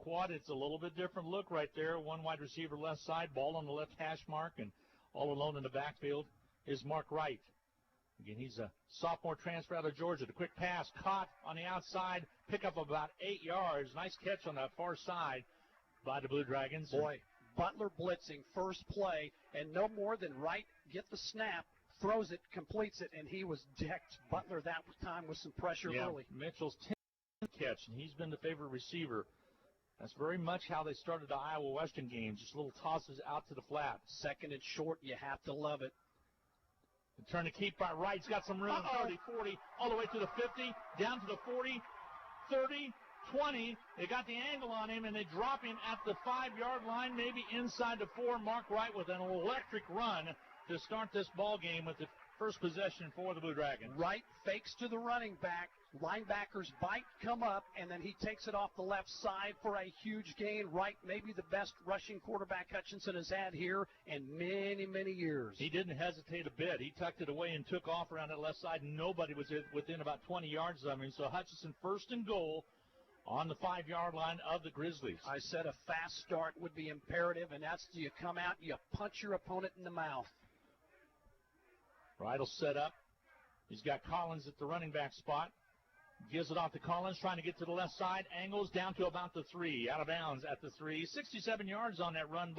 quad, it's a little bit different look right there. One wide receiver left side, ball on the left hash mark, and all alone in the backfield is Mark Wright. Again, he's a sophomore transfer out of Georgia. The quick pass caught on the outside, pick up about 8 yards. Nice catch on that far side by the Blue Dragons. Boy, Butler blitzing first play, and no more than Wright get the snap, throws it, completes it, and he was decked. Butler that time with some pressure early. Mitchell's 10th catch, and he's been the favorite receiver. That's very much how they started the Iowa Western game, just little tosses out to the flat. Second and short, you have to love it. The turn to keep by Wright. He's got some room. 30, 40, all the way to the 50, down to the 40, 30, 20. They got the angle on him, and they drop him at the 5-yard line, maybe inside the 4. Mark Wright with an electric run to start this ball game with the first possession for the Blue Dragons. Wright fakes to the running back. Linebackers bite, come up, and then he takes it off the left side for a huge gain. Wright, maybe the best rushing quarterback Hutchinson has had here in many, many years. He didn't hesitate a bit. He tucked it away and took off around that left side. Nobody was within about 20 yards of him. So Hutchinson first and goal on the 5-yard line of the Grizzlies. I said a fast start would be imperative, and that's you come out, you punch your opponent in the mouth. Wright will set up. He's got Collins at the running back spot. Gives it off to Collins, trying to get to the left side. Angles down to about the 3. Out of bounds at the 3. 67 yards on that run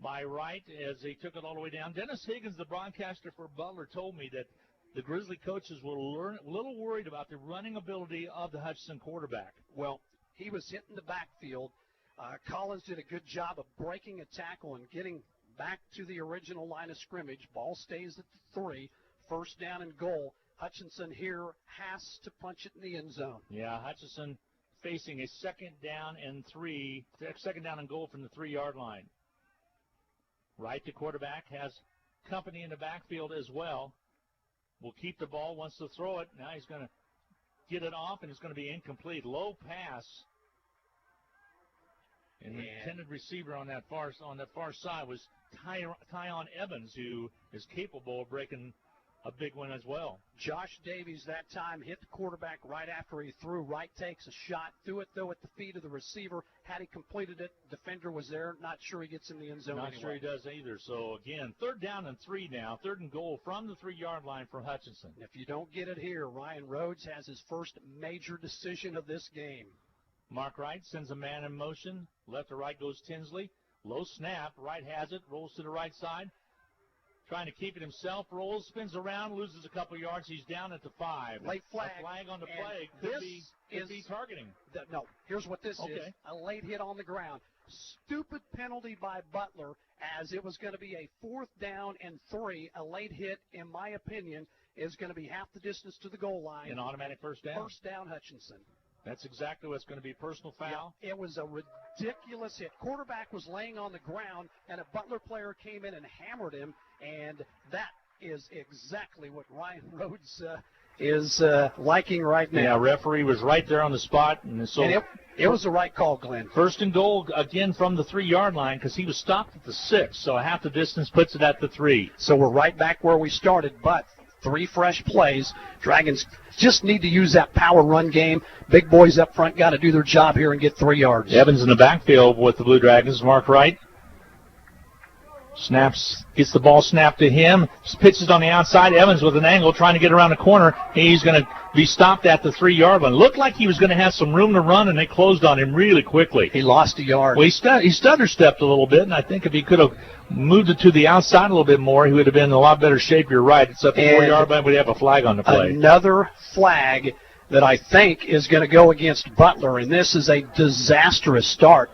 by Wright as he took it all the way down. Dennis Higgins, the broadcaster for Butler, told me that the Grizzly coaches were a little worried about the running ability of the Hutchinson quarterback. Well, he was hitting the backfield. Collins did a good job of breaking a tackle and getting back to the original line of scrimmage. Ball stays at the 3. First down and goal. Hutchinson here has to punch it in the end zone. Yeah, Hutchinson facing a second down and goal from the 3-yard line. Wright, the quarterback, has company in the backfield as well. Will keep the ball, wants to throw it. Now he's going to get it off, and it's going to be incomplete. Low pass. And the intended receiver on that far side was Tyon Evans, who is capable of breaking a big one as well. Josh Davies that time hit the quarterback right after he threw. Wright takes a shot, threw it, though, at the feet of the receiver. Had he completed it, defender was there. Not sure he gets in the end zone Not sure he does either. So, again, 3rd down and 3 now. 3rd and goal from the 3-yard line for Hutchinson. If you don't get it here, Ryan Rhodes has his first major decision of this game. Mark Wright sends a man in motion. Left to right goes Tinsley. Low snap. Wright has it. Rolls to the right side. Trying to keep it himself, rolls, spins around, loses a couple yards. He's down at the 5. Late flag. A flag on the play. Could be targeting. No, here's what this is. A late hit on the ground. Stupid penalty by Butler, as it was going to be a 4th down and 3. A late hit, in my opinion, is going to be half the distance to the goal line. An automatic first down. First down, Hutchinson. That's exactly what's going to be. Personal foul. Yeah, it was a ridiculous hit. Quarterback was laying on the ground, and a Butler player came in and hammered him, and that is exactly what Ryan Rhodes is liking right now. Yeah, referee was right there on the spot. And so it was the right call, Glenn. First and goal, again, from the 3-yard line, because he was stopped at the 6, so half the distance puts it at the 3. So we're right back where we started, but 3 fresh plays. Dragons just need to use that power run game. Big boys up front got to do their job here and get 3 yards. Evans in the backfield with the Blue Dragons. Mark Wright snaps, gets the ball snapped to him, pitches on the outside. Evans with an angle trying to get around the corner. He's going to be stopped at the 3-yard line. Looked like he was going to have some room to run, and they closed on him really quickly. He lost a yard. Well, he stutter-stepped a little bit, and I think if he could have moved it to the outside a little bit more, he would have been in a lot better shape. You're right. It's up the 4-yard line. We'd have a flag on the play. Another flag that I think is going to go against Butler, and this is a disastrous start.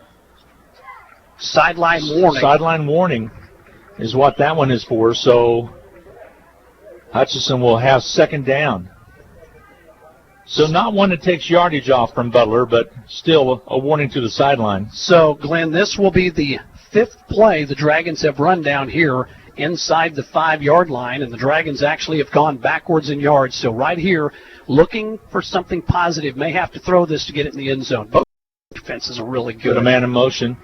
Sideline warning. Sideline warning is what that one is for. So Hutchinson will have 2nd down. So not one that takes yardage off from Butler, but still a warning to the sideline. So, Glenn, this will be the 5th play the Dragons have run down here inside the 5-yard line, and the Dragons actually have gone backwards in yards. So right here, looking for something positive, may have to throw this to get it in the end zone. Both defenses are really good. Put a man in motion.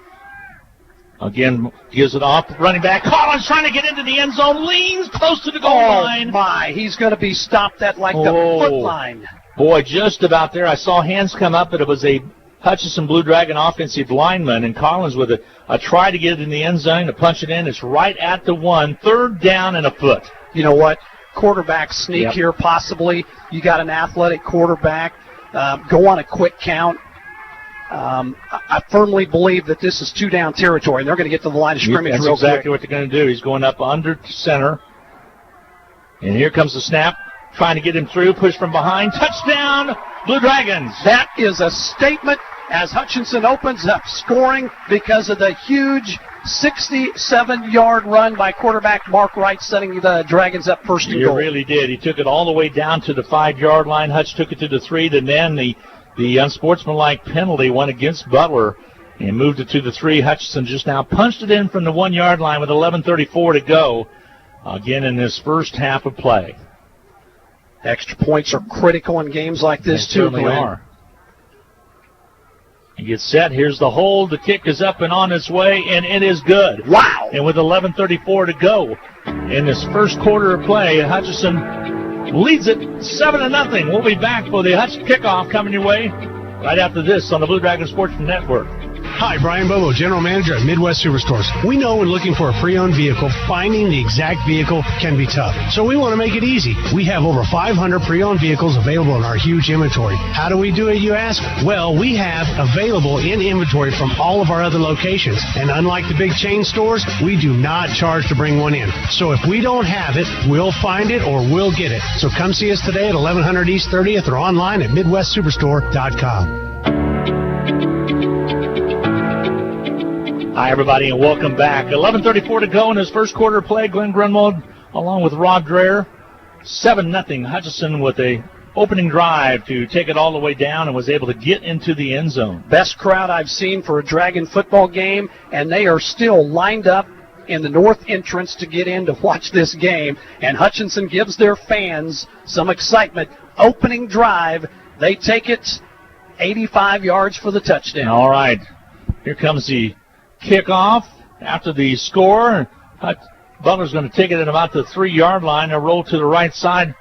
Again, gives it off. Running back. Collins trying to get into the end zone. Leans close to the goal line. Oh, my. He's going to be stopped at like the foot line. Boy, just about there. I saw hands come up, but it was a Hutchinson Blue Dragon offensive lineman, and Collins with a try to get it in the end zone to punch it in. It's right at the 1, 3rd down and a foot. You know what? Quarterback sneak here possibly. You got an athletic quarterback. Go on a quick count. I firmly believe that this is 2-down territory, and they're going to get to the line of scrimmage real quick. That's exactly what they're going to do. He's going up under center. And here comes the snap. Trying to get him through. Push from behind. Touchdown, Blue Dragons. That is a statement as Hutchinson opens up scoring because of the huge 67-yard run by quarterback Mark Wright, setting the Dragons up first and goal. He really did. He took it all the way down to the 5-yard line. Hutch took it to the 3, and then the unsportsmanlike penalty went against Butler and moved it to the 3. Hutchinson just now punched it in from the 1-yard line with 11:34 to go, again in this first half of play. Extra points are critical in games like this, too. They certainly are. He gets set. Here's the hold. The kick is up and on its way, and it is good. Wow. And with 11:34 to go in this first quarter of play, Hutchinson leads it 7-0. We'll be back for the Hutch kickoff coming your way right after this on the Blue Dragon Sports Network. Hi, Brian Bobo, General Manager at Midwest Superstores. We know when looking for a pre-owned vehicle, finding the exact vehicle can be tough. So we want to make it easy. We have over 500 pre-owned vehicles available in our huge inventory. How do we do it, you ask? Well, we have available in inventory from all of our other locations. And unlike the big chain stores, we do not charge to bring one in. So if we don't have it, we'll find it or we'll get it. So come see us today at 1100 East 30th or online at MidwestSuperstore.com. Hi, everybody, and welcome back. 11:34 to go in his first quarter of play. Glenn Grunwald along with Rod Dreher. 7-0. Hutchinson with a opening drive to take it all the way down and was able to get into the end zone. Best crowd I've seen for a Dragon football game, and they are still lined up in the north entrance to get in to watch this game. And Hutchinson gives their fans some excitement. Opening drive, they take it 85 yards for the touchdown. All right. Here comes the kickoff after the score. Butler's going to take it at about the 3-yard line and roll to the right side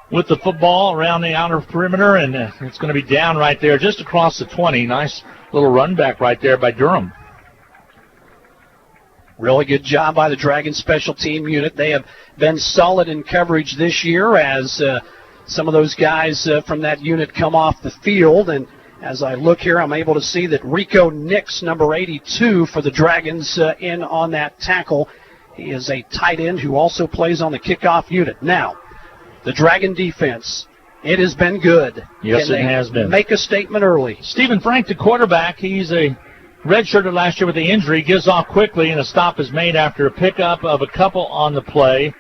with the football around the outer perimeter, and it's going to be down right there just across the 20. Nice little run back right there by Durham. Really good job by the Dragon special team unit. They have been solid in coverage this year as some of those guys from that unit come off the field. And as I look here, I'm able to see that Rico Nix, number 82 for the Dragons, in on that tackle. He is a tight end who also plays on the kickoff unit. Now, the Dragon defense, it has been good. Yes, it has been. Make a statement early. Stephen Frank, the quarterback, he's a redshirted last year with the injury, gives off quickly, and a stop is made after a pickup of a couple on the play.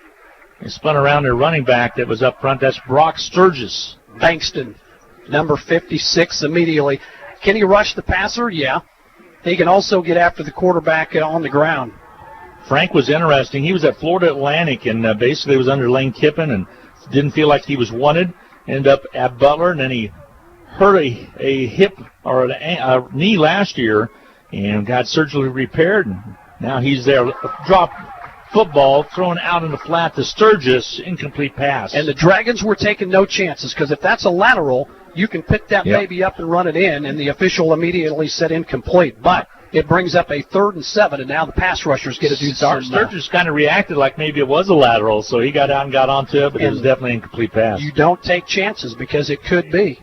He spun around their running back that was up front. That's Brock Sturgis. Bankston, number 56, immediately. Can he rush the passer? Yeah. He can also get after the quarterback on the ground. Frank was interesting. He was at Florida Atlantic and basically was under Lane Kiffin and didn't feel like he was wanted. Ended up at Butler, and then he hurt a hip or a knee last year and got surgically repaired. And now he's there. Drop football thrown out in the flat to Sturgis, incomplete pass. And the Dragons were taking no chances because if that's a lateral, you can pick that baby up and run it in, and the official immediately said incomplete. But it brings up a 3rd and 7, and now the pass rushers get to do something. Sturgis kind of reacted like maybe it was a lateral, so he got out and got onto it, but it was definitely an incomplete pass. You don't take chances because it could be.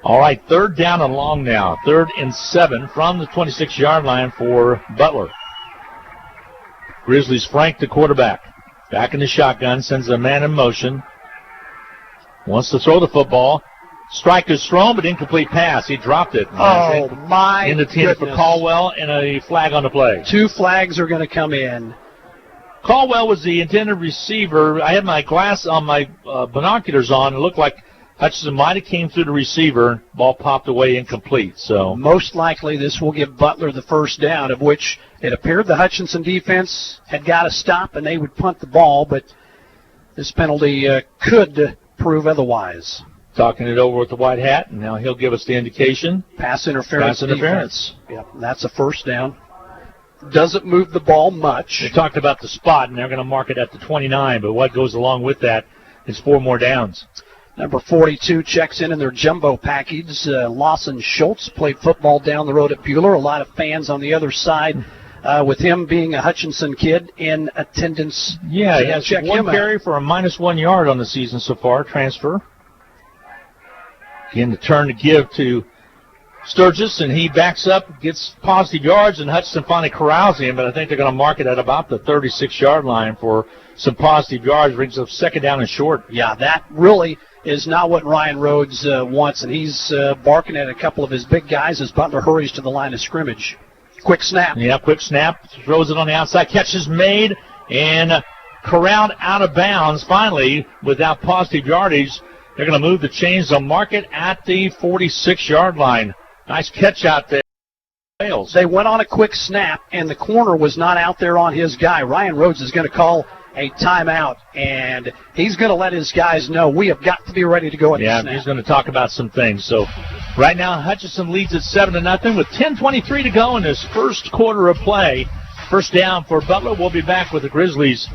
All right, 3rd down and long now. 3rd and 7 from the 26-yard line for Butler. Grizzlies Frank, the quarterback. Back in the shotgun, sends a man in motion. Wants to throw the football. Strike is thrown, but incomplete pass. He dropped it. Oh, my goodness. For Caldwell and a flag on the play. 2 flags are going to come in. Caldwell was the intended receiver. I had my glass on, my binoculars on. It looked like Hutchinson might have came through the receiver. Ball popped away incomplete. So most likely this will give Butler the first down, of which it appeared the Hutchinson defense had got to stop and they would punt the ball, but this penalty could prove otherwise. Talking it over with the white hat, and now he'll give us the indication. Pass interference. Pass interference. Yep, that's a first down. Doesn't move the ball much. They talked about the spot, and they're going to mark it at the 29, but what goes along with that is 4 more downs. Number 42 checks in their jumbo package. Lawson Schultz played football down the road at Butler. A lot of fans on the other side with him being a Hutchinson kid in attendance. Yeah, he has one carry for a -1 yard on the season so far, transfer. Again, the turn to give to Sturgis, and he backs up, gets positive yards, and Hutchinson finally corrals him, but I think they're going to mark it at about the 36-yard line for some positive yards, brings up 2nd down and short. Yeah, that really is not what Ryan Rhodes wants, and he's barking at a couple of his big guys as Butler hurries to the line of scrimmage. Quick snap. Yeah, quick snap. Throws it on the outside. Catch is made, and corralled out of bounds finally without positive yardage. They're going to move the chains. They'll mark it at the 46-yard line. Nice catch out there. They went on a quick snap, and the corner was not out there on his guy. Ryan Rhodes is going to call a timeout, and he's going to let his guys know we have got to be ready to go at the snap. He's going to talk about some things. So right now Hutchinson leads at 7-0 with 10:23 to go in this first quarter of play. First down for Butler. We'll be back with the Grizzlies.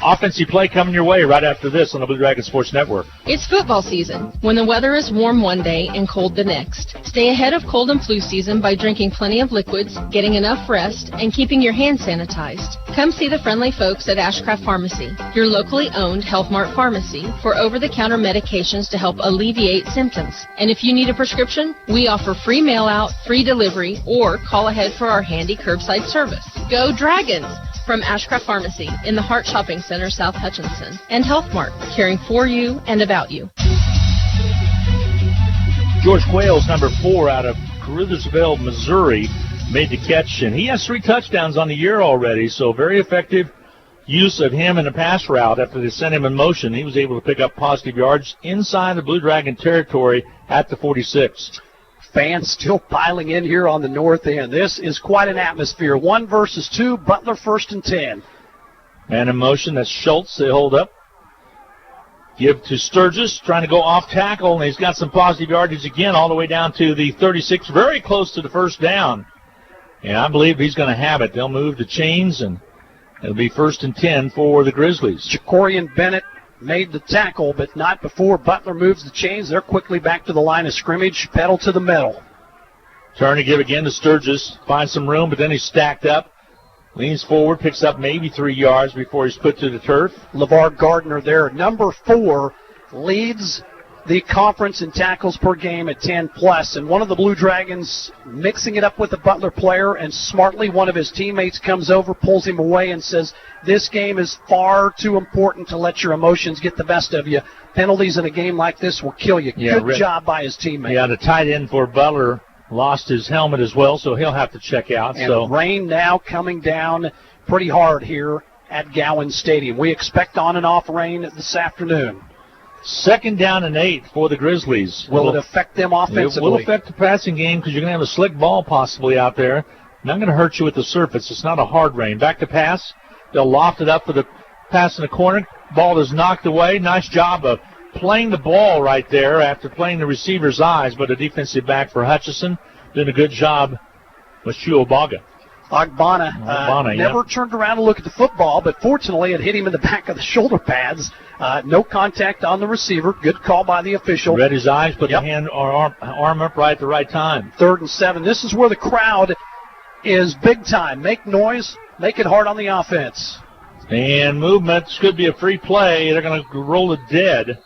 Offensive play coming your way right after this on the Blue Dragon Sports Network. It's football season, when the weather is warm one day and cold the next. Stay ahead of cold and flu season by drinking plenty of liquids, getting enough rest, and keeping your hands sanitized. Come see the friendly folks at Ashcraft Pharmacy, your locally owned Health Mart pharmacy, for over-the-counter medications to help alleviate symptoms. And if you need a prescription, we offer free mail-out, free delivery, or call ahead for our handy curbside service. Go Dragons! From Ashcraft Pharmacy in the Hart Shopping Center, South Hutchinson, and Health Mart, caring for you and about you. George Quayles, number 4 out of Caruthersville, Missouri, made the catch, and he has 3 touchdowns on the year already, so very effective use of him in the pass route. After they sent him in motion, he was able to pick up positive yards inside the Blue Dragon territory at the 46. Fans still piling in here on the north end. This is quite an atmosphere. 1 versus 2, Butler 1st and 10. Man in motion, that's Schultz. They hold up. Give to Sturgis, trying to go off tackle, and he's got some positive yardage again all the way down to the 36, very close to the first down. And I believe he's going to have it. They'll move the chains, and it'll be 1st and 10 for the Grizzlies. Jacorian Bennett made the tackle, but not before Butler moves the chains. They're quickly back to the line of scrimmage, pedal to the metal. Turn to give again to Sturgis. Finds some room, but then he's stacked up. Leans forward, picks up maybe 3 yards before he's put to the turf. LeVar Gardner there, number 4, leads the conference in tackles per game at 10+. And one of the Blue Dragons mixing it up with a Butler player, and smartly one of his teammates comes over, pulls him away, and says, this game is far too important to let your emotions get the best of you. Penalties in a game like this will kill you. Yeah, Good job by his teammate. Yeah, the tight end for Butler lost his helmet as well, so he'll have to check out. And rain now coming down pretty hard here at Gowans Stadium. We expect on and off rain this afternoon. 2nd down and 8 for the Grizzlies. Will it affect them offensively? It will affect the passing game because you're going to have a slick ball possibly out there. Not going to hurt you with the surface. It's not a hard rain. Back to pass. They'll loft it up for the pass in the corner. Ball is knocked away. Nice job of playing the ball right there after playing the receiver's eyes, but a defensive back for Hutchinson doing a good job with Shuobaga. Ogbonna never turned around to look at the football, but fortunately it hit him in the back of the shoulder pads. No contact on the receiver. Good call by the official. Read his eyes, put the hand or arm up right at the right time. 3rd and 7. This is where the crowd is big time. Make noise. Make it hard on the offense. And movement. This could be a free play. They're going to roll it dead,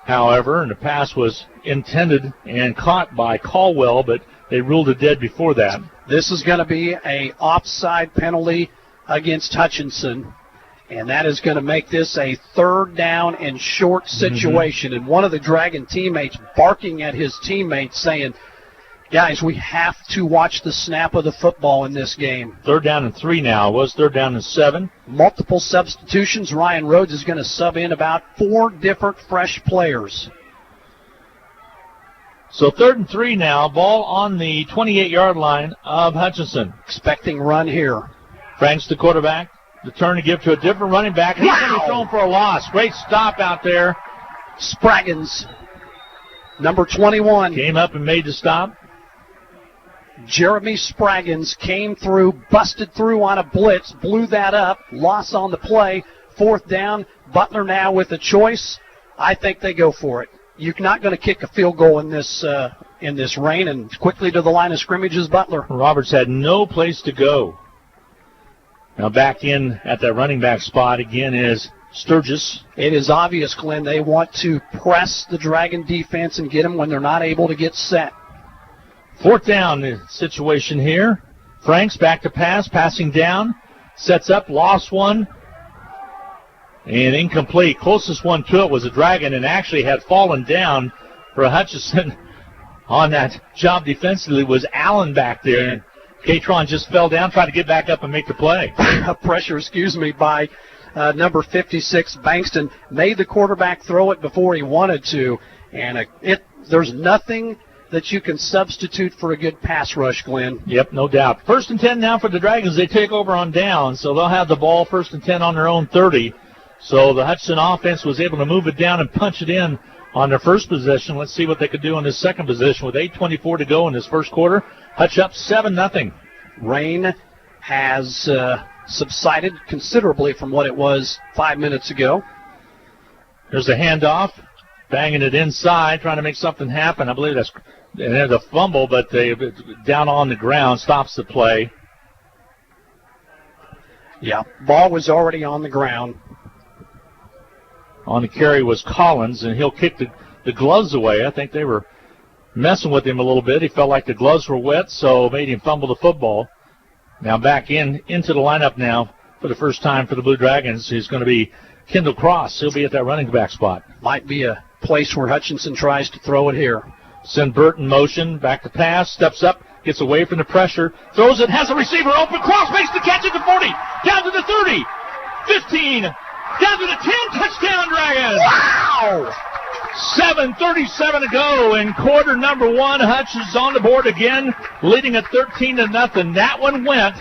however, and the pass was intended and caught by Caldwell, but they ruled it dead before that. This is going to be a offside penalty against Hutchinson, and that is going to make this a 3rd down and short situation. And one of the Dragon teammates barking at his teammates saying, guys, we have to watch the snap of the football in this game. 3rd down and 3 now. It was 3rd down and 7. Multiple substitutions. Ryan Rhodes is going to sub in about 4 different fresh players. So 3rd and 3 now. Ball on the 28-yard line of Hutchinson. Expecting run here. Franks the quarterback. The turn to give to a different running back. He's going to be thrown for a loss. Great stop out there. Spraggins, number 21. Came up and made the stop. Jeremy Spraggins came through, busted through on a blitz, blew that up, loss on the play, 4th down. Butler now with a choice. I think they go for it. you're not going to kick a field goal in this rain, and quickly to the line of scrimmage is Butler. Roberts had no place to go. Now back in at that running back spot again is Sturgis. It is obvious, Glenn, they want to press the Dragon defense and get them when they're not able to get set. 4th down situation here. Franks back to pass, passing down, sets up, lost one, and incomplete. Closest one to it was a Dragon, and actually had fallen down for Hutchinson on that job defensively was Allen back there. Catron just fell down, trying to get back up and make the play. Pressure, by number 56, Bankston. Made the quarterback throw it before he wanted to, and there's nothing that you can substitute for a good pass rush, Glenn. Yep, no doubt. 1st and 10 now for the Dragons. They take over on down, so they'll have the ball 1st and 10 on their own 30. So the Hutchinson offense was able to move it down and punch it in on their first possession. Let's see what they could do on this second possession with 8:24 to go in this first quarter. Hutch up 7-0. Rain has subsided considerably from what it was 5 minutes ago. There's a handoff, banging it inside, trying to make something happen. I believe there's a fumble, but they down on the ground stops the play. Yeah, ball was already on the ground. On the carry was Collins, and he'll kick the gloves away. I think they were messing with him a little bit. He felt like the gloves were wet, so made him fumble the football. Now back into the lineup now for the first time for the Blue Dragons is going to be Kendall Cross. He'll be at that running back spot. Might be a place where Hutchinson tries to throw it here. Send Burt in motion, back to pass, steps up, gets away from the pressure, throws it, has a receiver open. Cross makes the catch at the 40, down to the 30, 15, down to the 10, touchdown Dragons! Wow! 7:37 to go in quarter number 1. Hutch is on the board again, leading at 13-0. That one went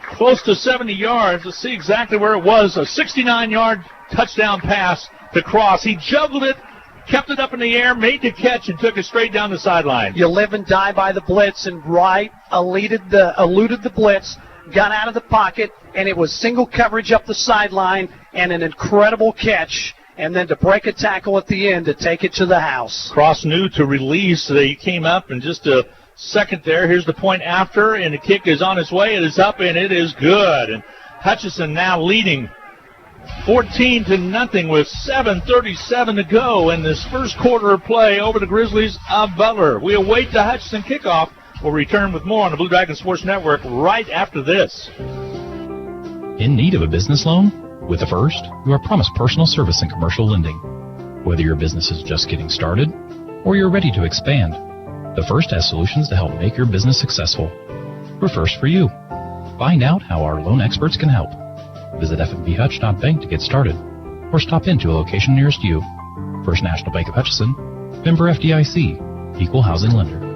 close to 70 yards. Let's see exactly where it was. A 69-yard touchdown pass to Cross. He juggled it, kept it up in the air, made the catch, and took it straight down the sideline. You live and die by the blitz, and Wright eluded the blitz, got out of the pocket, and it was single coverage up the sideline and an incredible catch. And then to break a tackle at the end to take it to the house. Cross knew to release. They came up in just a second there. Here's the point after, and the kick is on its way. It is up, and it is good. And Hutchinson now leading 14-0 with 7:37 to go in this first quarter of play over the Grizzlies of Butler. We await the Hutchinson kickoff. We'll return with more on the Blue Dragon Sports Network right after this. In need of a business loan? With The First, you are promised personal service and commercial lending. Whether your business is just getting started or you're ready to expand, The First has solutions to help make your business successful. We're first for you. Find out how our loan experts can help. Visit fnbhutch.bank to get started or stop into a location nearest you. First National Bank of Hutchinson, member FDIC, equal housing lender.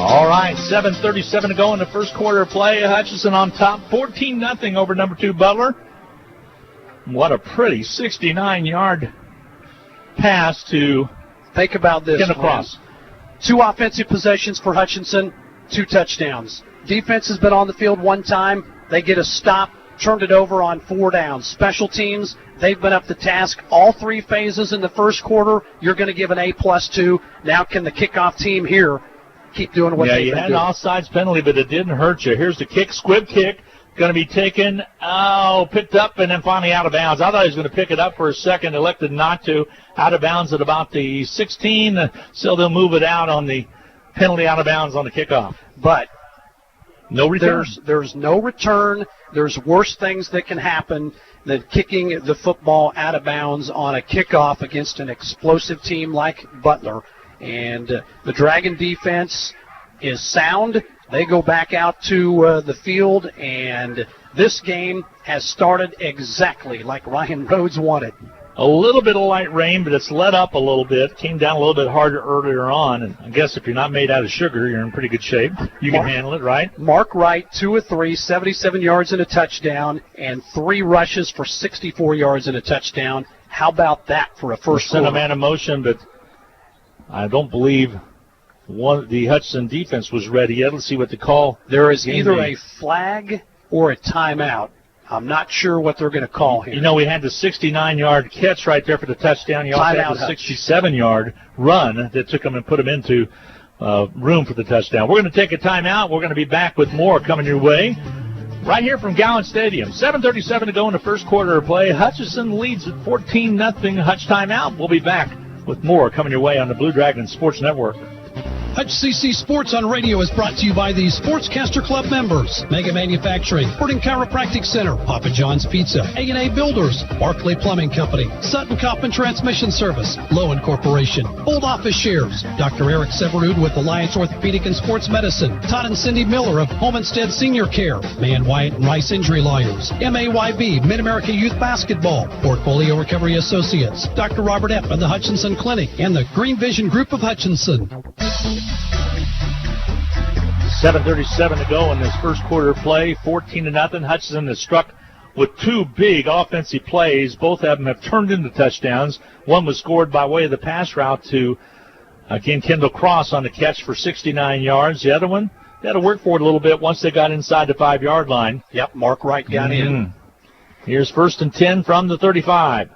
All right, 7:37 to go in the first quarter of play. Hutchinson on top, 14-0 over number 2 Butler. What a pretty 69-yard pass to think about this. Kendall Cross. 2 offensive possessions for Hutchinson, 2 touchdowns. Defense has been on the field 1 time. They get a stop, turned it over on 4 downs. Special teams, they've been up to task all 3 phases in the first quarter. You're going to give an A+2. Now can the kickoff team here keep doing what they've been doing? Yeah, you had an offsides penalty, but it didn't hurt you. Here's the kick, squib kick, going to be taken, picked up, and then finally out of bounds. I thought he was going to pick it up for a second, elected not to. Out of bounds at about the 16, so they'll move it out on the penalty out of bounds on the kickoff. But no return. There's no return. There's worse things that can happen than kicking the football out of bounds on a kickoff against an explosive team like Butler. And the Dragon defense is sound. They go back out to the field, and this game has started exactly like Ryan Rhodes wanted. A little bit of light rain, but it's let up a little bit. Came down a little bit harder earlier on, and I guess if you're not made out of sugar, you're in pretty good shape. You can handle it, right? Mark Wright, 2 of 3, 77 yards and a touchdown, and 3 rushes for 64 yards and a touchdown. How about that for a first quarter? Sent a man of motion, but I don't believe the Hutchinson defense was ready yet. Let's see what the call. There is either a flag or a timeout I'm not sure what they're going to call here. You know, we had the 69-yard catch right there for the touchdown. You also had the 67-yard run that took them and put them into room for the touchdown. We're going to take a timeout. We're going to be back with more coming your way right here from Gowans Stadium. 7:37 to go in the first quarter of play. Hutchinson leads at 14-0. Hutch timeout. We'll be back with more coming your way on the Blue Dragon Sports Network. Hutch CC Sports on Radio is brought to you by the Sportscaster Club members, Mega Manufacturing, Sporting Chiropractic Center, Papa John's Pizza, A&A Builders, Barclay Plumbing Company, Sutton Coppin Transmission Service, Lowen Corporation, Old Office Shares, Dr. Eric Severud with Alliance Orthopedic and Sports Medicine, Todd and Cindy Miller of Home Instead Senior Care, Man Wyatt and Rice Injury Lawyers, MAYB, Mid-America Youth Basketball, Portfolio Recovery Associates, Dr. Robert Epp of the Hutchinson Clinic, and the Green Vision Group of Hutchinson. 7:37 to go in this first quarter of play. 14-0. Hutchinson has struck with two big offensive plays. Both of them have turned into touchdowns. One was scored by way of the pass route to, again, Kendall Cross on the catch for 69 yards. The other one, they had to work for it a little bit once they got inside the 5-yard line. Yep, Mark Wright got in. Here's 1st and 10 from the 35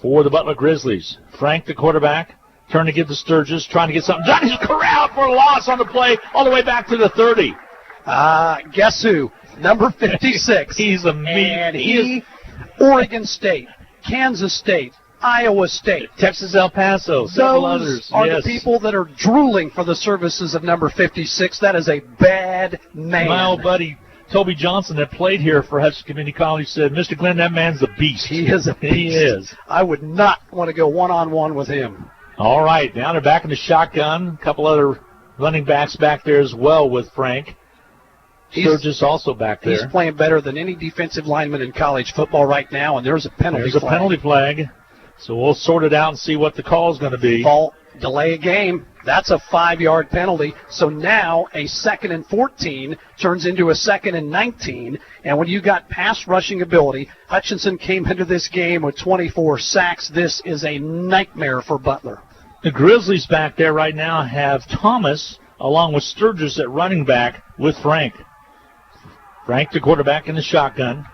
for the Butler Grizzlies. Frank, the quarterback, trying to get to Sturgis, trying to get something done. He's corralled for a loss on the play all the way back to the 30. Guess who? Number 56. He's a meat. And Oregon State, Kansas State, Iowa State, Texas El Paso, several others. Those are the people that are drooling for the services of number 56. That is a bad man. My old buddy Toby Johnson that played here for Hutchinson Community College said, Mr. Glenn, that man's a beast. He is a beast. He is. I would not want to go one-on-one with him. All right, now they're back in the shotgun. A couple other running backs back there as well with Frank. Sturgis also back there. He's playing better than any defensive lineman in college football right now, and there's a penalty flag. There's a penalty flag. So we'll sort it out and see what the call is going to be. Ball, delay a game. That's a 5-yard penalty. So now a 2nd and 14 turns into a 2nd and 19. And when you got pass rushing ability, Hutchinson came into this game with 24 sacks. This is a nightmare for Butler. The Grizzlies back there right now have Thomas along with Sturgis at running back with Frank. Frank, the quarterback, in the shotgun.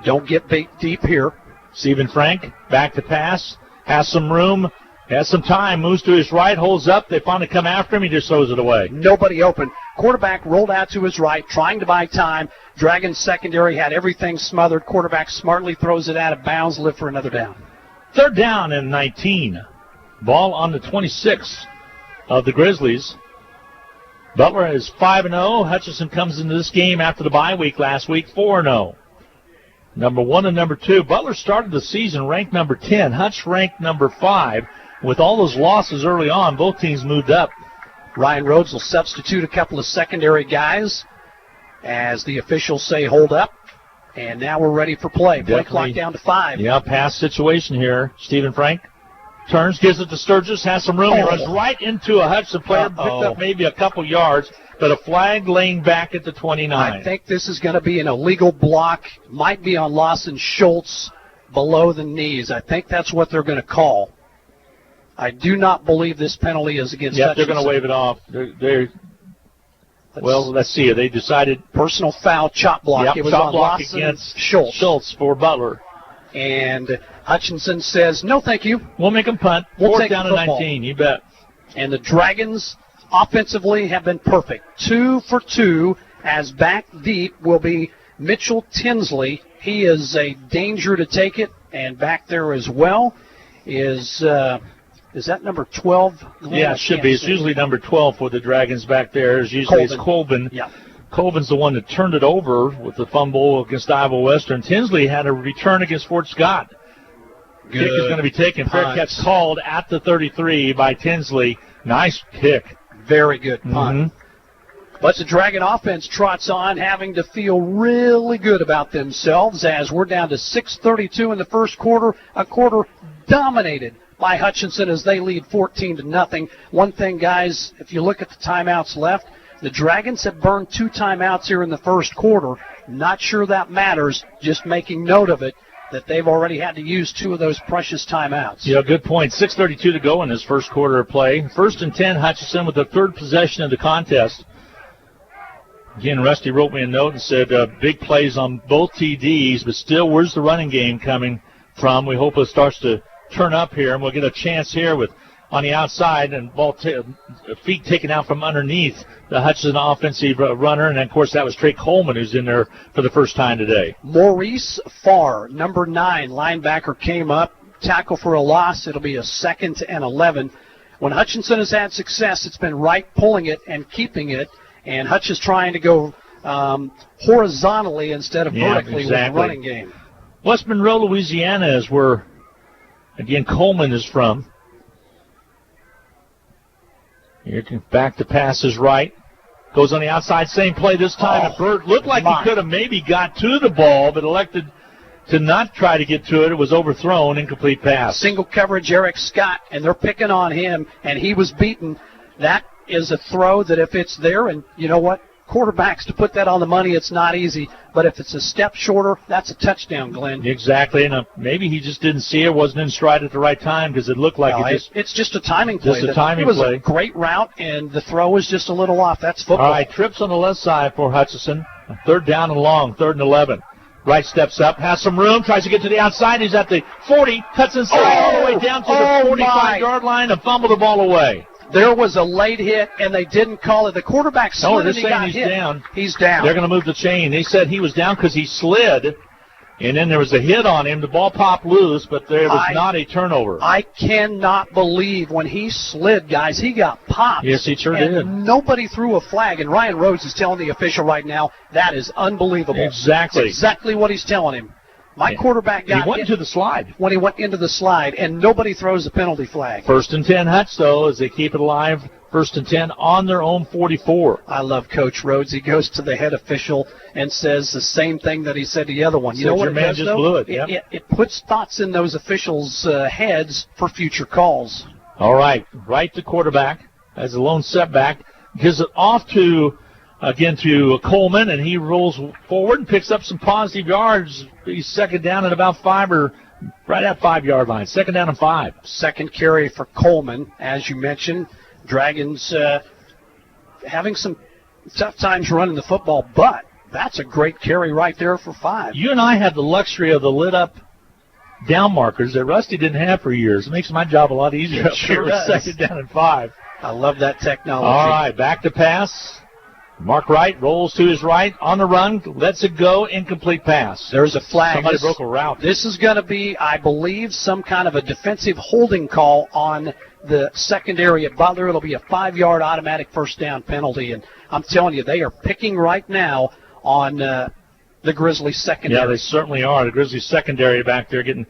Don't get deep here. Stephen Frank, back to pass, has some room, has some time, moves to his right, holds up. They finally come after him. He just throws it away. Nobody open. Quarterback rolled out to his right, trying to buy time. Dragons secondary had everything smothered. Quarterback smartly throws it out of bounds, live for another down. 3rd down and 19. Ball on the 26 of the Grizzlies. Butler is 5-0. Hutchinson comes into this game after the bye week last week, 4-0. Number 1 and number 2. Butler started the season ranked number 10. Hutch ranked number 5. With all those losses early on, both teams moved up. Ryan Rhodes will substitute a couple of secondary guys as the officials say hold up. And now we're ready for play. Play clock down to 5. Yeah, pass situation here. Stephen Frank turns, gives it to Sturgis, has some room. He runs right into a Hutchinson player, picked up maybe a couple yards, but a flag laying back at the 29. I think this is going to be an illegal block. Might be on Lawson Schultz below the knees. I think that's what they're going to call. I do not believe this penalty is against Hutchinson. They're going to wave it off. Let's see. They decided personal foul, chop block. Yep, it was chop on block Lawson against Schultz for Butler. And Hutchinson says, no, thank you. We'll make them punt. We'll 4th take down and 19, you bet. And the Dragons offensively have been perfect. 2 for 2, as back deep will be Mitchell Tinsley. He is a danger to take it, and back there as well is that number 12? Yeah, it should be. It's usually number 12 for the Dragons back there. It's Colvin. Yeah. Colvin's the one that turned it over with the fumble against Iowa Western. Tinsley had a return against Fort Scott. Kick is going to be taken. Fair catch called at the 33 by Tinsley. Nice kick. Very good punt. But the Dragon offense trots on, having to feel really good about themselves as we're down to 6:32 in the first quarter. A quarter dominated by Hutchinson as they lead 14-0. One thing, guys, if you look at the timeouts left, the Dragons have burned 2 timeouts here in the first quarter. Not sure that matters, just making note of it, that they've already had to use 2 of those precious timeouts. Yeah, good point. 6:32 to go in this first quarter of play. 1st and 10, Hutchinson with the 3rd possession of the contest. Again, Rusty wrote me a note and said big plays on both TDs, but still, where's the running game coming from? We hope it starts to turn up here, and we'll get a chance here with on the outside and feet taken out from underneath the Hutchinson offensive runner, and, of course, that was Trey Coleman who's in there for the first time today. Maurice Farr, number 9, linebacker, came up, tackle for a loss. It'll be a 2nd and 11. When Hutchinson has had success, it's been Wright pulling it and keeping it, and Hutch is trying to go horizontally instead of vertically with the running game. West Monroe, Louisiana is where, again, Coleman is from. Here, back to pass is right. Goes on the outside, same play this time. Burt looked like he could have maybe got to the ball, but elected to not try to get to it. It was overthrown, incomplete pass. Single coverage, Eric Scott, and they're picking on him, and he was beaten. That is a throw that if it's there, and you know what? Quarterbacks, to put that on the money, it's not easy. But if it's a step shorter, that's a touchdown, Glenn. Exactly, and maybe he just didn't see it, wasn't in stride at the right time because it looked like it's just a timing play. Just a timing play. It was a great route, and the throw was just a little off. That's football. All right, trips on the left side for Hutchinson. 3rd down and long, 3rd and 11. Wright steps up, has some room, tries to get to the outside. He's at the 40, cuts inside all the way down to the 45-yard line and fumbled the ball away. There was a late hit, and they didn't call it. The quarterback slid and he got hit. Down. He's down. They're going to move the chain. They said he was down because he slid, and then there was a hit on him. The ball popped loose, but there was not a turnover. I cannot believe when he slid, guys, he got popped. Yes, he sure did. Nobody threw a flag, and Ryan Rhodes is telling the official right now that is unbelievable. Exactly. That's exactly what he's telling him. My quarterback got He went into the slide. When he went into the slide, and nobody throws a penalty flag. 1st and 10 Hutch, though, as they keep it alive. 1st and 10 on their own 44. I love Coach Rhodes. He goes to the head official and says the same thing that he said to the other one. You know what your man just blew it. Yep. It puts thoughts in those officials' heads for future calls. All right. Right to quarterback as a lone setback. Gives it off to Coleman, and he rolls forward and picks up some positive yards. He's 2nd down at about 5 or right at 5-yard line. 2nd down and 5. Second carry for Coleman, as you mentioned. Dragons having some tough times running the football, but that's a great carry right there for 5. You and I have the luxury of the lit-up down markers that Rusty didn't have for years. It makes my job a lot easier. It sure does. 2nd down and 5. I love that technology. All right, back to pass. Mark Wright rolls to his right on the run, lets it go, incomplete pass. There's a flag. Somebody broke a route. This is going to be, I believe, some kind of a defensive holding call on the secondary at Butler. It'll be a 5-yard automatic 1st down penalty, and I'm telling you, they are picking right now on the Grizzlies secondary. Yeah, they certainly are. The Grizzlies secondary back there getting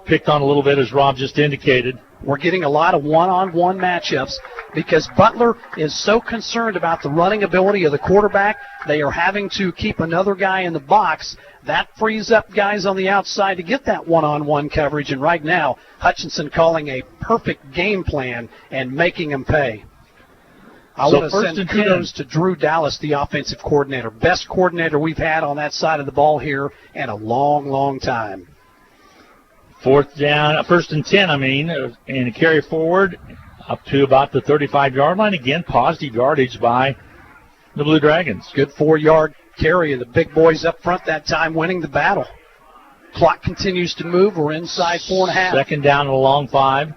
picked on a little bit, as Rob just indicated. We're getting a lot of one-on-one matchups because Butler is so concerned about the running ability of the quarterback. They are having to keep another guy in the box. That frees up guys on the outside to get that one-on-one coverage. And right now, Hutchinson calling a perfect game plan and making them pay. I want to send kudos to Drew Dallas, the offensive coordinator. Best coordinator we've had on that side of the ball here in a long, long time. 1st and 10, and a carry forward up to about the 35-yard line. Again, positive yardage by the Blue Dragons. Good 4-yard carry, and the big boys up front that time winning the battle. Clock continues to move. We're inside 4.5. 2nd down and a long 5.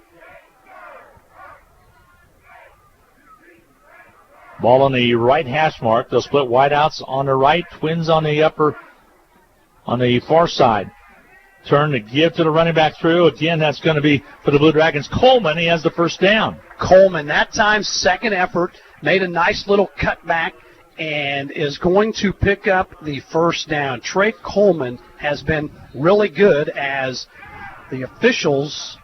Ball on the right hash mark. They'll split wideouts on the right, twins on the far side. Turn to give to the running back through. Again, that's going to be for the Blue Dragons. Coleman, he has the 1st down. Coleman, that time, 2nd effort, made a nice little cutback and is going to pick up the 1st down. Trey Coleman has been really good as the officials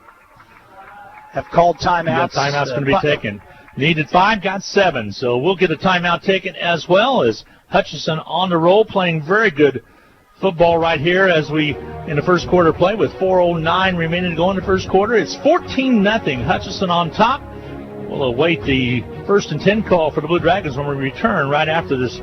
have called timeouts. Yeah, timeout's going to be taken. Needed 5, got 7. So we'll get a timeout taken as well as Hutchinson on the roll, playing very good football right here as we in the first quarter play with 4:09 remaining to go in the first quarter. It's 14-0. Hutchinson on top. We'll await the 1st and 10 call for the Blue Dragons when we return right after this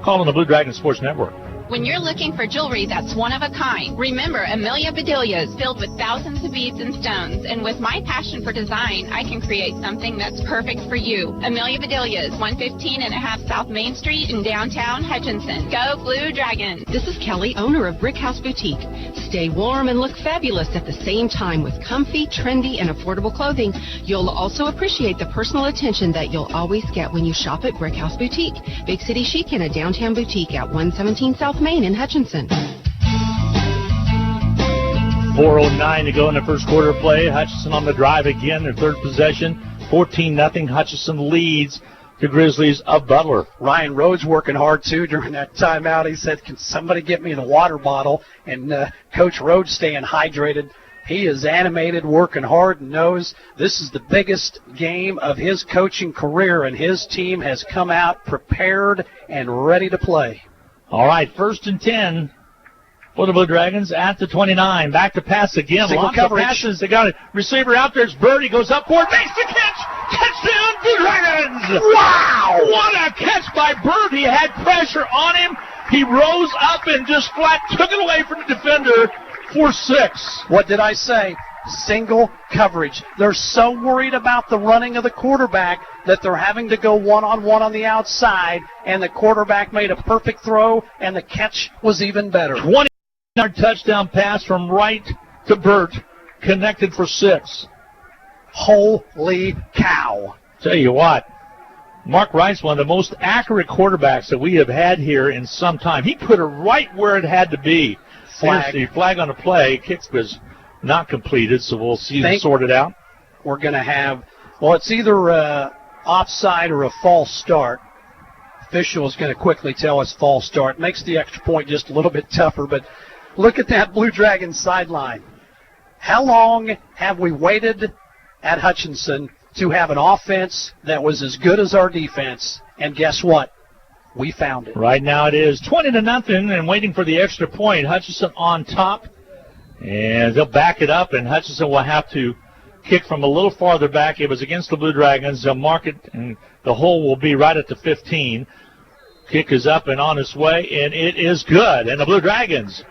call on the Blue Dragons Sports Network. When you're looking for jewelry that's one of a kind, remember Amelia Bedelias, filled with thousands of beads and stones. And with my passion for design, I can create something that's perfect for you. Amelia Bedelias, 115.5 South Main Street in downtown Hutchinson. Go Blue Dragons! This is Kelly, owner of Brick House Boutique. Stay warm and look fabulous at the same time with comfy, trendy, and affordable clothing. You'll also appreciate the personal attention that you'll always get when you shop at Brick House Boutique. Big City Chic in a downtown boutique at 117 South Main in Hutchinson. 4:09 to go in the first quarter of play. Hutchinson on the drive again, their third possession. 14-0. Hutchinson leads the Grizzlies of Butler. Ryan Rhodes working hard, too, during that timeout. He said, can somebody get me the water bottle? And Coach Rhodes staying hydrated. He is animated, working hard, and knows this is the biggest game of his coaching career, and his team has come out prepared and ready to play. All right, 1st and 10 for the Blue Dragons at the 29. Back to pass again. Single Lots coverage. of passes. They got a receiver out there. It's Bird. He goes up for it. Makes the catch. Touchdown, Blue Dragons. Wow. What a catch by Bird. He had pressure on him. He rose up and just flat took it away from the defender for 6. What did I say? Single coverage. They're so worried about the running of the quarterback that they're having to go one-on-one on the outside, and the quarterback made a perfect throw, and the catch was even better. 20-yard touchdown pass from Wright to Burt, connected for 6. Holy cow. Tell you what, Mark Wright's one of the most accurate quarterbacks that we have had here in some time. He put it right where it had to be. Flag. The flag on the play. Kick was not completed, so we'll see them sorted out. We're going to have, well, it's either offside or a false start. Official is going to quickly tell us false start. Makes the extra point just a little bit tougher, but look at that Blue Dragon sideline. How long have we waited at Hutchinson to have an offense that was as good as our defense? And guess what? We found it. Right now it is 20-0 and waiting for the extra point. Hutchinson on top. And they'll back it up, and Hutchinson will have to kick from a little farther back. It was against the Blue Dragons. They'll mark it, and the hole will be right at the 15. Kick is up and on its way, and it is good. And the Blue Dragons,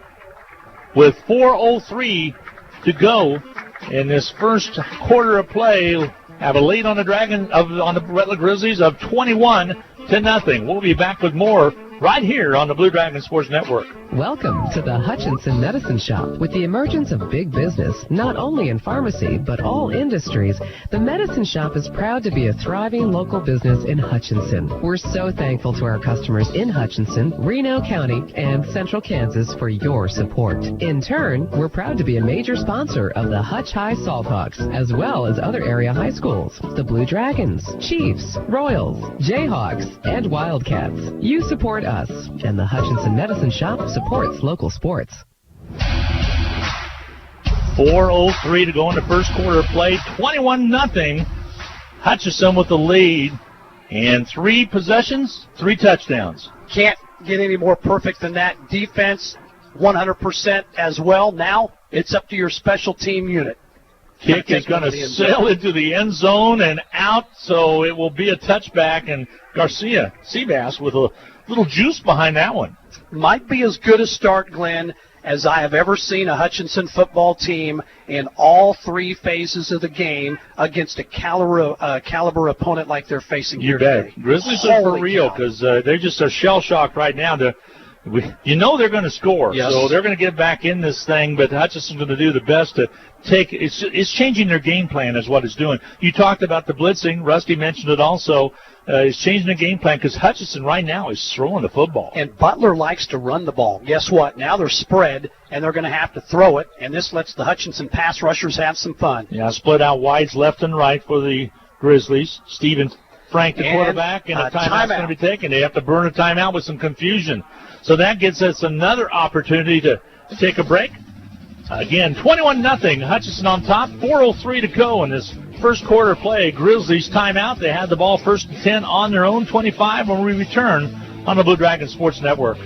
with 4:03 to go in this first quarter of play, have a lead on the Butler Grizzlies of 21-0. We'll be back with more right here on the Blue Dragon Sports Network. Welcome to the Hutchinson Medicine Shop. With the emergence of big business, not only in pharmacy, but all industries, the Medicine Shop is proud to be a thriving local business in Hutchinson. We're so thankful to our customers in Hutchinson, Reno County, and Central Kansas for your support. In turn, we're proud to be a major sponsor of the Hutch High Salthawks, as well as other area high schools, the Blue Dragons, Chiefs, Royals, Jayhawks, and Wildcats. You support us, and the Hutchinson Medicine Shop supports local sports. 4:03 to go in the first quarter of play. 21-0. Hutchinson with the lead. And 3 possessions, 3 touchdowns. Can't get any more perfect than that. Defense, 100% as well. Now it's up to your special team unit. Kick is going to sail into the end zone and out, so it will be a touchback. And Garcia Seabass with a little juice behind that one. Might be as good a start, Glenn, as I have ever seen a Hutchinson football team in all 3 phases of the game against a caliber opponent like they're facing here today. Grizzlies are for real because they're just shell-shocked right now. They're going to score, yes. So they're going to get back in this thing, but Hutchinson's going to do the best to take it. It's changing their game plan is what it's doing. You talked about the blitzing. Rusty mentioned it also. It's changing the game plan because Hutchinson right now is throwing the football. And Butler likes to run the ball. Guess what? Now they're spread, and they're going to have to throw it, and this lets the Hutchinson pass rushers have some fun. Yeah, split out wides left and right for the Grizzlies. Steven Frank, the quarterback, and a timeout's going to be taken. They have to burn a timeout with some confusion. So that gives us another opportunity to take a break. Again, 21-0. Hutchinson on top. 4:03 to go in this first quarter play. Grizzlies timeout. They had the ball 1st and 10 on their own 25 when we return on the Blue Dragon Sports Network.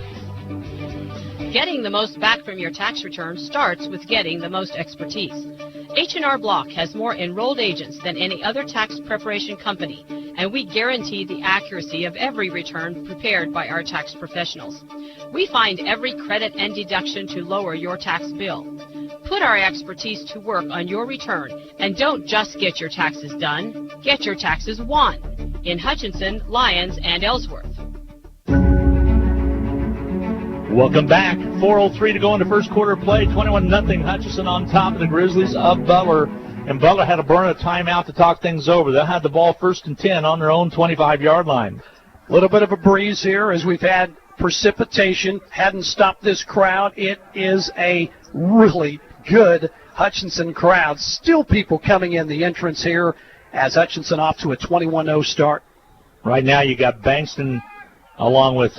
Getting the most back from your tax return starts with getting the most expertise. H&R Block has more enrolled agents than any other tax preparation company, and we guarantee the accuracy of every return prepared by our tax professionals. We find every credit and deduction to lower your tax bill. Put our expertise to work on your return, and don't just get your taxes done, get your taxes won in Hutchinson, Lyons, and Ellsworth. Welcome back. 4:03 to go into first quarter play. 21-0 Hutchinson on top of the Grizzlies of Butler. And Butler had to burn a timeout to talk things over. They'll have the ball 1st and 10 on their own 25-yard line. A little bit of a breeze here as we've had precipitation. Hadn't stopped this crowd. It is a really good Hutchinson crowd. Still people coming in the entrance here as Hutchinson off to a 21-0 start. Right now you got Bankston along with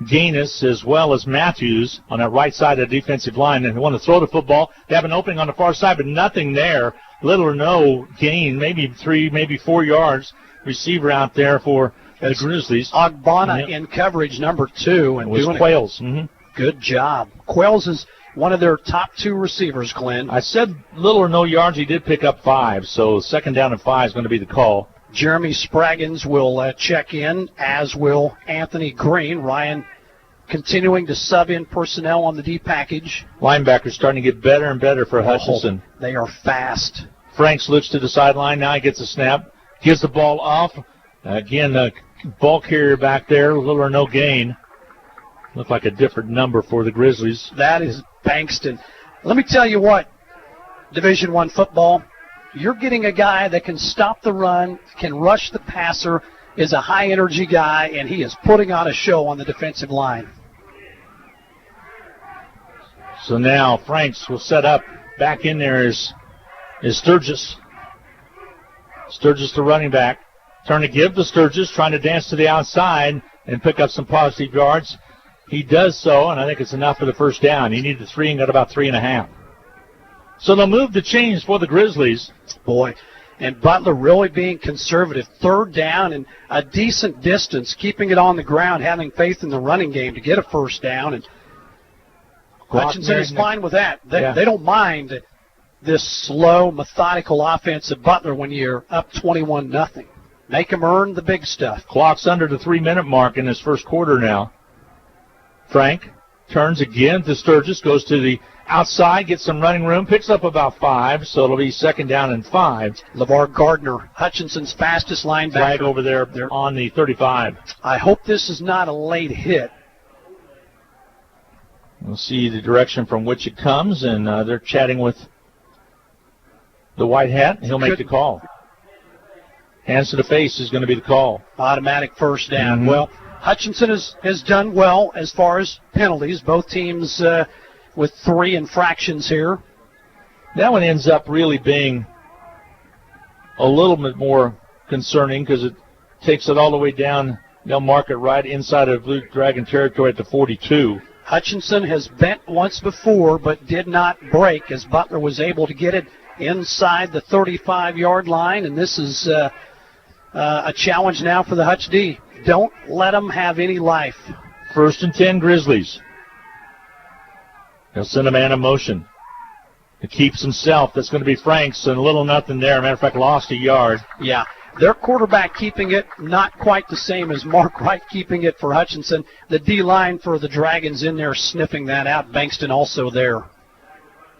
Gaines as well as Matthews on that right side of the defensive line. And they want to throw the football. They have an opening on the far side, but nothing there. Little or no gain, maybe 3, maybe 4 yards. Receiver out there for the Grizzlies. Ogbonna in coverage, number 2. And was Quails. Good job. Quails is one of their top 2 receivers, Glenn. I said little or no yards. He did pick up 5, so 2nd down and 5 is going to be the call. Jeremy Spraggins will check in, as will Anthony Green. Ryan continuing to sub in personnel on the D package. Linebackers starting to get better and better for Hutchinson. They are fast. Franks looks to the sideline. Now he gets a snap. Gives the ball off. Again, the ball carrier back there, little or no gain. Looked like a different number for the Grizzlies. That is Bankston. Let me tell you what, Division I football, you're getting a guy that can stop the run, can rush the passer, is a high-energy guy, and he is putting on a show on the defensive line. So now Franks will set up. Back in there is Sturgis. Sturgis, the running back. Turn to give to Sturgis, trying to dance to the outside and pick up some positive yards. He does so, and I think it's enough for the 1st down. He needed 3 and got about 3.5. So they'll move the chains for the Grizzlies. Boy, and Butler really being conservative. 3rd down and a decent distance, keeping it on the ground, having faith in the running game to get a 1st down. And Hutchinson is fine with that. They don't mind this slow, methodical offense of Butler when you're up 21-0. Make them earn the big stuff. Clock's under the 3-minute mark in this first quarter now. Frank turns again to Sturgis, goes to the outside, gets some running room, picks up about 5, so it'll be 2nd down and 5. LeVar Gardner, Hutchinson's fastest linebacker. Flag over there on the 35. I hope this is not a late hit. We'll see the direction from which it comes, and they're chatting with the white hat. He'll make the call. Hands to the face is going to be the call. Automatic 1st down. Well, Hutchinson has done well as far as penalties. Both teams with 3 infractions here. That one ends up really being a little bit more concerning because it takes it all the way down. They'll mark it right inside of Blue Dragon territory at the 42. Hutchinson has bent once before but did not break as Butler was able to get it inside the 35-yard line, and this is a challenge now for the Hutch D. Don't let them have any life. 1st and 10 Grizzlies. They'll send a man in motion. He keeps himself. That's going to be Franks, and a little nothing there. Matter of fact, lost a yard. Yeah, their quarterback keeping it, not quite the same as Mark Wright keeping it for Hutchinson. The D-line for the Dragons in there sniffing that out. Bankston also there.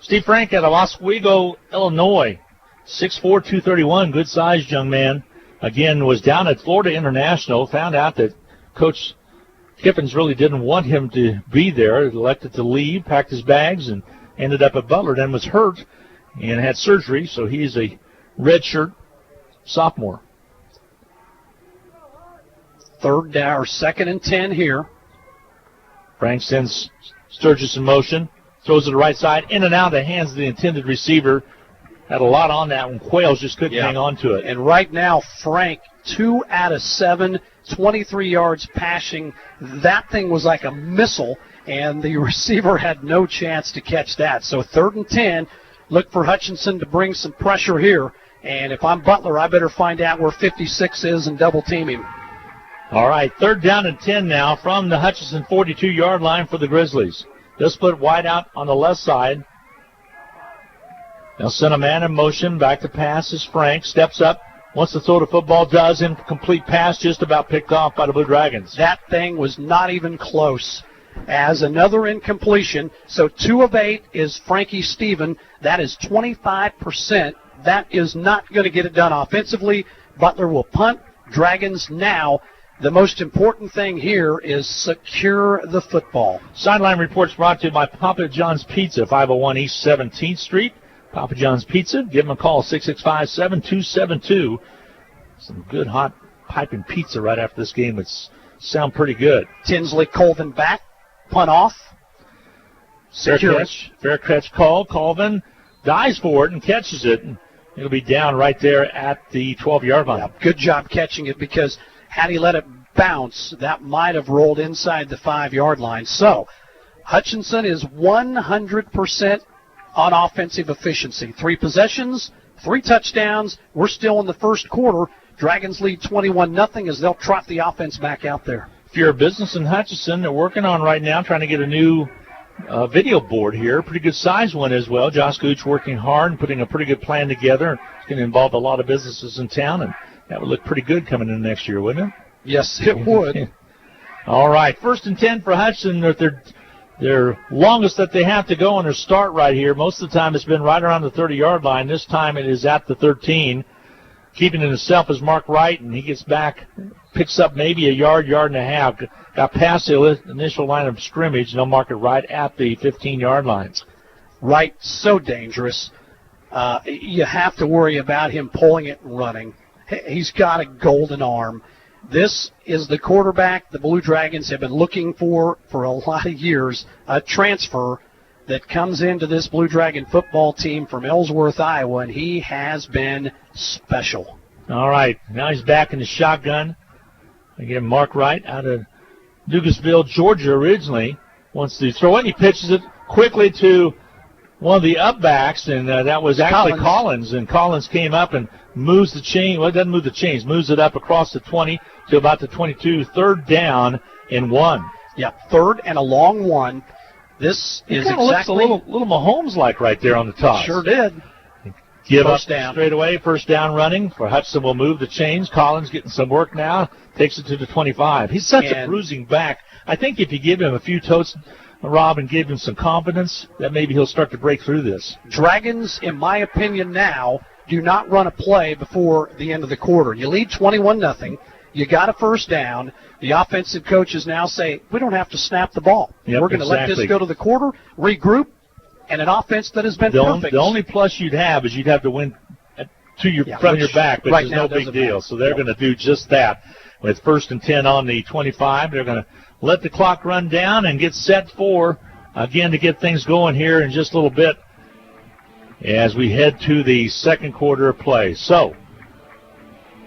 Steve Frank out of Oswego, Illinois. 6'4", 231, good-sized young man. Again, was down at Florida International, found out that Coach Kiffins really didn't want him to be there, elected to leave, packed his bags, and ended up at Butler, then was hurt and had surgery, so he's a redshirt sophomore. 3rd down, or 2nd and 10 here. Frank sends Sturgis in motion, throws to the right side, in and out of the hands of the intended receiver. Had a lot on that one. Quails just couldn't hang on to it. And right now, Frank, 2 out of 7, 23 yards passing. That thing was like a missile, and the receiver had no chance to catch that. So 3rd and 10, look for Hutchinson to bring some pressure here. And if I'm Butler, I better find out where 56 is and double team him. All right, 3rd down and 10 now from the Hutchinson 42-yard line for the Grizzlies. They'll split wide out on the left side. They'll send a man in motion. Back to pass is Frank. Steps up, wants to throw the football, does. Incomplete pass, just about picked off by the Blue Dragons. That thing was not even close. As another incompletion, so 2 of 8 is Frankie Steven. That is 25%. That is not going to get it done offensively. Butler will punt. Dragons now, the most important thing here is secure the football. Sideline reports brought to you by Papa John's Pizza, 501 East 17th Street. Papa John's Pizza. Give them a call, 665-7272. Some good hot piping pizza right after this game. It's sound pretty good. Tinsley Colvin back. Punt off. Fair catch call. Colvin dives for it and catches it. And it'll be down right there at the 12-yard line. Yeah, good job catching it, because had he let it bounce, that might have rolled inside the 5-yard line. So Hutchinson is 100% on offensive efficiency. 3 possessions, 3 touchdowns. We're still in the first quarter. Dragons lead 21-0 as they'll trot the offense back out there. If you're a business in Hutchinson, they're working on right now trying to get a new video board here. Pretty good size one as well. Josh Gooch working hard and putting a pretty good plan together. It's going to involve a lot of businesses in town, and that would look pretty good coming in next year, wouldn't it? Yes, it would. All right, 1st and 10 for Hutchinson. Their longest that they have to go on their start right here. Most of the time it's been right around the 30-yard line. This time it is at the 13. Keeping it himself is Mark Wright, and he gets back, picks up maybe a yard and a half. Got past the initial line of scrimmage, and they'll mark it right at the 15-yard lines. Wright, so dangerous. You have to worry about him pulling it and running. He's got a golden arm. This is the quarterback the Blue Dragons have been looking for a lot of years, a transfer that comes into this Blue Dragon football team from Ellsworth, Iowa, and he has been special. All right, now he's back in the shotgun. Again, Mark Wright out of Dugasville, Georgia originally, wants to throw it. He pitches it quickly to one of the upbacks, and that was actually Collins. And Collins came up and moves the chain. Well, it doesn't move the chains. Moves it up across the 20 to about the 22. 3rd down and 1. Yeah, 3rd and a long 1. This is exactly looks a little Mahomes-like right there on the top. Sure did. Give up straight away. 1st down running for Hudson. Will move the chains. Collins getting some work now. Takes it to the 25. He's such a bruising back. I think if you give him a few totes, Rob, and give him some confidence, that maybe he'll start to break through this. Dragons, in my opinion now, do not run a play before the end of the quarter. You lead 21-0. You got a 1st down. The offensive coaches now say, we don't have to snap the ball. Yep, we're going to let this go to the quarter, regroup, and an offense that has been perfect. The only plus you'd have is you'd have to win from your back, which is no big deal. So they're going to do just that. With 1st and 10 on the 25, they're going to let the clock run down and get set for, again, to get things going here in just a little bit as we head to the second quarter of play. So,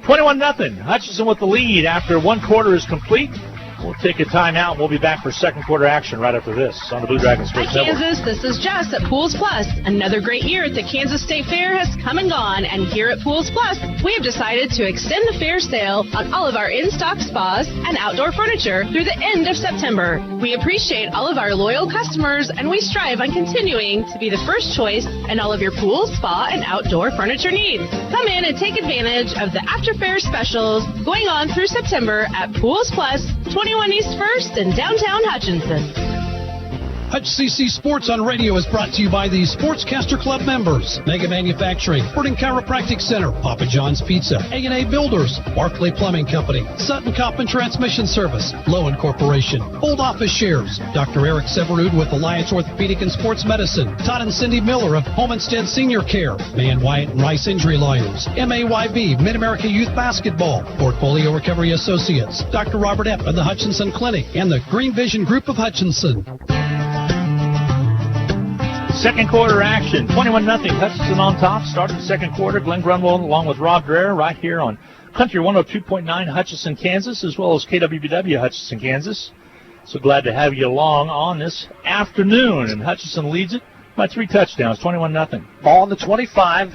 21-0. Hutchinson with the lead after 1 quarter is complete. We'll take a timeout, and we'll be back for second quarter action right after this on the Blue Dragons Sports Network. Hi, Kansas. This is Jess at Pools Plus. Another great year at the Kansas State Fair has come and gone, and here at Pools Plus, we have decided to extend the fair sale on all of our in-stock spas and outdoor furniture through the end of September. We appreciate all of our loyal customers, and we strive on continuing to be the first choice in all of your pool, spa, and outdoor furniture needs. Come in and take advantage of the after-fair specials going on through September at Pools Plus, 21 East 1st in downtown Hutchinson. HutchCC Sports on Radio is brought to you by the Sportscaster Club members, Mega Manufacturing, Sporting Chiropractic Center, Papa John's Pizza, A&A Builders, Barclay Plumbing Company, Sutton Coppin Transmission Service, Lowen Corporation, Old Office Shares, Dr. Eric Severud with Alliance Orthopedic and Sports Medicine, Todd and Cindy Miller of Homestead Senior Care, Man Wyatt and Rice Injury Lawyers, MAYB, Mid-America Youth Basketball, Portfolio Recovery Associates, Dr. Robert Epp of the Hutchinson Clinic, and the Green Vision Group of Hutchinson. Second quarter action, 21-0. Hutchinson on top. Started the second quarter. Glenn Grunwald along with Rob Dreher right here on Country 102.9 Hutchinson, Kansas, as well as KWBW Hutchinson, Kansas. So glad to have you along on this afternoon. And Hutchinson leads it by 3 touchdowns, 21-0. Ball on the 25,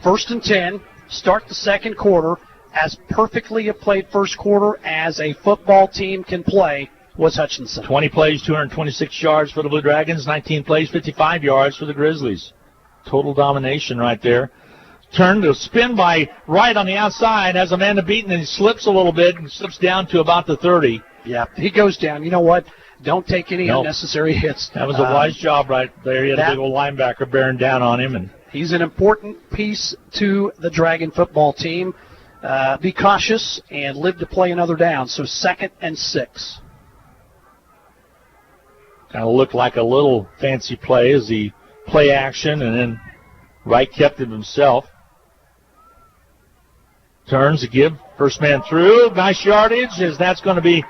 1st and 10. Start the second quarter. As perfectly a played first quarter as a football team can play was Hutchinson. 20 plays, 226 yards for the Blue Dragons. 19 plays, 55 yards for the Grizzlies. Total domination right there. Turn to spin by Wright on the outside, has Amanda beaten, and he slips a little bit and slips down to about the 30. Yeah, he goes down. You know what? Don't take any unnecessary hits. That was a wise job right there. He had a big old linebacker bearing down on him. And he's an important piece to the Dragon football team. Be cautious and live to play another down. So 2nd and 6. Kind of looked like a little fancy play as he play action, and then Wright kept it himself. Turns to give first man through. Nice yardage as that's going to be,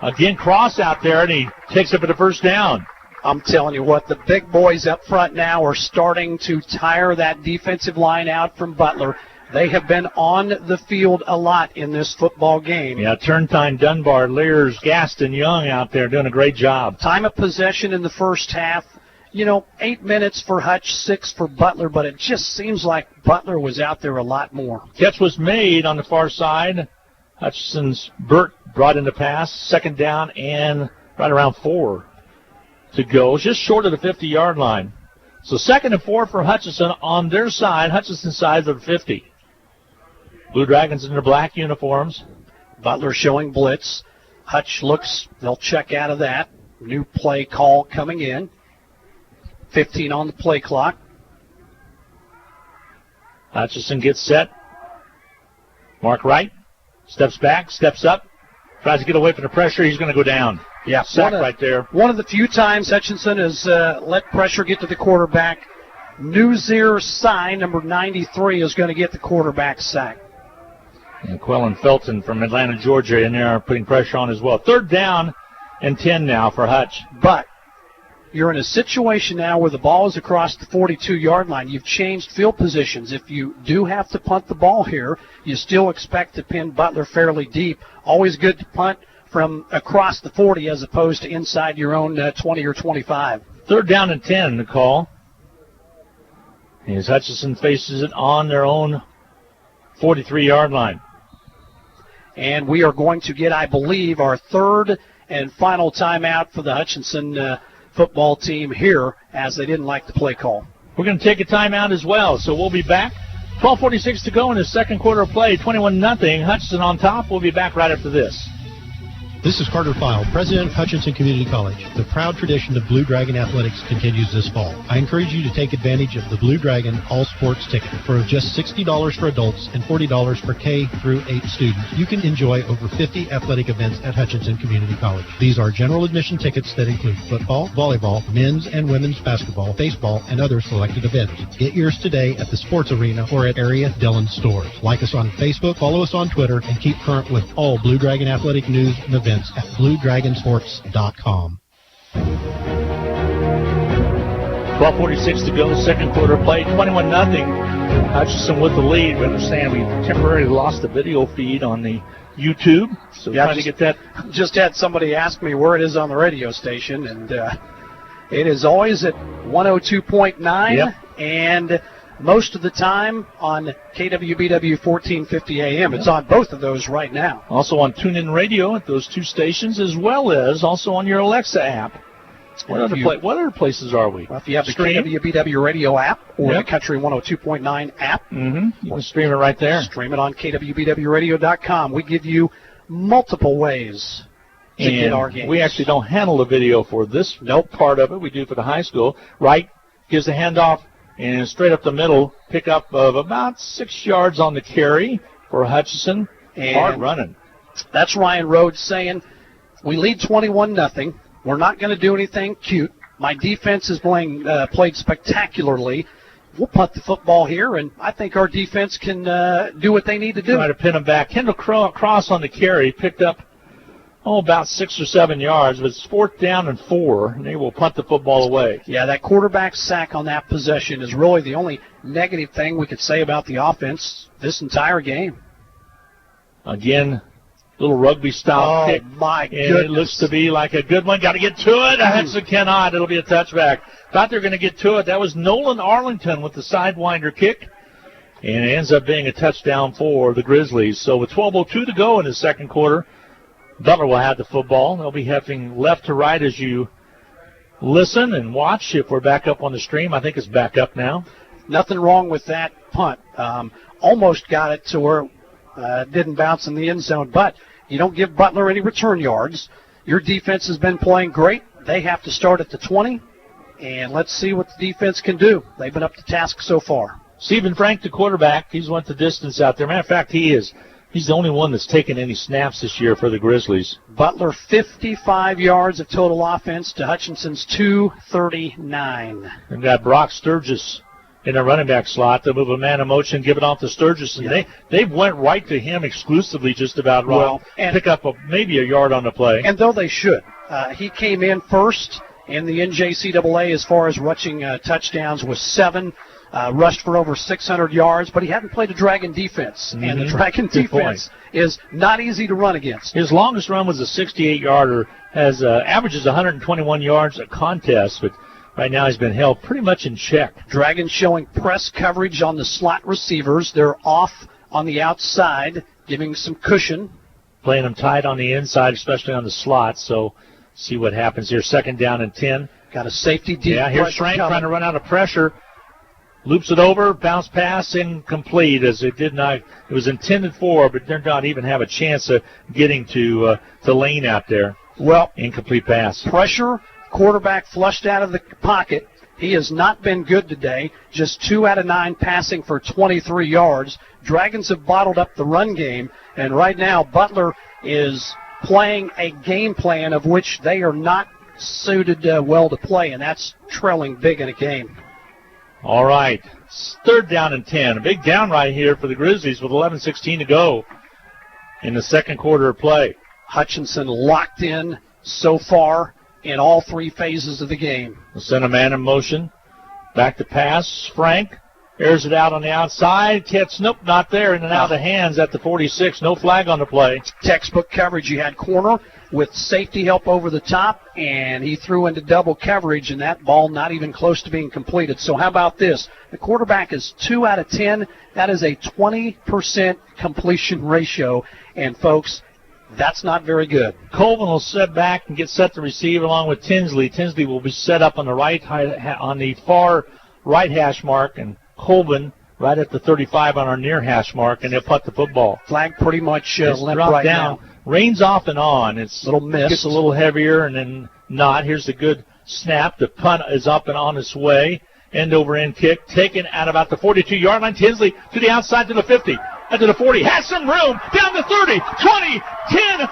again, Cross out there, and he takes up at the first down. I'm telling you what, the big boys up front now are starting to tire that defensive line out from Butler. They have been on the field a lot in this football game. Yeah, Turntine, Dunbar, Lears, Gaston, Young out there doing a great job. Time of possession in the first half, 8 minutes for Hutch, 6 for Butler, but it just seems like Butler was out there a lot more. Catch was made on the far side. Hutchinson's Burt brought in the pass, 2nd down and right around 4 to go, just short of the 50-yard line. So 2nd and 4 for Hutchinson on their side, Hutchinson's side of the 50. Blue Dragons in their black uniforms. Butler showing blitz. Hutch looks, they'll check out of that. New play call coming in. 15 on the play clock. Hutchinson gets set. Mark Wright steps back, steps up, tries to get away from the pressure. He's going to go down. Yeah, sack right there. One of the few times Hutchinson has let pressure get to the quarterback. Newsier Sy, number 93, is going to get the quarterback sack. And Quellen Felton from Atlanta, Georgia, in there putting pressure on as well. 3rd down and 10 now for Hutch. But you're in a situation now where the ball is across the 42-yard line. You've changed field positions. If you do have to punt the ball here, you still expect to pin Butler fairly deep. Always good to punt from across the 40 as opposed to inside your own 20 or 25. 3rd down and 10, the call. As Hutchinson faces it on their own 43-yard line. And we are going to get, I believe, our 3rd and final timeout for the Hutchinson football team here, as they didn't like the play call. We're going to take a timeout as well, so we'll be back. 12:46 to go in the second quarter of play, 21-0. Hutchinson on top. We'll be back right after this. This is Carter File, President of Hutchinson Community College. The proud tradition of Blue Dragon Athletics continues this fall. I encourage you to take advantage of the Blue Dragon All Sports ticket. For just $60 for adults and $40 for K through 8 students, you can enjoy over 50 athletic events at Hutchinson Community College. These are general admission tickets that include football, volleyball, men's and women's basketball, baseball, and other selected events. Get yours today at the sports arena or at area Dillon stores. Like us on Facebook, follow us on Twitter, and keep current with all Blue Dragon athletic news and events at BlueDragonSports.com. 12:46 to go, second quarter play, 21-0. Hutchinson with the lead. We understand we temporarily lost the video feed on the YouTube, so trying to get that. Just had somebody ask me where it is on the radio station, and it is always at 102.9, yep. And most of the time on KWBW 1450 AM. It's on both of those right now. Also on TuneIn Radio at those 2 stations, as well as also on your Alexa app. What other places are we? Well, if you have the KWBW Radio app or the Country 102.9 app, you can stream it right there. Stream it on KWBWRadio.com. We give you multiple ways to get our games. We actually don't handle the video for this part of it. We do for the high school. Wright gives the handoff. And straight up the middle, pickup of about 6 yards on the carry for Hutchinson. And hard running. That's Ryan Rhodes saying, we lead 21-0. We're not going to do anything cute. My defense is played spectacularly. We'll punt the football here, and I think our defense can do what they need to do. Try to pin them back. Kendall Cross on the carry picked up about 6 or 7 yards, but it's 4th down and 4, and they will punt the football away. Yeah, that quarterback sack on that possession is really the only negative thing we could say about the offense this entire game. Again, little rugby-style kick. Oh, my goodness. It looks to be like a good one. Got to get to it. Hudson cannot. It'll be a touchback. Thought they were going to get to it. That was Nolan Arlington with the sidewinder kick. And it ends up being a touchdown for the Grizzlies. So with 12:02 to go in the second quarter, Butler will have the football. They'll be having left to right as you listen and watch. If we're back up on the stream, I think it's back up now. nothing wrong with that punt. Almost got it to where it didn't bounce in the end zone, but you don't give Butler any return yards. Your defense has been playing great. They have to start at the 20, and let's see what the defense can do. They've been up to task so far. Stephen Frank, the quarterback, he's went the distance out there. Matter of fact, he's the only one that's taken any snaps this year for the Grizzlies. Butler 55 yards of total offense to Hutchinson's 239. And got Brock Sturgis in a running back slot. They'll move a man in motion, give it off to Sturgis, and they went right to him exclusively just about, Rob, and pick up maybe a yard on the play. And though they should. He came in first in the NJCAA as far as rushing touchdowns with 7. Rushed for over 600 yards, but he hadn't played a Dragon defense, and the Dragon defense is not easy to run against. His longest run was a 68-yarder, averages 121 yards a contest, but right now he's been held pretty much in check. Dragons showing press coverage on the slot receivers. They're off on the outside, giving some cushion. Playing them tight on the inside, especially on the slot, so see what happens here. 2nd down and 10. Got a safety deep. Yeah, here's Frank trying to run out of pressure. Loops it over, bounce pass, incomplete, as it did not. It was intended for, but did not even have a chance of getting to Lane out there. Well, incomplete pass. Pressure, quarterback flushed out of the pocket. He has not been good today. Just 2 out of 9 passing for 23 yards. Dragons have bottled up the run game, and right now Butler is playing a game plan of which they are not suited well to play, and that's trailing big in a game. All right, 3rd down and 10. A big down right here for the Grizzlies with 11:16 to go in the second quarter of play. Hutchinson locked in so far in all 3 phases of the game. We'll send a man in motion. Back to pass. Frank airs it out on the outside. Nope, not there. In and out of hands at the 46. No flag on the play. Textbook coverage. You had corner with safety help over the top, and he threw into double coverage, and that ball not even close to being completed. So how about this? The quarterback is 2 out of 10. That is a 20% completion ratio, and folks, that's not very good. Colvin will set back and get set to receive along with Tinsley. Tinsley will be set up on the far right hash mark, and Colvin right at the 35 on our near hash mark, and they'll punt the football. Flag pretty much limp right down. now. Rains off and on. It's a little miss. Gets a little heavier and then not. Here's the good snap. The punt is up and on its way. End over end kick taken at about the 42-yard line. Tinsley to the outside to the 50. And to the 40. Has some room. Down to 30, 20, 10, 5.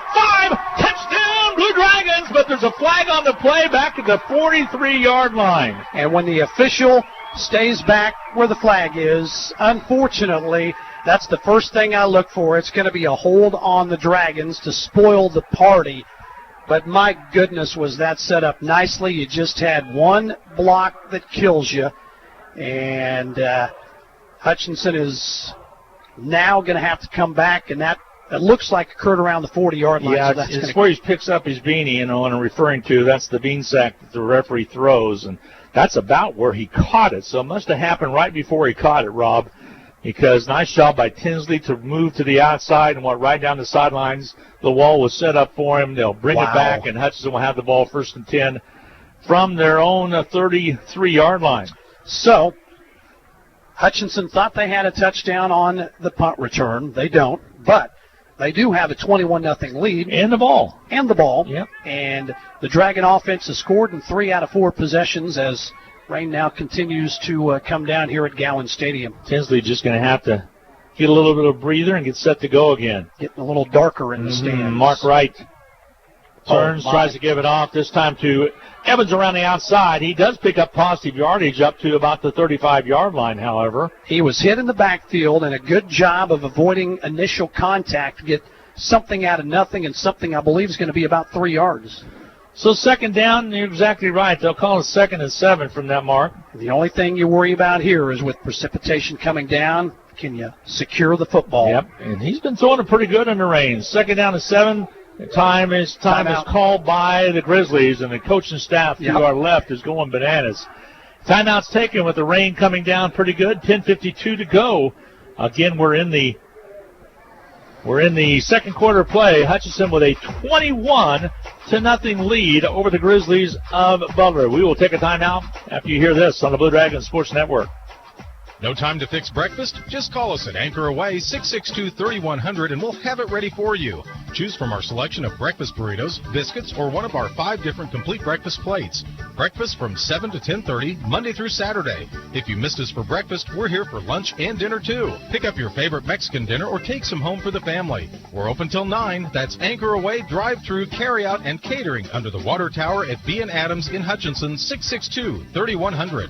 Touchdown, Blue Dragons. But there's a flag on the play back at the 43-yard line. And when the official stays back where the flag is, unfortunately, that's the first thing I look for. It's going to be a hold on the Dragons to spoil the party. But my goodness, was that set up nicely. You just had one block that kills you. And Hutchinson is now going to have to come back, and that it looks like occurred around the 40-yard line. Yeah, so it's where he picks up his beanie, what I'm referring to. That's the bean sack that the referee throws, and that's about where he caught it. So it must have happened right before he caught it, Rob, because nice job by Tinsley to move to the outside and went right down the sidelines. The wall was set up for him. They'll bring it back, and Hutchinson will have the ball 1st and 10 from their own 33-yard line. So Hutchinson thought they had a touchdown on the punt return. They don't, but they do have a 21-0 lead. And the ball. Yep. And the Dragon offense has scored in 3 out of 4 possessions as rain now continues to come down here at Gowans Stadium. Tinsley just going to have to get a little bit of breather and get set to go again. Getting a little darker in the stands. Mark Wright turns, tries to give it off, this time to Evans around the outside. He does pick up positive yardage up to about the 35-yard line, however. He was hit in the backfield, and a good job of avoiding initial contact to get something out of nothing, and something I believe is going to be about 3 yards. So 2nd down, you're exactly right. They'll call it 2nd and 7 from that mark. The only thing you worry about here is with precipitation coming down, can you secure the football? Yep, and he's been throwing it pretty good in the rain. 2nd down and 7. Time is called by the Grizzlies, and the coaching staff to our left is going bananas. Timeout's taken with the rain coming down pretty good. 10:52 to go. Again, we're in the second quarter play. Hutchinson with a 21-0 lead over the Grizzlies of Butler. We will take a timeout after you hear this on the Blue Dragon Sports Network. No time to fix breakfast? Just call us at Anchor Away 662-3100 and we'll have it ready for you. Choose from our selection of breakfast burritos, biscuits, or one of our 5 different complete breakfast plates. Breakfast from 7 to 10:30, Monday through Saturday. If you missed us for breakfast, we're here for lunch and dinner too. Pick up your favorite Mexican dinner or take some home for the family. We're open till 9. That's Anchor Away, drive-through, carry-out, and catering under the water tower at B & Adams in Hutchinson, 662-3100.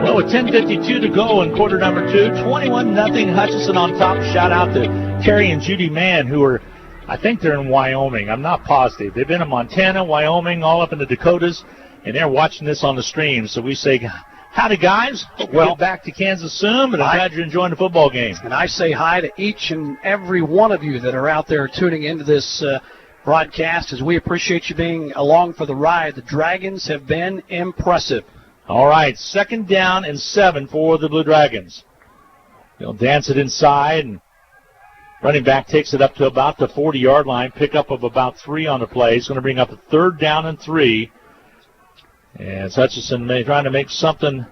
Well, with 10:52 to go in quarter number 2, 21-0 Hutchinson on top. Shout out to Terry and Judy Mann, who are, I think they're in Wyoming. I'm not positive. They've been in Montana, Wyoming, all up in the Dakotas, and they're watching this on the stream. So we say, howdy, guys. Hope you get back to Kansas soon, but I'm glad you're enjoying the football game. And I say hi to each and every one of you that are out there tuning into this broadcast, as we appreciate you being along for the ride. The Dragons have been impressive. All right, 2nd down and 7 for the Blue Dragons. They'll dance it inside, and running back takes it up to about the 40-yard line, pickup of about 3 on the play. He's going to bring up a 3rd down and 3. And Hutchinson trying to make something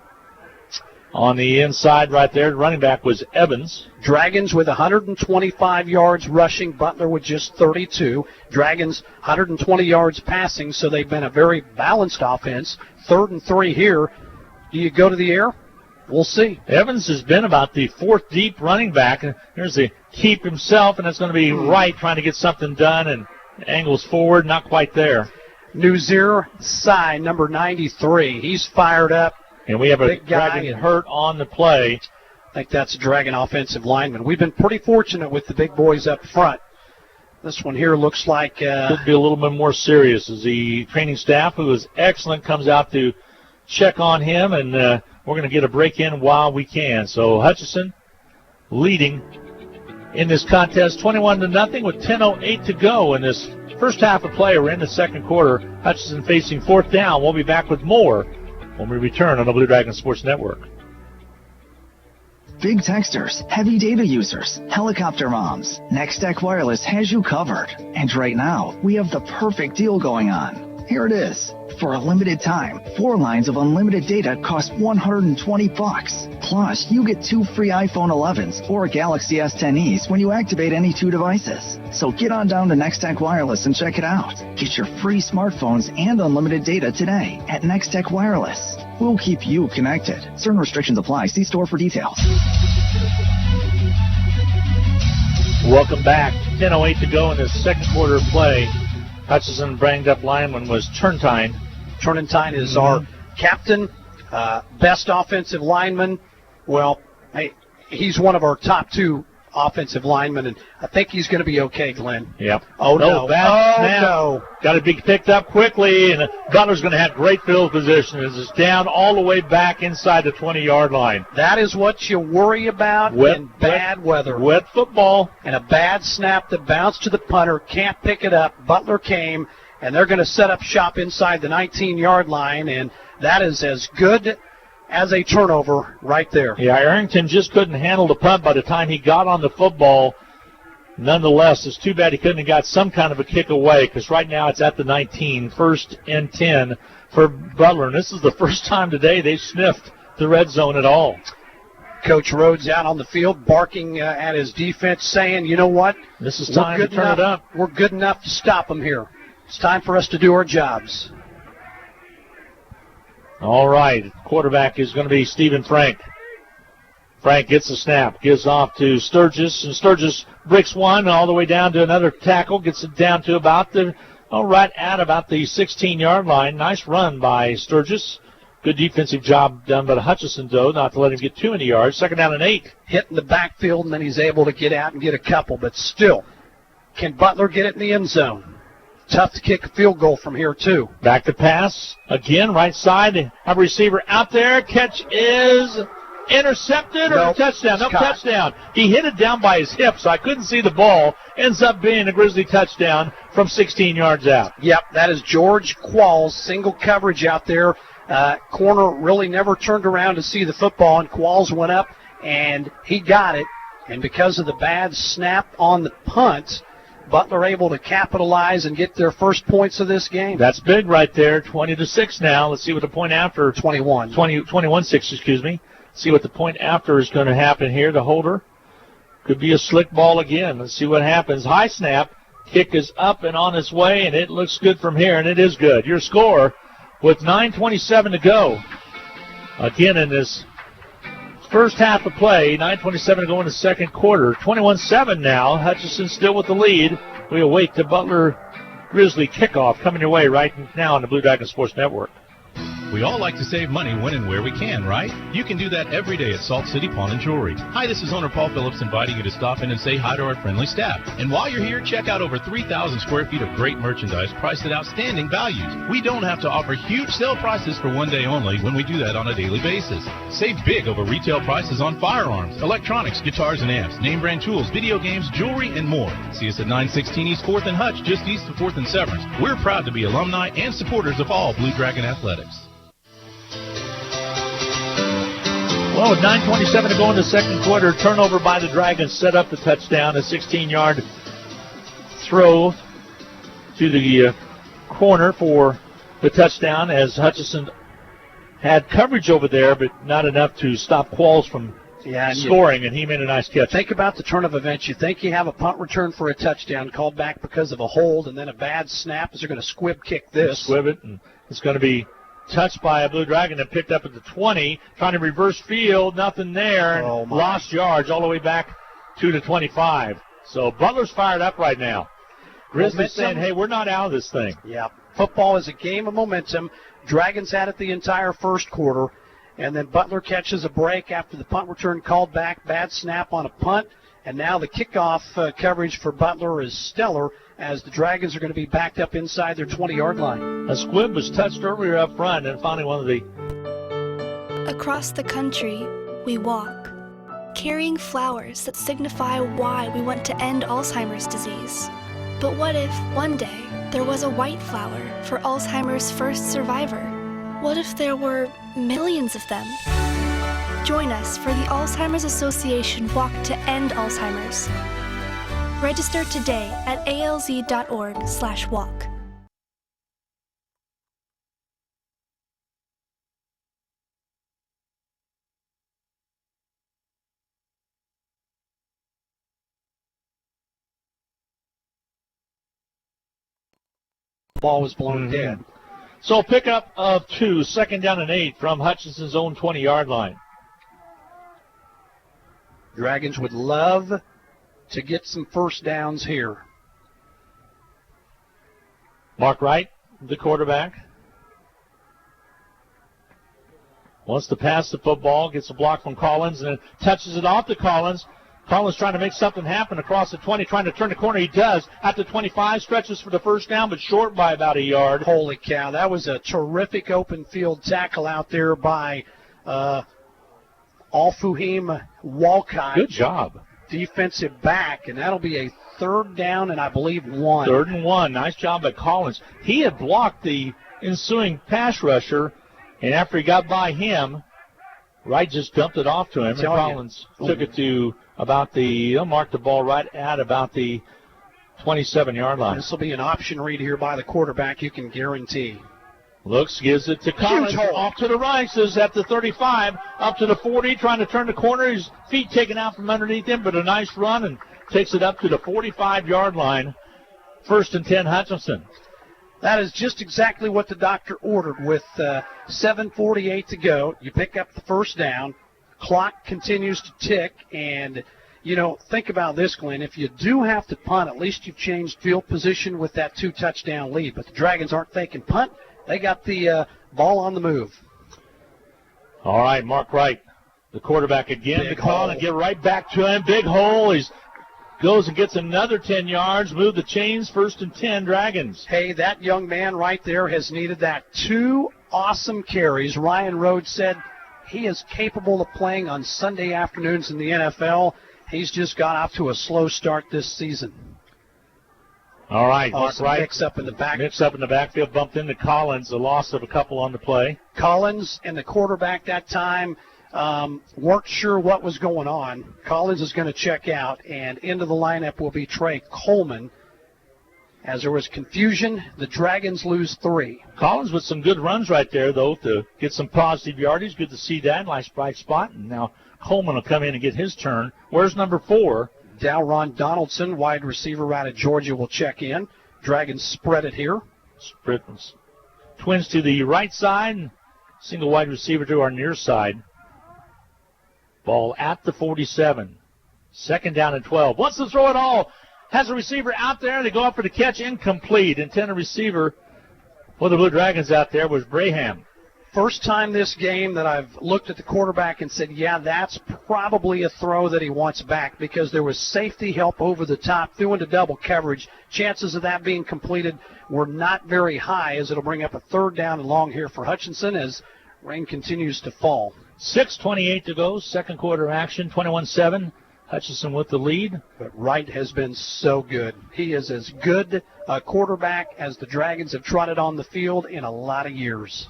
on the inside right there. The running back was Evans. Dragons with 125 yards rushing, Butler with just 32. Dragons 120 yards passing, so they've been a very balanced offense. 3rd and 3 here. Do you go to the air? We'll see. Evans has been about the 4th deep running back. Here's the keep himself, and it's going to be Wright trying to get something done, and angles forward, not quite there. Nuzir Sai, number 93. He's fired up. And we have a Dragon hurt on the play. I think that's a Dragon offensive lineman. We've been pretty fortunate with the big boys up front. This one here looks like could be a little bit more serious, as the training staff, who is excellent, comes out to check on him, and we're going to get a break in while we can. So Hutchinson leading in this contest 21-0 with 10:08 to go in this first half of play. We're in the second quarter. Hutchinson facing 4th down. We'll be back with more when we return on the Blue Dragon Sports Network. Big texters, heavy data users, helicopter moms, Nextech Wireless has you covered. And right now, we have the perfect deal going on. Here it is. For a limited time, 4 lines of unlimited data cost $120. Plus, you get 2 free iPhone 11s or Galaxy S10es when you activate any 2 devices. So get on down to Nextech Wireless and check it out. Get your free smartphones and unlimited data today at Nextech Wireless. We'll keep you connected. Certain restrictions apply. See store for details. Welcome back. 10:08 to go in the second quarter of play. Hutchinson banged up lineman was Turntine. Turntine is our captain, best offensive lineman. Well, he's one of our top 2 offensive linemen, and I think he's going to be okay, Glenn. Yep. Oh, no. Bad snap. No. Got to be picked up quickly, and Butler's going to have great field position as it's down all the way back inside the 20-yard line. That is what you worry about in bad weather. Wet football. And a bad snap that bounced to the punter, can't pick it up. Butler came, and they're going to set up shop inside the 19-yard line, and that is as good as a turnover right there. Yeah, Arrington just couldn't handle the punt by the time he got on the football. Nonetheless, it's too bad he couldn't have got some kind of a kick away, because right now it's at the 19, 1st and 10 for Butler. And this is the first time today they sniffed the red zone at all. Coach Rhodes out on the field barking at his defense, saying, you know what? This is time to turn it up. We're good enough to stop them here. It's time for us to do our jobs. All right, quarterback is going to be Stephen Frank. Frank gets the snap, gives off to Sturgis, and Sturgis breaks one all the way down to another tackle, gets it down to about the 16-yard line. Nice run by Sturgis. Good defensive job done by the Hutchinson, though, not to let him get too many yards. 2nd down and 8. Hitting the backfield, and then he's able to get out and get a couple, but still, can Butler get it in the end zone? Tough to kick a field goal from here, too. Back to pass. Again, right side. Have a receiver out there. Catch is intercepted or touchdown? No, touchdown. He hit it down by his hip, so I couldn't see the ball. Ends up being a Grizzly touchdown from 16 yards out. Yep, that is George Qualls. Single coverage out there. Corner really never turned around to see the football, and Qualls went up, and he got it. And because of the bad snap on the punt, Butler able to capitalize and get their first points of this game. That's big right there, 20-6 now. Let's see what the point after. 21-6, excuse me. See what the point after is going to happen here. The holder could be a slick ball again. Let's see what happens. High snap. Kick is up and on its way, and it looks good from here, and it is good. Your score with 9:27 to go. Again, in this first half of play, 9:27 to go in the second quarter. 21-7 now. Hutchinson still with the lead. We await the Butler Grizzly kickoff coming your way right now on the Blue Dragon Sports Network. We all like to save money when and where we can, right? You can do that every day at Salt City Pawn and Jewelry. Hi, this is owner Paul Phillips inviting you to stop in and say hi to our friendly staff. And while you're here, check out over 3,000 square feet of great merchandise priced at outstanding values. We don't have to offer huge sale prices for one day only when we do that on a daily basis. Save big over retail prices on firearms, electronics, guitars and amps, name brand tools, video games, jewelry, and more. See us at 916 East 4th and Hutch, just east of 4th and Severance. We're proud to be alumni and supporters of all Blue Dragon athletics. Well, with 9:27 to go in the second quarter, turnover by the Dragons set up the touchdown, a 16-yard throw to the corner for the touchdown as Hutchinson had coverage over there, but not enough to stop Qualls from scoring, and he made a nice catch. Think about the turn of events. You think you have a punt return for a touchdown called back because of a hold and then a bad snap as they're going to squib kick this. Squib it, and it's going to be touched by a Blue Dragon and picked up at the 20, trying to reverse field, nothing there, and lost yards all the way back to the 25. So Butler's fired up right now. Grizzlies saying, hey, we're not out of this thing. Yeah, football is a game of momentum. Dragons had it the entire first quarter, and then Butler catches a break after the punt return called back, bad snap on a punt, and now the kickoff coverage for Butler is stellar as the Dragons are going to be backed up inside their 20-yard line. A squib was touched earlier up front, and finally one of the... Across the country, we walk, carrying flowers that signify why we want to end Alzheimer's disease. But what if, one day, there was a white flower for Alzheimer's first survivor? What if there were millions of them? Join us for the Alzheimer's Association Walk to End Alzheimer's. Register today at alz.org/walk. Ball was blown dead. So pickup of 2, second down and 8 from Hutchinson's own 20-yard line. Dragons would love to get some first downs here. Mark Wright, the quarterback, wants to pass the football, gets a block from Collins, and then touches it off to Collins. Collins trying to make something happen across the 20, trying to turn the corner. He does. At the 25, stretches for the first down, but short by about a yard. Holy cow, that was a terrific open field tackle out there by Al-Fuhim Walcott. Good job. Defensive back, and that'll be a third down and I believe 1. 3rd and 1. Nice job by Collins. He had blocked the ensuing pass rusher, and after he got by him, Wright just dumped it off to him, and Collins took it to about he'll mark the ball right at about the 27-yard line. This will be an option read here by the quarterback, you can guarantee. Looks, gives it to Collins, off to the right, says at the 35, up to the 40, trying to turn the corner. His feet taken out from underneath him, but a nice run, and takes it up to the 45-yard line. 1st and 10, Hutchinson. That is just exactly what the doctor ordered with 7:48 to go. You pick up the first down. Clock continues to tick, and, think about this, Glenn. If you do have to punt, at least you've changed field position with that 2-touchdown lead. But the Dragons aren't thinking punt. They got the ball on the move. All right, Mark Wright, the quarterback again, to call and get right back to him. Big hole. He goes and gets another 10 yards. Move the chains. 1st and 10, Dragons. Hey, that young man right there has needed that. 2 awesome carries. Ryan Rhodes said he is capable of playing on Sunday afternoons in the NFL. He's just got off to a slow start this season. All right, Mark Wright. Mix up in the backfield, bumped into Collins, a loss of a couple on the play. Collins and the quarterback that time weren't sure what was going on. Collins is going to check out, and into the lineup will be Trey Coleman. As there was confusion, the Dragons lose 3. Collins with some good runs right there, though, to get some positive yardage. Good to see that. Nice bright spot. And now Coleman will come in and get his turn. Where's number 4? Dalron Donaldson, wide receiver out of Georgia, will check in. Dragons spread it here. Twins to the right side. Single wide receiver to our near side. Ball at the 47. Second down and 12. Wants to throw it all. Has a receiver out there. They go up for the catch. Incomplete. Intended receiver for the Blue Dragons out there was Braham. First time this game that I've looked at the quarterback and said, yeah, that's probably a throw that he wants back, because there was safety help over the top, threw into double coverage. Chances of that being completed were not very high, as it'll bring up a 3rd down and long here for Hutchinson as rain continues to fall. 6:28 to go. Second quarter action. 21-7. Hutchinson with the lead. But Wright has been so good. He is as good a quarterback as the Dragons have trotted on the field in a lot of years.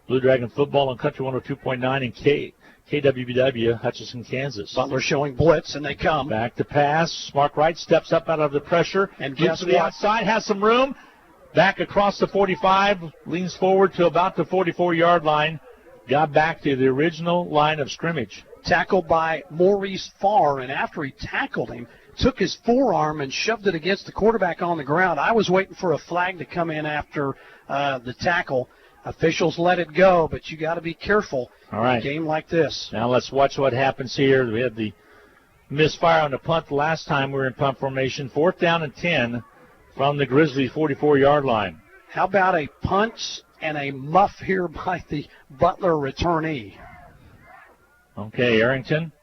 Blue Dragon football on Country 102.9 and KWBW, Hutchinson, Kansas. Butler showing blitz, and they come. Back to pass. Mark Wright steps up out of the pressure. And gets to the outside, has some room. Back across the 45, leans forward to about the 44-yard line. Got back to the original line of scrimmage. Tackled by Maurice Farr, and after he tackled him, took his forearm and shoved it against the quarterback on the ground. I was waiting for a flag to come in after the tackle. Officials let it go, but you got to be careful in a game like this. Now let's watch what happens here. We had the misfire on the punt the last time we were in punt formation. 4th down and 10 from the Grizzlies' 44-yard line. How about a punt and a muff here by the Butler returnee? Okay, Arrington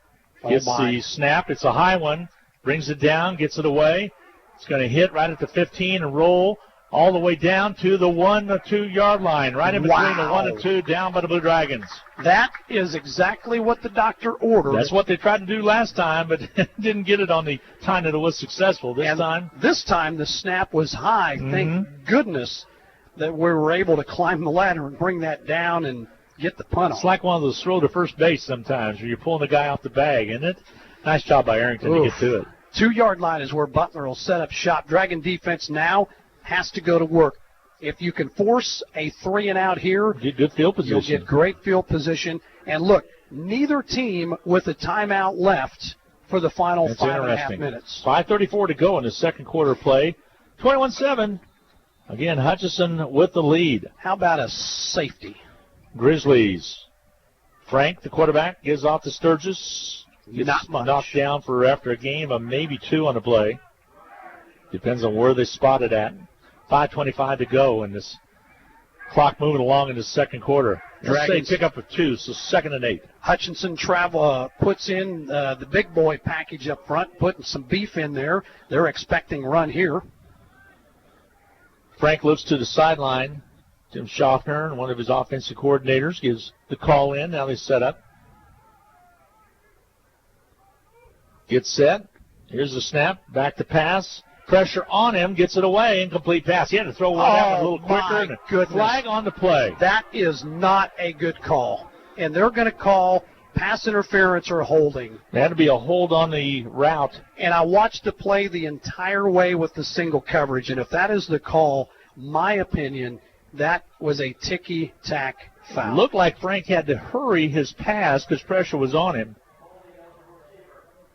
gets the snap. It's a high one. Brings it down, gets it away. It's going to hit right at the 15 and roll all the way down to the 1 or 2 yard line, right in between the 1 and 2, down by the Blue Dragons. That is exactly what the doctor ordered. That's what they tried to do last time, but didn't get it on the time that it was successful. This time the snap was high. Thank goodness that we were able to climb the ladder and bring that down and get the punt off. It's like one of those throw to first base sometimes where you're pulling the guy off the bag, isn't it? Nice job by Arrington to get to it. 2 yard line is where Butler will set up shop. Dragon defense now has to go to work. If you can force a 3 and out here, get good field position. You'll get great field position. And look, neither team with a timeout left for the final 5.5 minutes. 5:34 to go in the second quarter play. 21-7. Again, Hutchinson with the lead. How about a safety? Grizzlies. Frank, the quarterback, gives off to Sturgis. Gets knocked down for after a game of maybe 2 on the play. Depends on where they spot it at. 5:25 to go, and this clock moving along in the second quarter. Dragons pick up a 2, so 2nd and 8. Hutchinson puts in the big boy package up front, putting some beef in there. They're expecting run here. Frank looks to the sideline. Tim Schaffner, one of his offensive coordinators, gives the call in. Now they set up. Gets set. Here's the snap. Back to pass. Pressure on him, gets it away, incomplete pass. He had to throw one out a little quicker, and a flag on the play. That is not a good call. And they're going to call pass interference or holding. There had to be a hold on the route. And I watched the play the entire way with the single coverage, and if that is the call, my opinion, that was a ticky-tack foul. It looked like Frank had to hurry his pass because pressure was on him.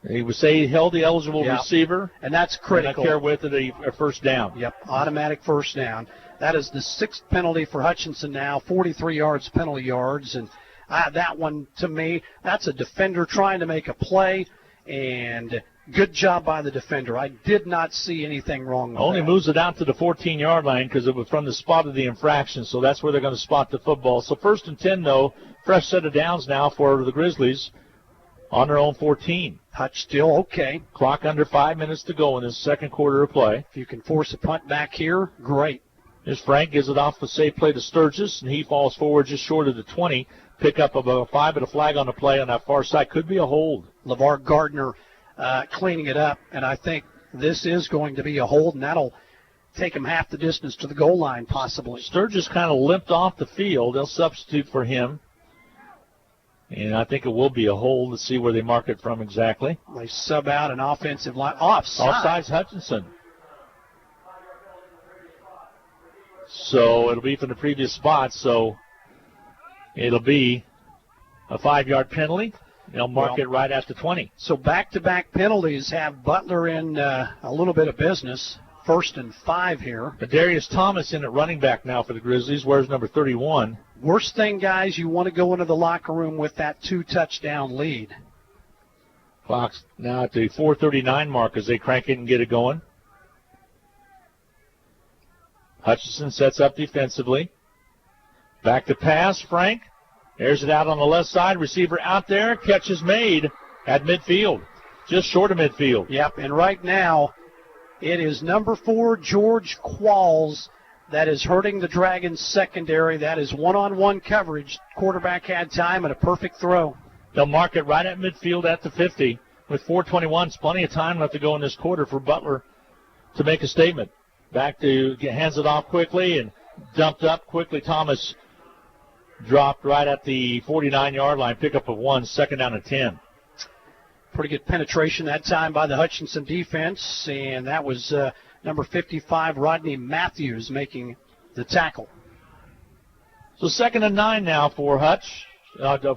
He would say he held the eligible receiver. And that's critical. And I care with it, a first down. Yep, automatic first down. That is the 6th penalty for Hutchinson now, 43 yards penalty yards. And that one, to me, that's a defender trying to make a play. And good job by the defender. I did not see anything wrong with that. Only moves it out to the 14-yard line because it was from the spot of the infraction, so that's where they're going to spot the football. So 1st and 10, though, fresh set of downs now for the Grizzlies on their own 14. Hutch still okay. Clock under 5 minutes to go in this second quarter of play. If you can force a punt back here, great. Here's Frank, gives it off the safe play to Sturgis, and he falls forward just short of the 20. Pick up about a 5, but a flag on the play on that far side. Could be a hold. LeVar Gardner cleaning it up, and I think this is going to be a hold, and that'll take him half the distance to the goal line possibly. Sturgis kind of limped off the field. They'll substitute for him. And I think it will be a hold. Let's see where they mark it from exactly. They sub out an offensive line. Offsides Hutchinson. So it'll be from the previous spot. So it'll be a 5-yard penalty. They'll mark it right at the 20. So back-to-back penalties have Butler in a little bit of business. 1st and 5 here. Darius Thomas in at running back now for the Grizzlies. Where's number 31? Worst thing, guys, you want to go into the locker room with that 2-touchdown lead. Fox now at the 4:39 mark as they crank it and get it going. Hutchinson sets up defensively. Back to pass, Frank. Airs it out on the left side. Receiver out there. Catch is made at midfield. Just short of midfield. Yep, and right now it is number 4, George Qualls, that is hurting the Dragons secondary. That is one-on-one coverage. Quarterback had time and a perfect throw. They'll mark it right at midfield at the 50 with 4:21. It's plenty of time left to go in this quarter for Butler to make a statement. Back to hands it off quickly and dumped up quickly. Thomas dropped right at the 49-yard line. Pickup of 1, 2nd down and 10. Pretty good penetration that time by the Hutchinson defense, and that was number 55, Rodney Matthews, making the tackle. So 2nd and 9 now for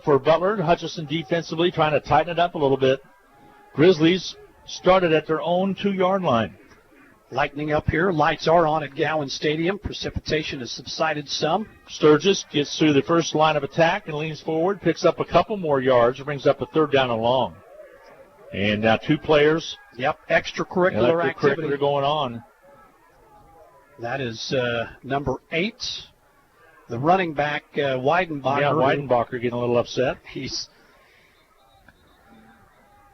for Butler. Hutchinson defensively trying to tighten it up a little bit. Grizzlies started at their own 2-yard line. Lightning up here. Lights are on at Gowans Stadium. Precipitation has subsided some. Sturgis gets through the first line of attack and leans forward, picks up a couple more yards, brings up a 3rd down and long. And now 2 players. Yep, extracurricular activity going on. That is number 8, the running back, Weidenbacher. Yeah, Weidenbacher getting a little upset.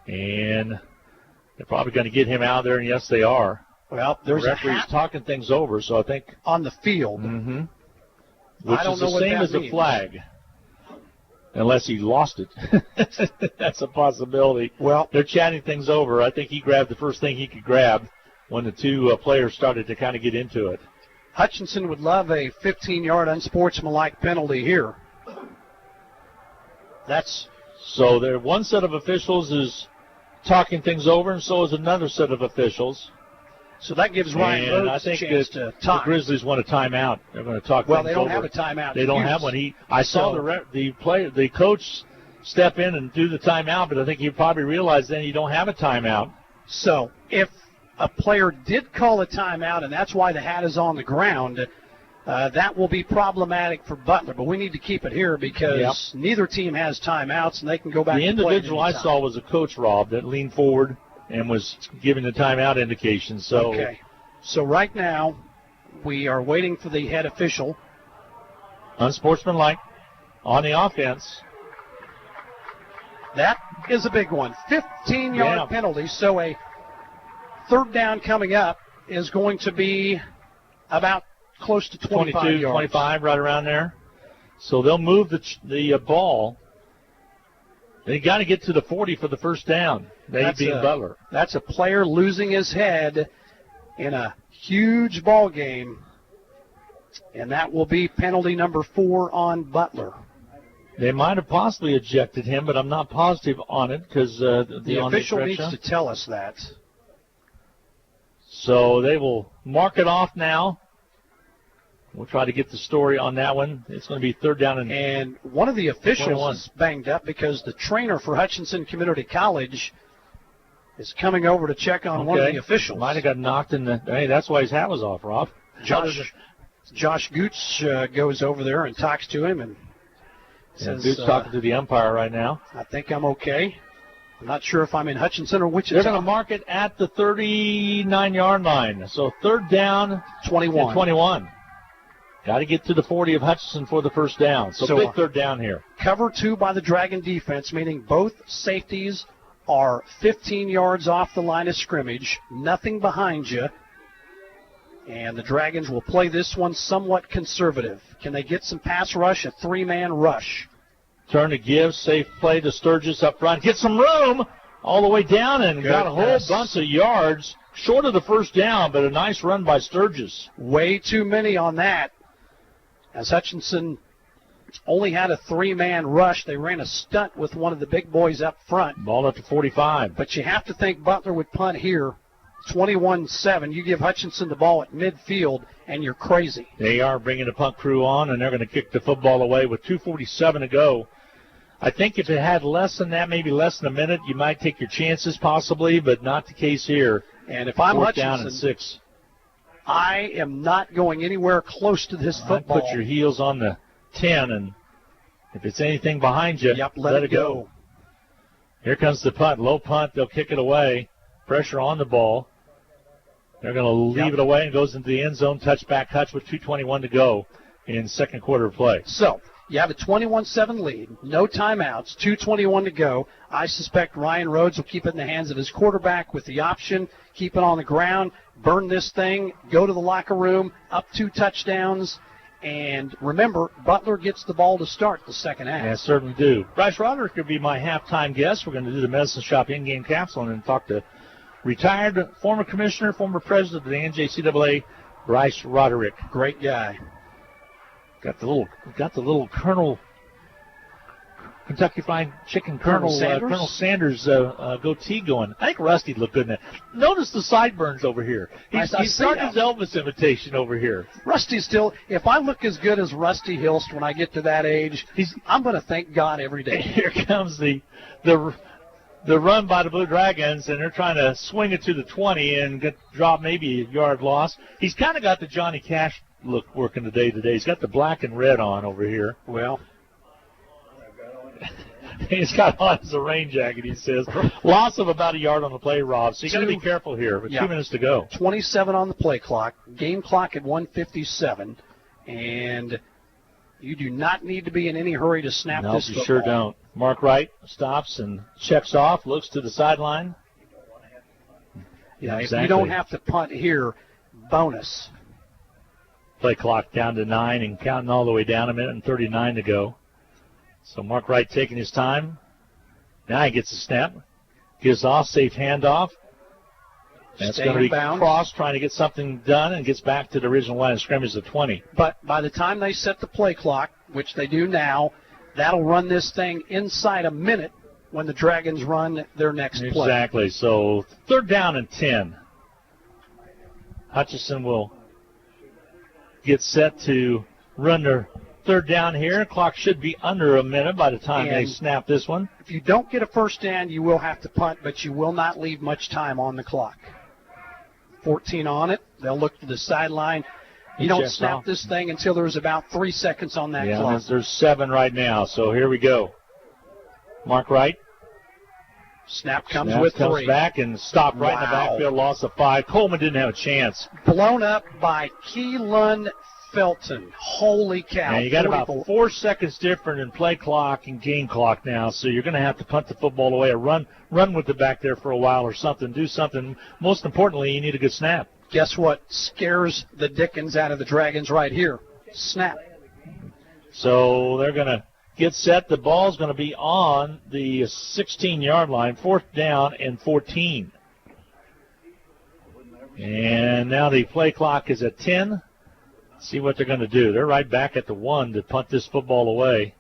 And they're probably going to get him out of there, and yes, they are. Well, there's the referee's talking things over, so I think on the field. Mm-hmm. Which is the same as a flag. Unless he lost it. That's a possibility. Well, they're chatting things over. I think he grabbed the first thing he could grab when the 2 players started to kind of get into it. Hutchinson would love a 15-yard unsportsmanlike penalty here. So there, one set of officials is talking things over, and so is another set of officials. So that gives Ryan Rhodes a chance to talk. The Grizzlies want a timeout. They're going to talk. Well, they don't over. have a timeout. They don't have one. I saw the coach step in and do the timeout, but I think he probably realized then you don't have a timeout. So if a player did call a timeout, and that's why the hat is on the ground, that will be problematic for Butler. But we need to keep it here because neither team has timeouts, and they can go back. The individual I saw was a coach, Rob, that leaned forward and was giving the timeout indication. So, okay. So right now, we are waiting for the head official. Unsportsmanlike on the offense. That is a big one. 15-yard penalty. So a 3rd down coming up is going to be about close to 25 22, yards. 25, right around there. So they'll move the ball. They got to get to the 40 for the 1st down. They being Butler. That's a player losing his head in a huge ball game, and that will be penalty number 4 on Butler. They might have possibly ejected him, but I'm not positive on it because the official needs to tell us that. So they will mark it off now. We'll try to get the story on that one. It's going to be 3rd down and one of the officials is banged up because the trainer for Hutchinson Community College is coming over to check on one of the officials. Might have got knocked in the. Hey, that's why his hat was off, Rob. Josh Gooch goes over there and talks to him and says, Gooch talking to the umpire right now. I think I'm okay. I'm not sure if I'm in Hutchinson or Wichita. They're going to mark it at the 39-yard line. So 3rd down, 21. Got to get to the 40 of Hutchinson for the 1st down. So big 3rd down here. Cover 2 by the Dragon defense, meaning both safeties are 15 yards off the line of scrimmage, nothing behind you. And the Dragons will play this one somewhat conservative. Can they get some pass rush, a 3-man rush? Turn to give, safe play to Sturgis up front. Get some room all the way down and got a whole bunch of yards. Short of the 1st down, but a nice run by Sturgis. Way too many on that. As Hutchinson only had a 3-man rush, they ran a stunt with one of the big boys up front. Ball up to 45. But you have to think Butler would punt here 21-7. You give Hutchinson the ball at midfield, and you're crazy. They are bringing the punt crew on, and they're going to kick the football away with 2:47 to go. I think if it had less than that, maybe less than a minute, you might take your chances possibly, but not the case here. And if I'm Hutchinson, down and 6. I am not going anywhere close to this football. Put your heels on the 10, and if it's anything behind you, let it go. Here comes the punt. Low punt. They'll kick it away. Pressure on the ball. They're going to leave it away and goes into the end zone. Touchback Hutch with 2:21 to go in second quarter of play. So you have a 21-7 lead, no timeouts, 2:21 to go. I suspect Ryan Rhodes will keep it in the hands of his quarterback with the option, keep it on the ground, burn this thing, go to the locker room, up 2 touchdowns. And remember, Butler gets the ball to start the second half. Yeah, certainly do. Bryce Roderick could be my halftime guest. We're going to do the Medicine Shop in-game capsule and then talk to retired former commissioner, former president of the NJCAA, Bryce Roderick. Great guy. Got the little Colonel Kentucky Fried Chicken Colonel Sanders goatee going. I think Rusty'd look good in that. Notice the sideburns over here. He's starting his Elvis imitation over here. Rusty's still, if I look as good as Rusty Hilst when I get to that age, I'm going to thank God every day. Here comes the run by the Blue Dragons, and they're trying to swing it to the 20 and drop maybe a yard loss. He's kind of got the Johnny Cash look working today. He's got the black and red on over here. Well, he's got on his rain jacket, he says. Loss of about a yard on the play, Rob. So you got to be careful here with 2 minutes to go. 27 on the play clock, game clock at 1:57, and you do not need to be in any hurry to snap this football. No, you sure don't. Mark Wright stops and checks off, looks to the sideline. Yeah, exactly. If you don't have to punt here, bonus. Play clock down to 9 and counting all the way down, 1:39 to go. So Mark Wright taking his time. Now he gets a snap. Gives off, safe handoff. That's going to be Cross trying to get something done and gets back to the original line of scrimmage of 20. But by the time they set the play clock, which they do now, that'll run this thing inside a minute when the Dragons run their next play. Exactly. So 3rd down and 10. Hutchinson will get set to run their 3rd down here. Clock should be under a minute by the time they snap this one. If you don't get a first down, you will have to punt, but you will not leave much time on the clock. 14 on it. They'll look to the sideline. You don't snap this thing until there's about 3 seconds on that clock. There's 7 right now, so here we go. Mark Wright. Snap comes with 3. Comes back and stopped right in the backfield, loss of 5. Coleman didn't have a chance. Blown up by Keelan Felton. Holy cow. Yeah, you got about 4 seconds different in play clock and game clock now, so you're going to have to punt the football away or run with it back there for a while or something. Do something. Most importantly, you need a good snap. Guess what scares the dickens out of the Dragons right here? Snap. So they're going to get set. The ball's going to be on the 16-yard line, 4th down and 14. And now the play clock is at 10. See what they're going to do. They're right back at the 1 to punt this football away.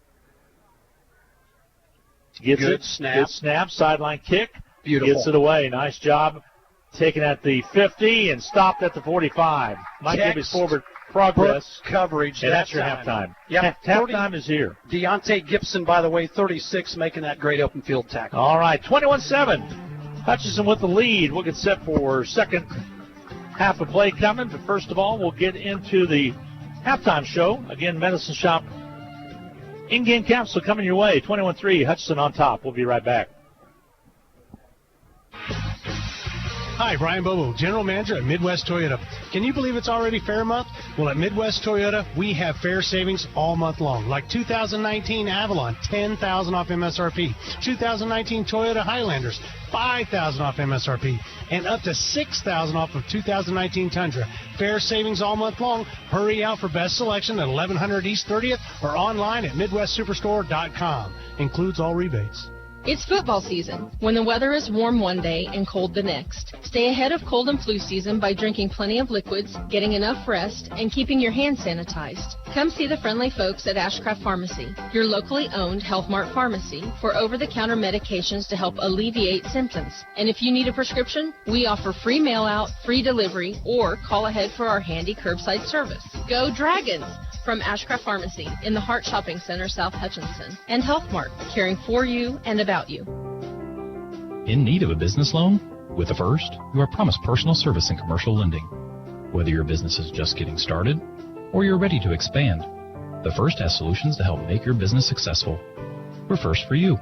Gets Good it. Snap. Good snap. Sideline kick. Beautiful. Gets it away. Nice job. Taken at the 50 and stopped at the 45. Might give his forward progress. Coverage. And that's your halftime. Yep. Halftime is here. Deontay Gibson, by the way, 36, making that great open field tackle. All right, 21-7. Hutchinson with the lead. We'll get set for second half of play coming, but first of all, we'll get into the halftime show. Again, Medicine Shop in-game capsule coming your way. 21-3, Hutchinson on top. We'll be right back. Hi, Brian Bobo, General Manager at Midwest Toyota. Can you believe it's already fair month? Well, at Midwest Toyota, we have fair savings all month long. Like 2019 Avalon, $10,000 off MSRP. 2019 Toyota Highlanders, $5,000 off MSRP. And up to $6,000 off of 2019 Tundra. Fair savings all month long. Hurry out for best selection at 1100 East 30th or online at MidwestSuperstore.com. Includes all rebates. It's football season, when the weather is warm one day and cold the next. Stay ahead of cold and flu season by drinking plenty of liquids, getting enough rest, and keeping your hands sanitized. Come see the friendly folks at Ashcraft Pharmacy, your locally owned Health Mart pharmacy, for over-the-counter medications to help alleviate symptoms. And if you need a prescription, we offer free mail-out, free delivery, or call ahead for our handy curbside service. Go Dragons! From Ashcraft Pharmacy in the Hart Shopping Center, South Hutchinson, and Health Mart, caring for you and about you. In need of a business loan? With the First, you are promised personal service and commercial lending. Whether your business is just getting started or you're ready to expand, the First has solutions to help make your business successful. We're first for you.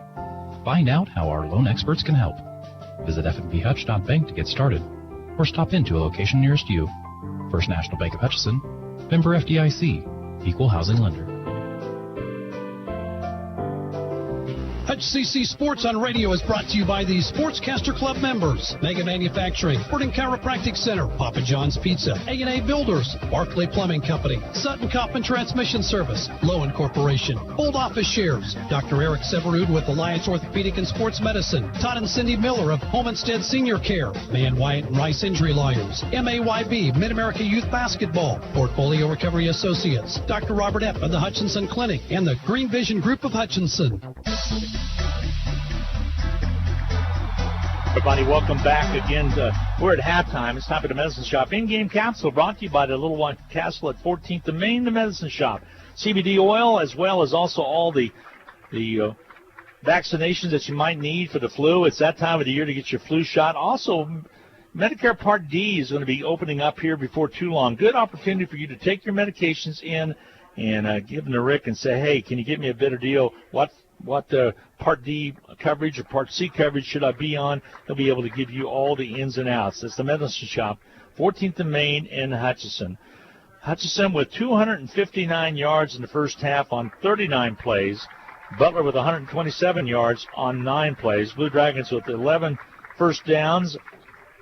Find out how our loan experts can help. Visit fnbhutch.bank to get started or stop into a location nearest you. First National Bank of Hutchinson, member FDIC. Equal housing lender. HCC Sports on Radio is brought to you by the Sportscaster Club members. Mega Manufacturing, Sporting Chiropractic Center, Papa John's Pizza, A&A Builders, Barclay Plumbing Company, Sutton Kaufman Transmission Service, Lowen Corporation, Old Office Shares, Dr. Eric Severud with Alliance Orthopedic and Sports Medicine, Todd and Cindy Miller of Homestead Senior Care, Man Wyatt and Rice Injury Lawyers, MAYB, Mid-America Youth Basketball, Portfolio Recovery Associates, Dr. Robert Epp of the Hutchinson Clinic, and the Green Vision Group of Hutchinson. Everybody, welcome back again. We're at halftime. It's time for the Medicine Shop in-game capsule brought to you by the Little White Castle at 14th and Main, the Medicine Shop. CBD oil, as well as also all the vaccinations that you might need for the flu. It's that time of the year to get your flu shot. Also, Medicare Part D is going to be opening up here before too long. Good opportunity for you to take your medications in and give them to Rick and say, hey, can you get me a better deal? What Part D coverage or Part C coverage should I be on? They'll be able to give you all the ins and outs. It's the Medicine Shop, 14th and Main in Hutchinson. Hutchinson with 259 yards in the first half on 39 plays. Butler with 127 yards on 9 plays. Blue Dragons with 11 first downs.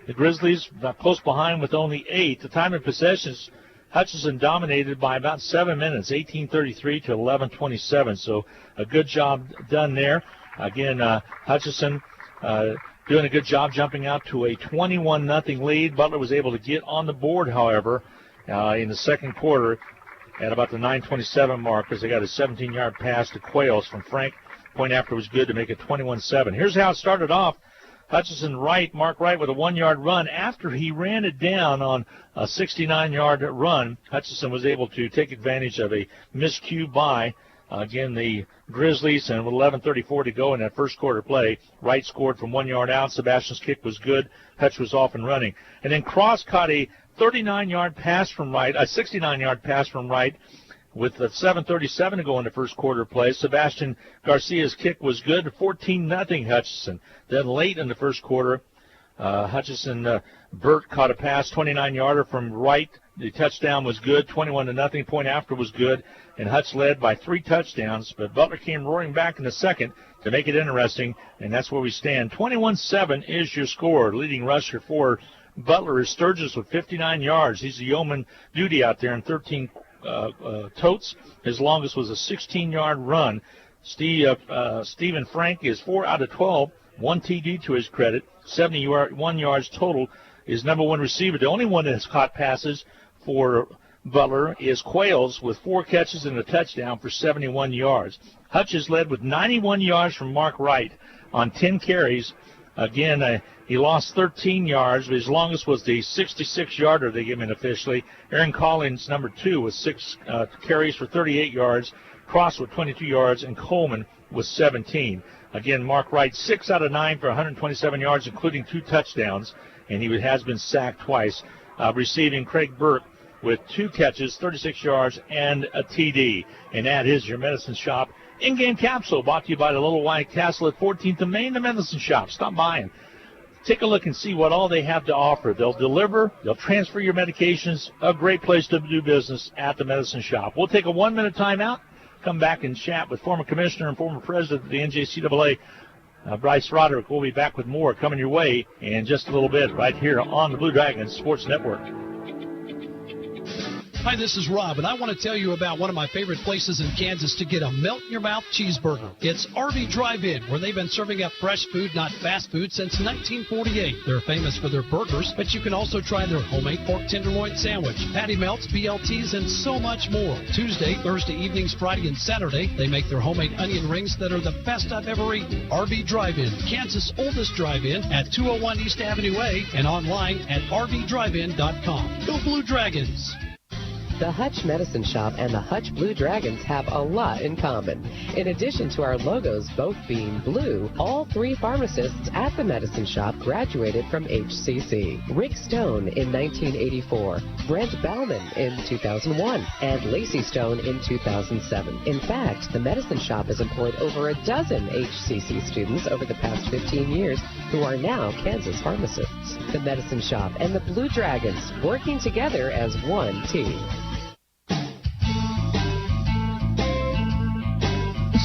The Grizzlies close behind with only 8. The time of possessions, Hutchinson dominated by about 7 minutes, 18:33 to 11:27. So a good job done there. Again, Hutchinson doing a good job jumping out to a 21-0 lead. Butler was able to get on the board, however, in the second quarter at about the 9:27 mark as they got a 17-yard pass to Quayles from Frank. Point after was good to make it 21-7. Here's how it started off. Hutchinson Mark Wright with a 1-yard run. After he ran it down on a 69-yard run, Hutchinson was able to take advantage of a miscue by, again, the Grizzlies, and with 11:34 to go in that first quarter play, Wright scored from 1 yard out. Sebastian's kick was good. Hutch was off and running. And then Cross caught a 39-yard pass from Wright, a 69-yard pass from Wright, with 7:37 to go in the first quarter play. Sebastian Garcia's kick was good, 14-0 Hutchinson. Then late in the first quarter, Hutchinson Burt caught a pass, 29-yarder from Wright. The touchdown was good, 21-0. Point after was good, and Hutch led by 3 touchdowns. But Butler came roaring back in the second to make it interesting, and that's where we stand. 21-7 is your score. Leading rusher for Butler is Sturgis with 59 yards. He's a yeoman duty out there in 13 totes. His longest was a 16-yard run. Stephen Frank is 4 out of 12, 1 TD to his credit, 71 yards total. His number 1 receiver, the only one that has caught passes for Butler, is Quayles with 4 catches and a touchdown for 71 yards. Hutch is led with 91 yards from Mark Wright on 10 carries. Again, he lost 13 yards, but his longest was the 66-yarder they gave him officially. Aaron Collins, number 2, with 6 carries for 38 yards. Cross with 22 yards, and Coleman with 17. Again, Mark Wright, 6 out of 9 for 127 yards, including 2 touchdowns, and he has been sacked twice. Receiving Craig Burke with 2 catches, 36 yards, and a TD. And that is your Medicine Shop in-game capsule, brought to you by the Little White Castle at 14th and Main, the Medicine Shop. Stop by and take a look and see what all they have to offer. They'll deliver. They'll transfer your medications. A great place to do business at the Medicine Shop. We'll take a 1-minute timeout, come back and chat with former commissioner and former president of the NJCAA, Bryce Roderick. We'll be back with more coming your way in just a little bit right here on the Blue Dragons Sports Network. Hi, this is Rob, and I want to tell you about one of my favorite places in Kansas to get a melt-in-your-mouth cheeseburger. It's RV Drive-In, where they've been serving up fresh food, not fast food, since 1948. They're famous for their burgers, but you can also try their homemade pork tenderloin sandwich, patty melts, BLTs, and so much more. Tuesday, Thursday evenings, Friday, and Saturday, they make their homemade onion rings that are the best I've ever eaten. RV Drive-In, Kansas' oldest drive-in at 201 East Avenue A and online at rvdrivein.com. Go Blue Dragons! The Hutch Medicine Shop and the Hutch Blue Dragons have a lot in common. In addition to our logos both being blue, all 3 pharmacists at the Medicine Shop graduated from HCC. Rick Stone in 1984, Brent Bauman in 2001, and Lacey Stone in 2007. In fact, the Medicine Shop has employed over a dozen HCC students over the past 15 years who are now Kansas pharmacists. The Medicine Shop and the Blue Dragons working together as one team.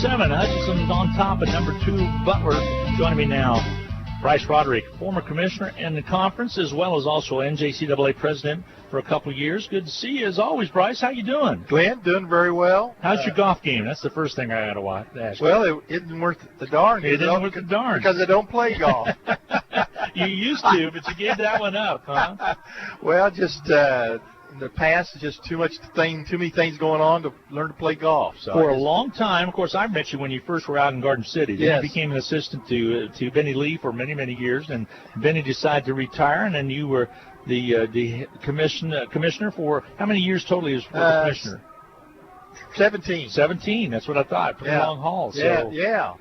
7. Hutchinson's on top at number 2, Butler. Joining me now, Bryce Roderick, former commissioner in the conference, as well as also NJCAA president for a couple of years. Good to see you as always, Bryce. How you doing? Glenn, doing very well. How's your golf game? That's the first thing I got to ask. Well, it isn't worth the darn. It isn't worth the darn. Because I don't play golf. You used to, but you gave that one up, huh? Well, just in the past, just too many things going on to learn to play golf. So for a long time, of course, I met you when you first were out in Garden City. Then yes. You became an assistant to Benny Lee for many, many years, and Benny decided to retire, and then you were the commissioner for how many years totally as commissioner? 17. 17. That's what I thought. Pretty long haul. So. Yeah.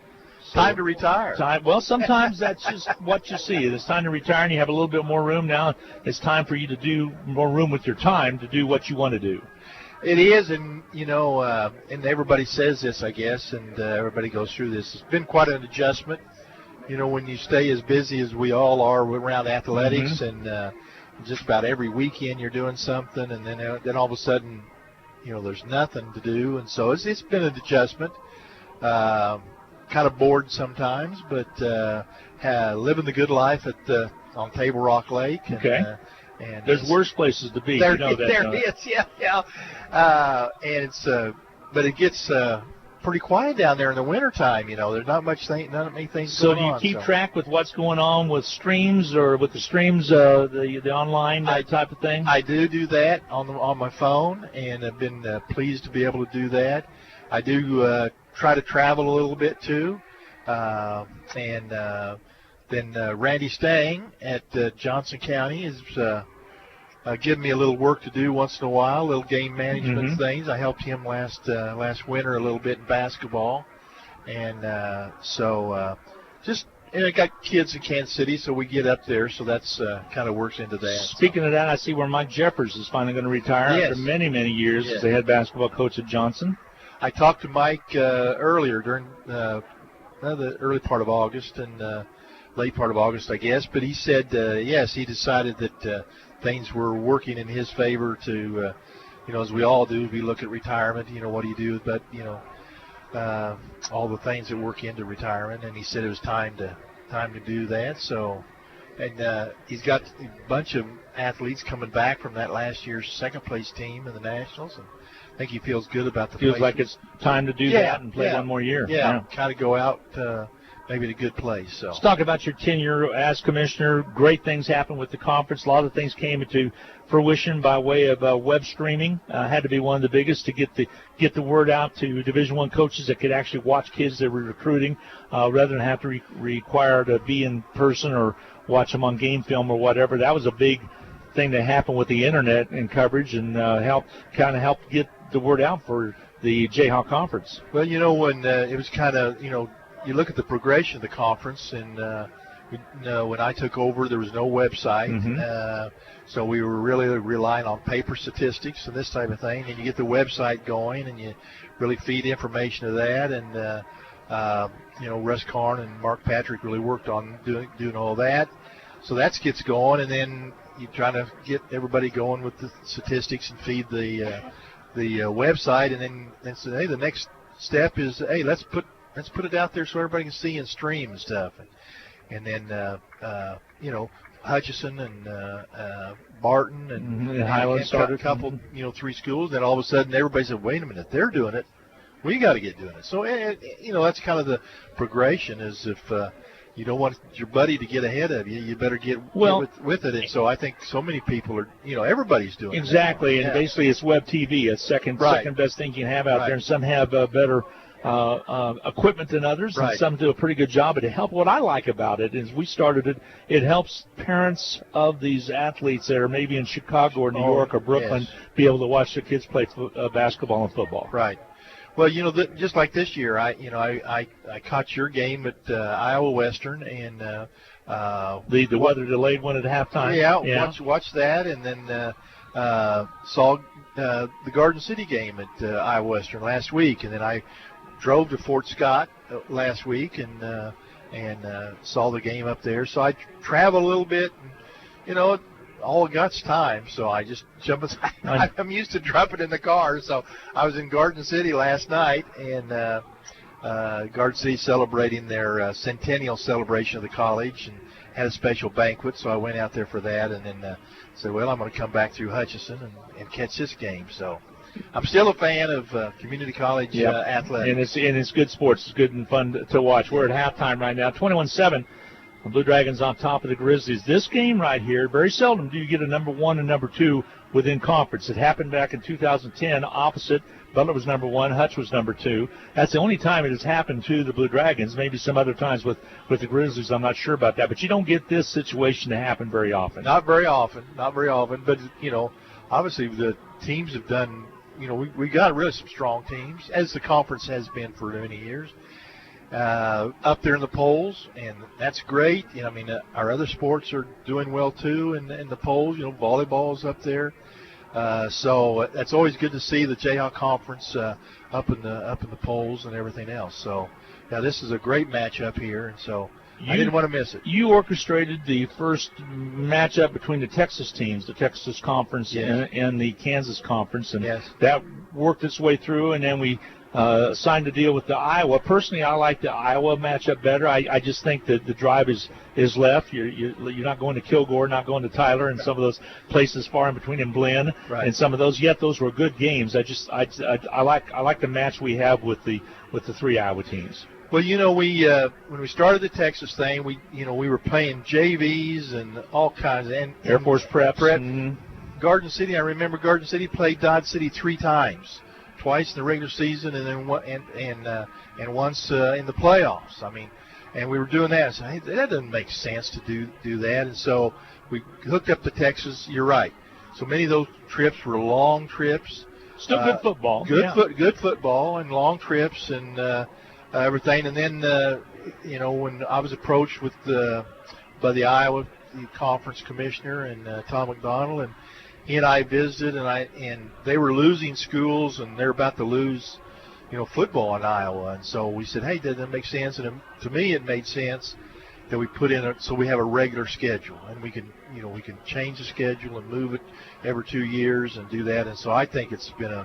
Time to retire. Well, sometimes that's just what you see. It's time to retire, and you have a little bit more room now. It's time for you to do more room with your time to do what you want to do. It is, and and everybody says this, I guess, and everybody goes through this. It's been quite an adjustment. When you stay as busy as we all are around athletics, and just about every weekend you're doing something, and then all of a sudden, there's nothing to do, and so it's been an adjustment. Kind of bored sometimes, but living the good life on Table Rock Lake. And, okay. And there's worse places to be. There, you know that, there is, yeah. And it's, but it gets pretty quiet down there in the wintertime. There's not many things so going on. So do you keep track with what's going on with streams or with the streams, the online type of thing? I do that on my phone, and I've been pleased to be able to do that. I do try to travel a little bit too, and then Randy Stang at Johnson County is giving me a little work to do once in a while, little game management things. I helped him last winter a little bit in basketball, and I got kids in Kansas City, so we get up there, so that's kind of works into that. Speaking of that, I see where Mike Jeffers is finally going to retire after many, many years as the head basketball coach at Johnson. I talked to Mike earlier during the early part of August and late part of August, I guess. But he said, yes, he decided that things were working in his favor to, as we all do, we look at retirement, what do you do? But, all the things that work into retirement. And he said it was time to do that. So, and he's got a bunch of athletes coming back from that last year's second-place team in the Nationals. And I think he feels good about the feels place. Like it's time to do that and play one more year. Yeah, kind of go out maybe in a good place. So let's talk about your tenure as commissioner. Great things happened with the conference. A lot of things came into fruition by way of web streaming. Had to be one of the biggest to get the word out to Division I coaches that could actually watch kids that were recruiting rather than have to require to be in person or watch them on game film or whatever. That was a big thing that happened with the internet and coverage, and helped get the word out for the Jayhawk Conference. Well, when it was kind of, you look at the progression of the conference, and when I took over, there was no website, so we were really relying on paper statistics and this type of thing. And you get the website going, and you really feed information to that, and Russ Karn and Mark Patrick really worked on doing all that. So that gets going, and then you try to get everybody going with the statistics and feed the website, and then say, hey, the next step is, hey, let's put it out there so everybody can see and stream and stuff. and then Hutchinson and Barton and Highland started a couple, 3 schools. Then all of a sudden, everybody said, "Wait a minute, they're doing it. We got to get doing it." So that's kind of the progression. Is if you don't want your buddy to get ahead of you, you better get with it. And so I think so many people are, everybody's doing it. Exactly, and basically it's web TV, a second best thing you can have out there, and some have better equipment than others, and some do a pretty good job. But what I like about it is we started it. It helps parents of these athletes that are maybe in Chicago or New York or Brooklyn be able to watch their kids play basketball and football. Right. Well, just like this year, I caught your game at Iowa Western, and the weather delayed one at halftime. Watched that, and then saw the Garden City game at Iowa Western last week, and then I drove to Fort Scott last week and saw the game up there. So I traveled a little bit, and all it got's time, so I just jump aside. I'm used to dropping in the car, so I was in Garden City last night, and Garden City celebrating their centennial celebration of the college, and had a special banquet, so I went out there for that, and then said, well, I'm going to come back through Hutchinson and catch this game. So I'm still a fan of community college athletics. And it's good sports. It's good and fun to watch. We're at halftime right now, 21-7. The Blue Dragons on top of the Grizzlies. This game right here, very seldom do you get a number 1 and number 2 within conference. It happened back in 2010, opposite. Butler was number 1, Hutch was number 2. That's the only time it has happened to the Blue Dragons. Maybe some other times with the Grizzlies, I'm not sure about that. But you don't get this situation to happen very often. Not very often. But, obviously the teams have done, we got really some strong teams, as the conference has been for many years. Up there in the polls, and that's great. Our other sports are doing well too in the polls. Volleyball's up there, so that's always good to see the Jayhawk Conference up in the polls and everything else. So, this is a great matchup here, and so I didn't want to miss it. You orchestrated the first matchup between the Texas teams, the Texas Conference and the Kansas Conference, and that worked its way through, and then we signed a deal with the Iowa. Personally, I like the Iowa matchup better. I just think that the drive is left. You're not going to Kilgore, not going to Tyler, and some of those places far in between, and Blinn, and some of those. Yet those were good games. I like the match we have with the 3 Iowa teams. Well, we when we started the Texas thing, we were playing JVs and all kinds of Air Force preps. Garden City, I remember Garden City played Dodge City 3 times. Twice in the regular season, and then once in the playoffs. And we were doing that. So hey, that doesn't make sense to do that. And so we hooked up to Texas. You're right. So many of those trips were long trips. Still good football. Good football and long trips and everything. And then when I was approached by the Iowa Conference Commissioner and Tom McDonald, and he and I visited, and they were losing schools, and they're about to lose, football in Iowa. And so we said, hey, doesn't that make sense? And to me, it made sense that we put in so we have a regular schedule, and we can change the schedule and move it every 2 years and do that. And so I think it's been a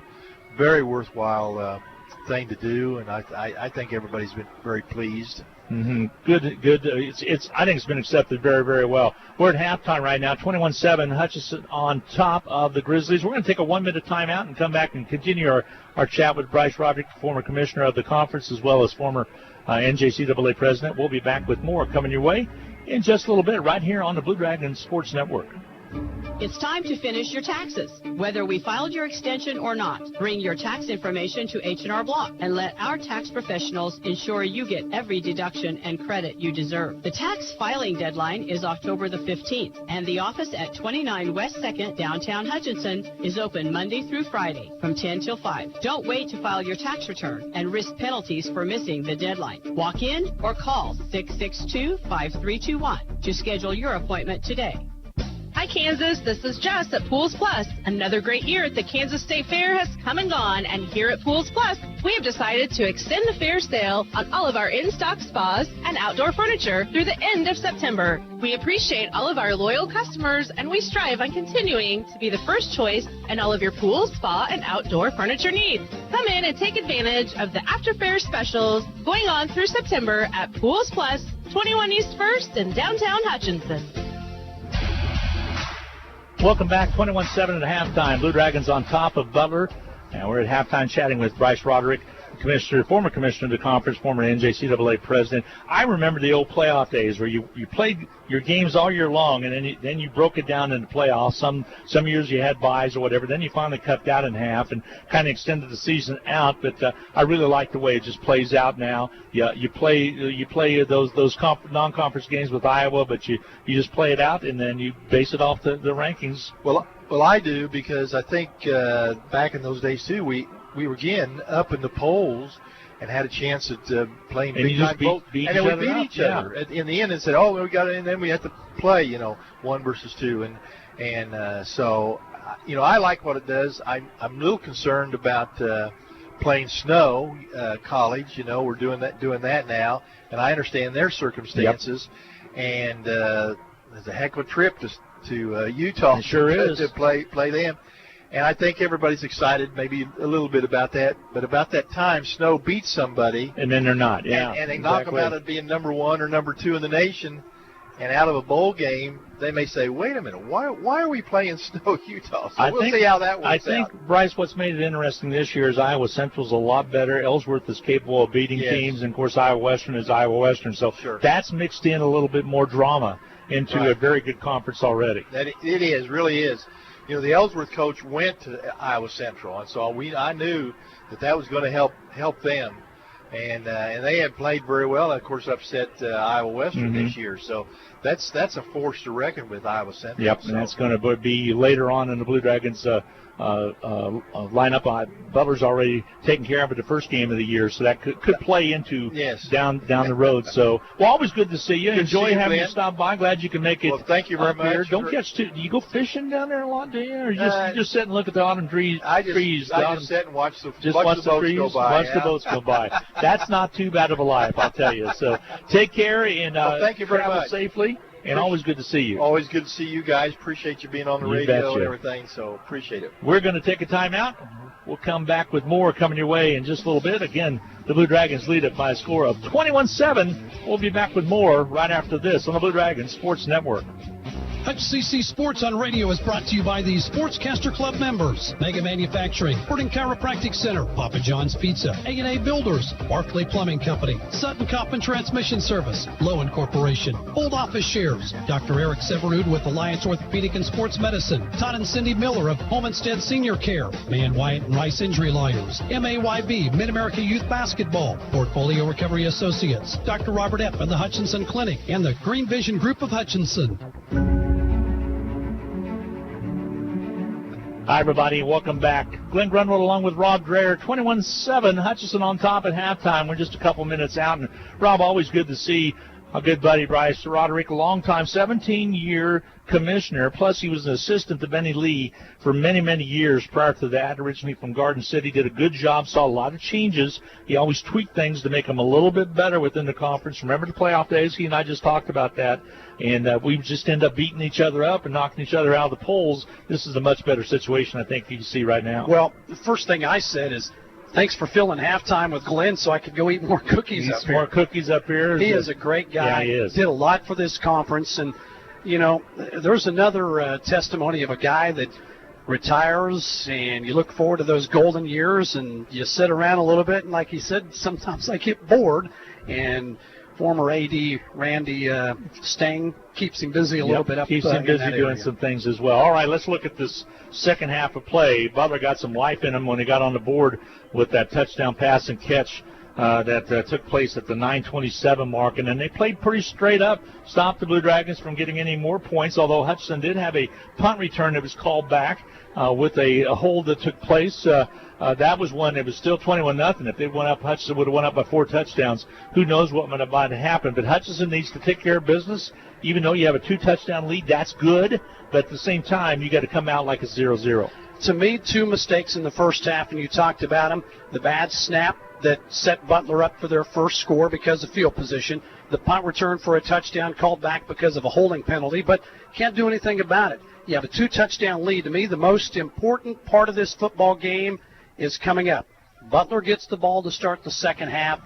very worthwhile thing to do, and I think everybody's been very pleased. Mm-hmm. Good. I think it's been accepted very, very well. We're at halftime right now, 21-7. Hutchinson on top of the Grizzlies. We're going to take a 1-minute timeout and come back and continue our chat with Bryce Roderick, former commissioner of the conference, as well as former NJCAA president. We'll be back with more coming your way in just a little bit right here on the Blue Dragon Sports Network. It's time to finish your taxes. Whether we filed your extension or not, bring your tax information to H&R Block and let our tax professionals ensure you get every deduction and credit you deserve. The tax filing deadline is October the 15th, and the office at 29 West 2nd, downtown Hutchinson, is open Monday through Friday from 10 till 5. Don't wait to file your tax return and risk penalties for missing the deadline. Walk in or call 662-5321 to schedule your appointment today. Hi, Kansas. This is Jess at Pools Plus. Another great year at the Kansas State Fair has come and gone, and here at Pools Plus, we have decided to extend the fair sale on all of our in-stock spas and outdoor furniture through the end of September. We appreciate all of our loyal customers, and we strive on continuing to be the first choice in all of your pool, spa, and outdoor furniture needs. Come in and take advantage of the after-fair specials going on through September at Pools Plus 21 East 1st in downtown Hutchinson. Welcome back, 21-7 at halftime. Blue Dragons on top of Butler. And we're at halftime chatting with Bryce Roderick, former commissioner of the conference, former NJCAA president. I remember the old playoff days where you played your games all year long, and then you broke it down into playoffs. Some years you had byes or whatever. Then you finally cut that in half and kind of extended the season out. But I really like the way it just plays out now. You play those non-conference games with Iowa, but you just play it out and then you base it off the rankings. Well, I do, because I think back in those days too, we were again up in the polls and had a chance at playing big time vote, and then we beat each other in the end and said, "Oh, we got it," and then we had to play, 1 versus 2, and so I like what it does. I'm a little concerned about playing snow college. We're doing that now, and I understand their circumstances, and it's a heck of a trip to Utah. It sure is. To play them. And I think everybody's excited maybe a little bit about that. But about that time, Snow beats somebody. And then they're not, yeah. And they knock them out of being number 1 or number 2 in the nation. And out of a bowl game, they may say, wait a minute, why are we playing Snow Utah? So we'll see how that works out. I think, Bryce, what's made it interesting this year is Iowa Central's a lot better. Ellsworth is capable of beating teams. And, of course, Iowa Western is Iowa Western. So that's mixed in a little bit more drama into a very good conference already. It is, really is. The Ellsworth coach went to Iowa Central, and so I knew that was going to help them, and they had played very well. And of course, upset Iowa Western this year. So that's a force to reckon with, Iowa Central. Yep, and that's going to be later on in the Blue Dragons lineup. Butler's already taken care of it the first game of the year, so that could play into down the road. So, always good to see you. Enjoy having you stop by. Glad you can make it. Well, thank you very much. Don't do you go fishing down there a lot, do you? Or you just sit and look at the autumn trees? I just sit and watch the boats go by. Watch the boats go by. That's not too bad of a life, I'll tell you. So, take care and thank you very travel much. Safely. And always good to see you. Always good to see you guys. Appreciate you being on the radio and everything, so appreciate it. We're going to take a timeout. We'll come back with more coming your way in just a little bit. Again, the Blue Dragons lead it by a score of 21-7. We'll be back with more right after this on the Blue Dragons Sports Network. HCC Sports on Radio is brought to you by the Sportscaster Club members: Mega Manufacturing, Sporting Chiropractic Center, Papa John's Pizza, A&A Builders, Barclay Plumbing Company, Sutton Coppin Transmission Service, Lowen Corporation, Old Office Shares, Dr. Eric Severud with Alliance Orthopedic and Sports Medicine, Todd and Cindy Miller of Homestead Senior Care, Man Wyatt and Rice Injury Lawyers, MAYB, Mid-America Youth Basketball, Portfolio Recovery Associates, Dr. Robert Epp and the Hutchinson Clinic, and the Green Vision Group of Hutchinson. Hi, everybody. Welcome back. Glenn Grunwald along with Rob Dreher. 21-7. Hutchinson on top at halftime. We're just a couple minutes out. And, Rob, always good to see our good buddy Bryce Roderick, a long-time 17-year commissioner. Plus, he was an assistant to Benny Lee for many, many years prior to that, originally from Garden City. Did a good job, saw a lot of changes. He always tweaked things to make them a little bit better within the conference. Remember the playoff days? He and I just talked about that. And we just end up beating each other up and knocking each other out of the polls. This is a much better situation, I think, you can see right now. Well, the first thing I said is, thanks for filling halftime with Glenn so I could go eat more cookies up here. More cookies up here. He is a great guy. Yeah, he is. Did a lot for this conference. And, there's another testimony of a guy that retires, and you look forward to those golden years, and you sit around a little bit, and like he said, sometimes I get bored. And former AD Randy Stang keeps him busy a little bit up. Keeps him busy doing some things as well. All right, let's look at this second half of play. Butler got some life in him when he got on the board with that touchdown pass and catch that took place at the 9:27 mark. And then they played pretty straight up, stopped the Blue Dragons from getting any more points, although Hutchinson did have a punt return that was called back with a hold that took place. That was one. It was still 21-0. If they went up, Hutchinson would have went up by 4 touchdowns. Who knows what might have happened? But Hutchinson needs to take care of business. Even though you have a 2-touchdown lead, that's good. But at the same time, you got to come out like a 0-0. To me, 2 mistakes in the first half, and you talked about them. The bad snap that set Butler up for their first score because of field position. The punt return for a touchdown called back because of a holding penalty, but can't do anything about it. You have a 2-touchdown lead. To me, the most important part of this football game is coming up. Butler gets the ball to start the second half.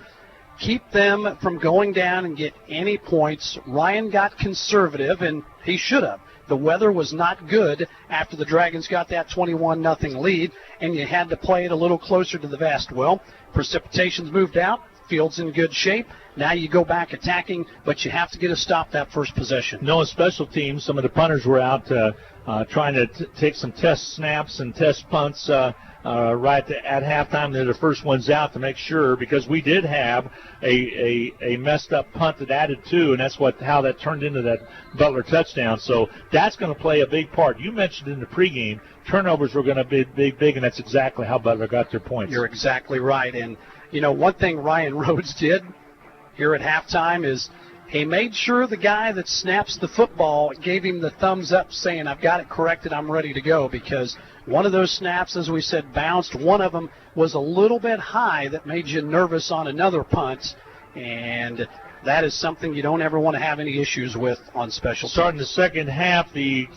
keep them from going down and get any points. Ryan got conservative, and he should have. The weather was not good after the Dragons got that 21-0 lead, and you had to play it a little closer to the vest. Well, precipitation's moved out. Field's in good shape. Now you go back attacking, but you have to get a stop that first possession. No special teams. Some of the punters were out trying to take some test snaps and test punts right at halftime. They're the first ones out to make sure, because we did have a messed up punt that added to, and that's how that turned into that Butler touchdown. So that's going to play a big part. You mentioned in the pregame turnovers were going to be big, and that's exactly how Butler got their points. You're exactly right. And, you know, one thing Ryan Rhodes did here at halftime is he made sure the guy that snaps the football gave him the thumbs up saying, I've got it corrected, I'm ready to go, because one of those snaps, as we said, bounced. One of them was a little bit high that made you nervous on another punt, and that is something you don't ever want to have any issues with on special teams. Starting the second half, the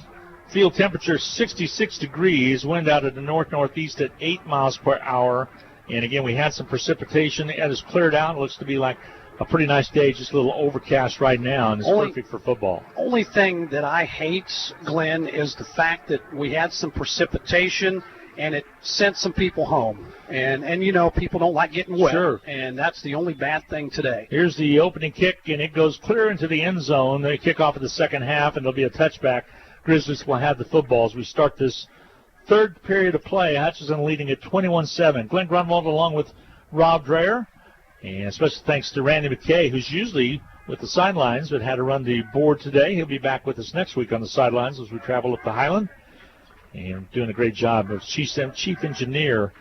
field temperature 66 degrees, wind out of the north-northeast at 8 miles per hour. And again, we had some precipitation. It has cleared out. It looks to be like a pretty nice day, just a little overcast right now, and it's perfect for football. Only thing that I hate, Glenn, is the fact that we had some precipitation and it sent some people home. And you know, people don't like getting wet. Sure. And that's the only bad thing today. Here's the opening kick, and it goes clear into the end zone. They kick off of the second half, and there'll be a touchback. Grizzlies will have the football as we start this third period of play. Hutchinson leading at 21-7. Glenn Grunwald along with Rob Dreher. And special thanks to Randy McKay, who's usually with the sidelines but had to run the board today. He'll be back with us next week on the sidelines as we travel up the Highland. And doing a great job of chief engineer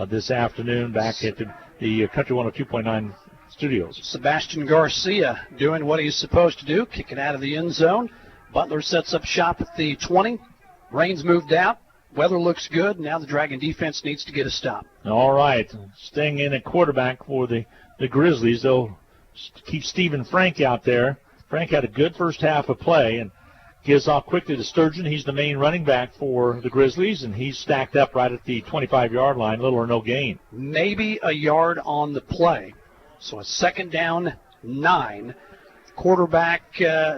this afternoon back at the Country 102.9 studios. Sebastian Garcia doing what he's supposed to do, kicking out of the end zone. Butler sets up shop at the 20. Rain's moved out. Weather looks good. Now the Dragon defense needs to get a stop. All right. Staying in at quarterback for the Grizzlies. They'll keep Stephen Frank out there. Frank had a good first half of play and gives off quickly to Sturgeon. He's the main running back for the Grizzlies, and he's stacked up right at the 25-yard line, little or no gain. Maybe a yard on the play. So a second down, 9. Quarterback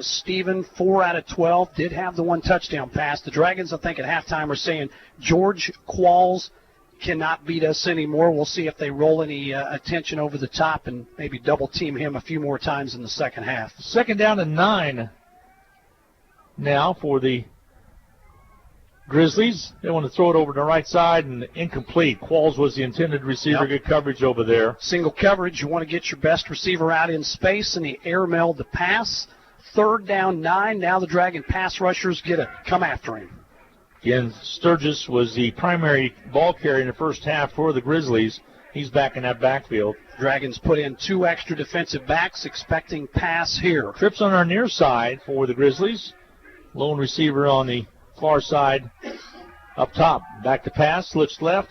Stephen, 4 out of 12, did have the one touchdown pass. The Dragons, I think, at halftime are saying George Qualls cannot beat us anymore. We'll see if they roll any attention over the top and maybe double-team him a few more times in the second half. Second down and 9 now for the Grizzlies. They want to throw it over to the right side and incomplete. Qualls was the intended receiver. Good coverage over there. Single coverage. You want to get your best receiver out in space, and he air-mailed the pass. Third down, 9. Now the Dragon pass rushers come after him. Again, Sturgis was the primary ball carrier in the first half for the Grizzlies. He's back in that backfield. Dragons put in 2 extra defensive backs, expecting pass here. Trips on our near side for the Grizzlies. Lone receiver on the far side up top. Back to pass, looks left,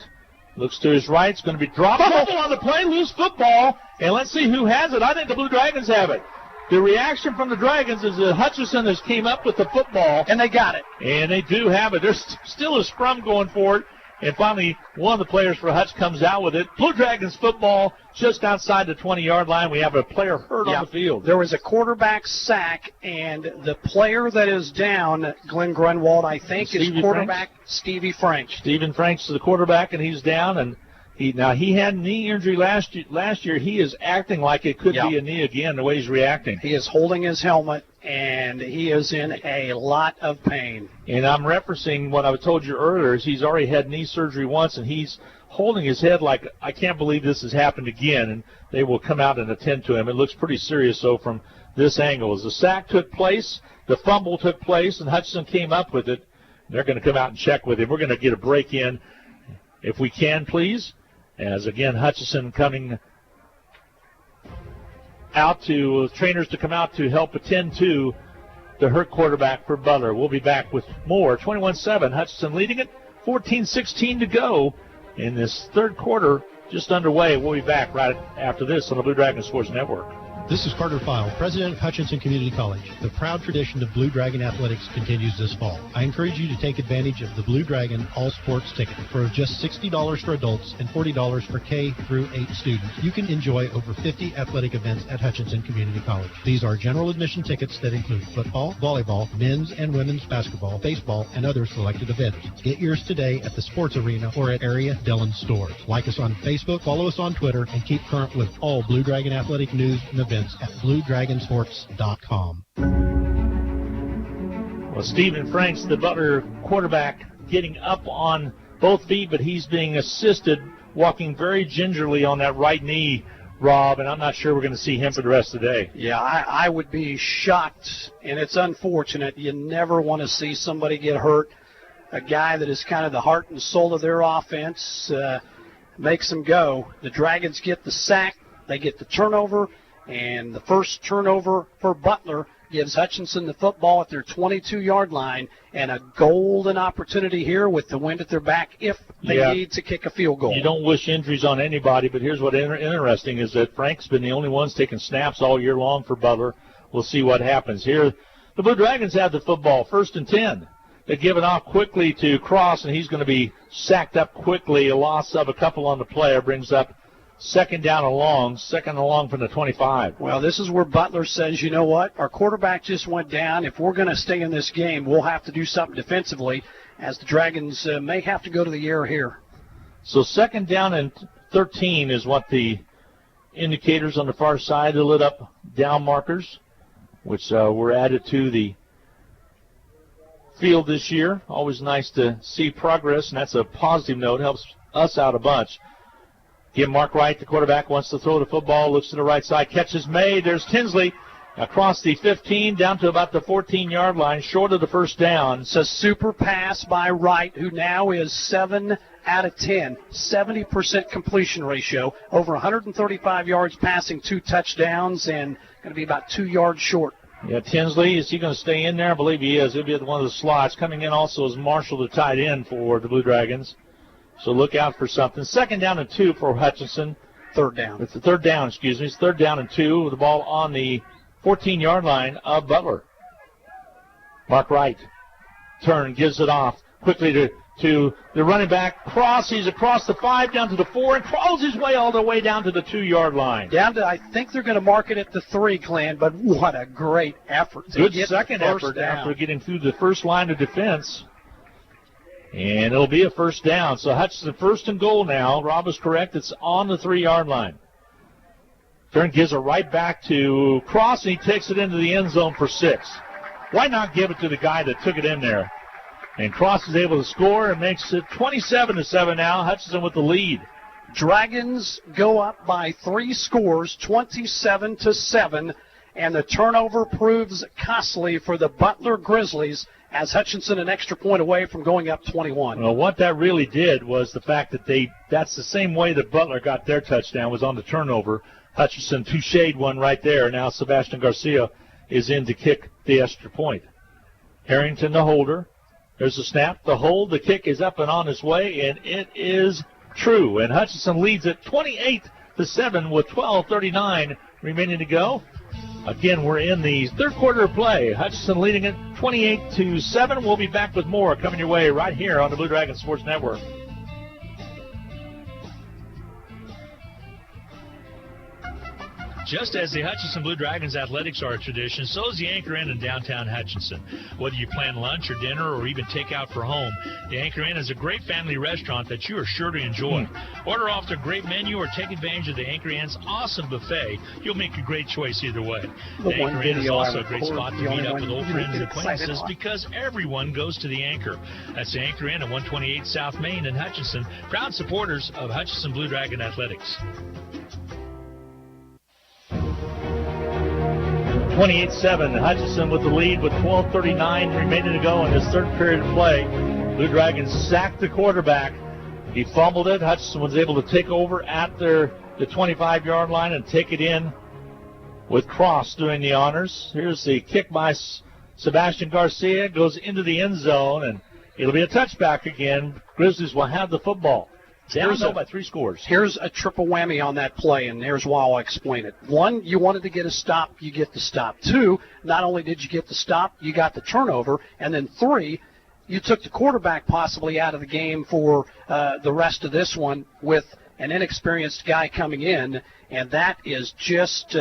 looks to his right. It's going to be dropped. Fumble on the play, loose football, and let's see who has it. I think the Blue Dragons have it. The reaction from the Dragons is that Hutchinson has came up with the football. And they got it. And they do have it. There's still a scrum going for it. And finally, one of the players for Hutch comes out with it. Blue Dragons football just outside the 20-yard line. We have a player hurt on the field. There was a quarterback sack, and the player that is down, Glenn Grunwald, I think, is quarterback Stevie Frank. Stephen Frank's the quarterback, and he's down. And he had a knee injury last year. He is acting like it could be a knee again, the way he's reacting. He is holding his helmet, and he is in a lot of pain. And I'm referencing what I told you earlier, is he's already had knee surgery once, and he's holding his head like, I can't believe this has happened again, and they will come out and attend to him. It looks pretty serious, though, from this angle. As the sack took place, the fumble took place, and Hutchinson came up with it. They're going to come out and check with him. We're going to get a break in, if we can, please. As, again, Hutchinson coming out to trainers to come out to help attend to the hurt quarterback for Butler. We'll be back with more. 21-7, Hutchinson leading it. 14-16 to go in this third quarter, just underway. We'll be back right after this on the Blue Dragon Sports Network. This is Carter File, president of Hutchinson Community College. The proud tradition of Blue Dragon athletics continues this fall. I encourage you to take advantage of the Blue Dragon All Sports ticket. For just $60 for adults and $40 for K through 8 students, you can enjoy over 50 athletic events at Hutchinson Community College. These are general admission tickets that include football, volleyball, men's and women's basketball, baseball, and other selected events. Get yours today at the sports arena or at area Dillon stores. Like us on Facebook, follow us on Twitter, and keep current with all Blue Dragon athletic news and events at BlueDragonSports.com. Well, Stephen Franks, the Butler quarterback, getting up on both feet, but he's being assisted, walking very gingerly on that right knee, Rob, and I'm not sure we're going to see him for the rest of the day. Yeah, I would be shocked, and it's unfortunate. You never want to see somebody get hurt. A guy that is kind of the heart and soul of their offense makes them go. The Dragons get the sack, they get the turnover, and the first turnover for Butler gives Hutchinson the football at their 22-yard line, and a golden opportunity here with the wind at their back if they need to kick a field goal. You don't wish injuries on anybody, but here's what's interesting is that Frank's been the only ones taking snaps all year long for Butler. We'll see what happens. Here, the Blue Dragons have the football, 1st and 10. They give it off quickly to Cross, and he's going to be sacked up quickly. A loss of a couple on the play brings up second along from the 25. Well, this is where Butler says, you know what, our quarterback just went down. If we're going to stay in this game, we'll have to do something defensively, as the Dragons may have to go to the air here. So 2nd down and 13 is what the indicators on the far side, the lit up down markers, which were added to the field this year. Always nice to see progress, and that's a positive note. Helps us out a bunch. Give Mark Wright, the quarterback, wants to throw the football, looks to the right side, catch is made. There's Tinsley across the 15 down to about the 14-yard line, short of the first down. It's a super pass by Wright, who now is 7 out of 10, 70% completion ratio, over 135 yards passing, 2 touchdowns, and going to be about 2 yards short. Yeah, Tinsley, is he going to stay in there? I believe he is. He'll be at one of the slots. Coming in also is Marshall, the tight end for the Blue Dragons. So look out for something. 2nd down and 2 for Hutchinson. Third down. It's the 3rd down, excuse me. It's 3rd down and 2 with the ball on the 14-yard line of Butler. Mark Wright gives it off quickly to the running back. Cross, he's across the 5 down to the 4 and crawls his way all the way down to the 2-yard line. Down to, I think they're going to mark it at the 3, Glenn, but what a great effort. Good second effort after getting through the first line of defense. And it'll be a 1st down. So Hutchinson 1st and goal now. Rob is correct. It's on the 3-yard line. Turn gives it right back to Cross, and he takes it into the end zone for 6. Why not give it to the guy that took it in there? And Cross is able to score and makes it 27-7 now. Hutchinson with the lead. Dragons go up by 3 scores, 27-7, and the turnover proves costly for the Butler Grizzlies, as Hutchinson an extra point away from going up 21. Well, what that really did was the fact that that's the same way that Butler got their touchdown, was on the turnover. Hutchinson touche'd one right there. Now Sebastian Garcia is in to kick the extra point. Harrington, the holder. There's the snap, the hold, the kick is up and on its way, and it is true. And Hutchinson leads it 28-7 with 12:39 remaining to go. Again, we're in the 3rd quarter of play. Hutchinson leading it 28-7. We'll be back with more coming your way right here on the Blue Dragon Sports Network. Just as the Hutchinson Blue Dragons athletics are a tradition, so is the Anchor Inn in downtown Hutchinson. Whether you plan lunch or dinner or even take out for home, the Anchor Inn is a great family restaurant that you are sure to enjoy. Order off their great menu or take advantage of the Anchor Inn's awesome buffet. You'll make a great choice either way. The Anchor Inn is also a great spot to meet up with old friends and acquaintances because everyone goes to the Anchor. That's the Anchor Inn at 128 South Main in Hutchinson, proud supporters of Hutchinson Blue Dragon Athletics. 28-7, Hutchinson with the lead with 12:39 remaining to go in this 3rd period of play. Blue Dragons sacked the quarterback. He fumbled it. Hutchinson was able to take over at the 25-yard line and take it in with Cross doing the honors. Here's the kick by Sebastian Garcia. It goes into the end zone, and it'll be a touchback again. Grizzlies will have the football. Down by 3 scores. Here's a triple whammy on that play, and here's why I'll explain it. 1, you wanted to get a stop, you get the stop. 2, not only did you get the stop, you got the turnover. And then 3, you took the quarterback possibly out of the game for the rest of this one with an inexperienced guy coming in, and that is just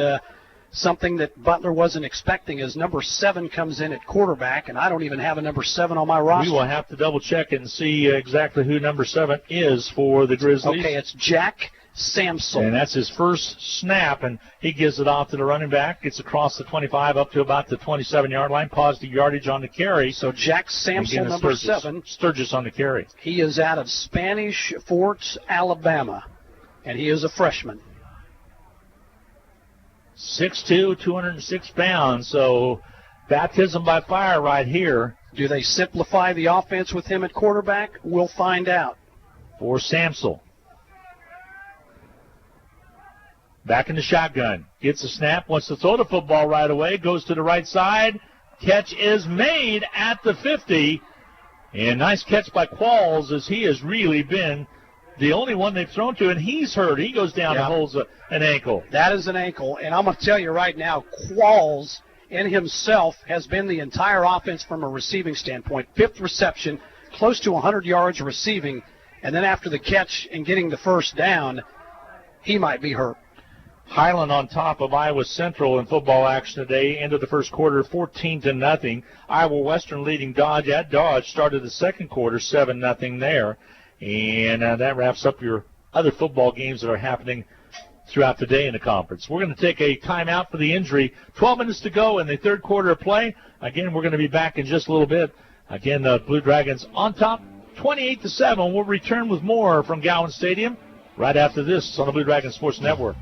something that Butler wasn't expecting as number 7 comes in at quarterback, and I don't even have a number 7 on my roster. We will have to double-check and see exactly who number 7 is for the Grizzlies. Okay, it's Jack Samsel. And that's his first snap, and he gives it off to the running back. Gets across the 25 up to about the 27-yard line. Positive yardage on the carry. So Jack Samsel, number 7. Sturgis on the carry. He is out of Spanish Fort, Alabama, and he is a freshman. 6'2", 206 pounds, so baptism by fire right here. Do they simplify the offense with him at quarterback? We'll find out. For Samsel. Back in the shotgun. Gets a snap, wants to throw the football right away, goes to the right side. Catch is made at the 50. And nice catch by Qualls, as he has really been the only one they've thrown to, and he's hurt. He goes down and holds an ankle. That is an ankle, and I'm going to tell you right now, Qualls in himself has been the entire offense from a receiving standpoint. 5th reception, close to 100 yards receiving, and then after the catch and getting the first down, he might be hurt. Highland on top of Iowa Central in football action today. End of the first quarter, 14-0. Iowa Western leading Dodge at Dodge. Started the second quarter, 7-0 there. And that wraps up your other football games that are happening throughout the day in the conference. We're going to take a timeout for the injury. 12 minutes to go in the third quarter of play. Again, we're going to be back in just a little bit. Again, the Blue Dragons on top, 28-7. We'll return with more from Gowans Stadium right after this on the Blue Dragon Sports Network.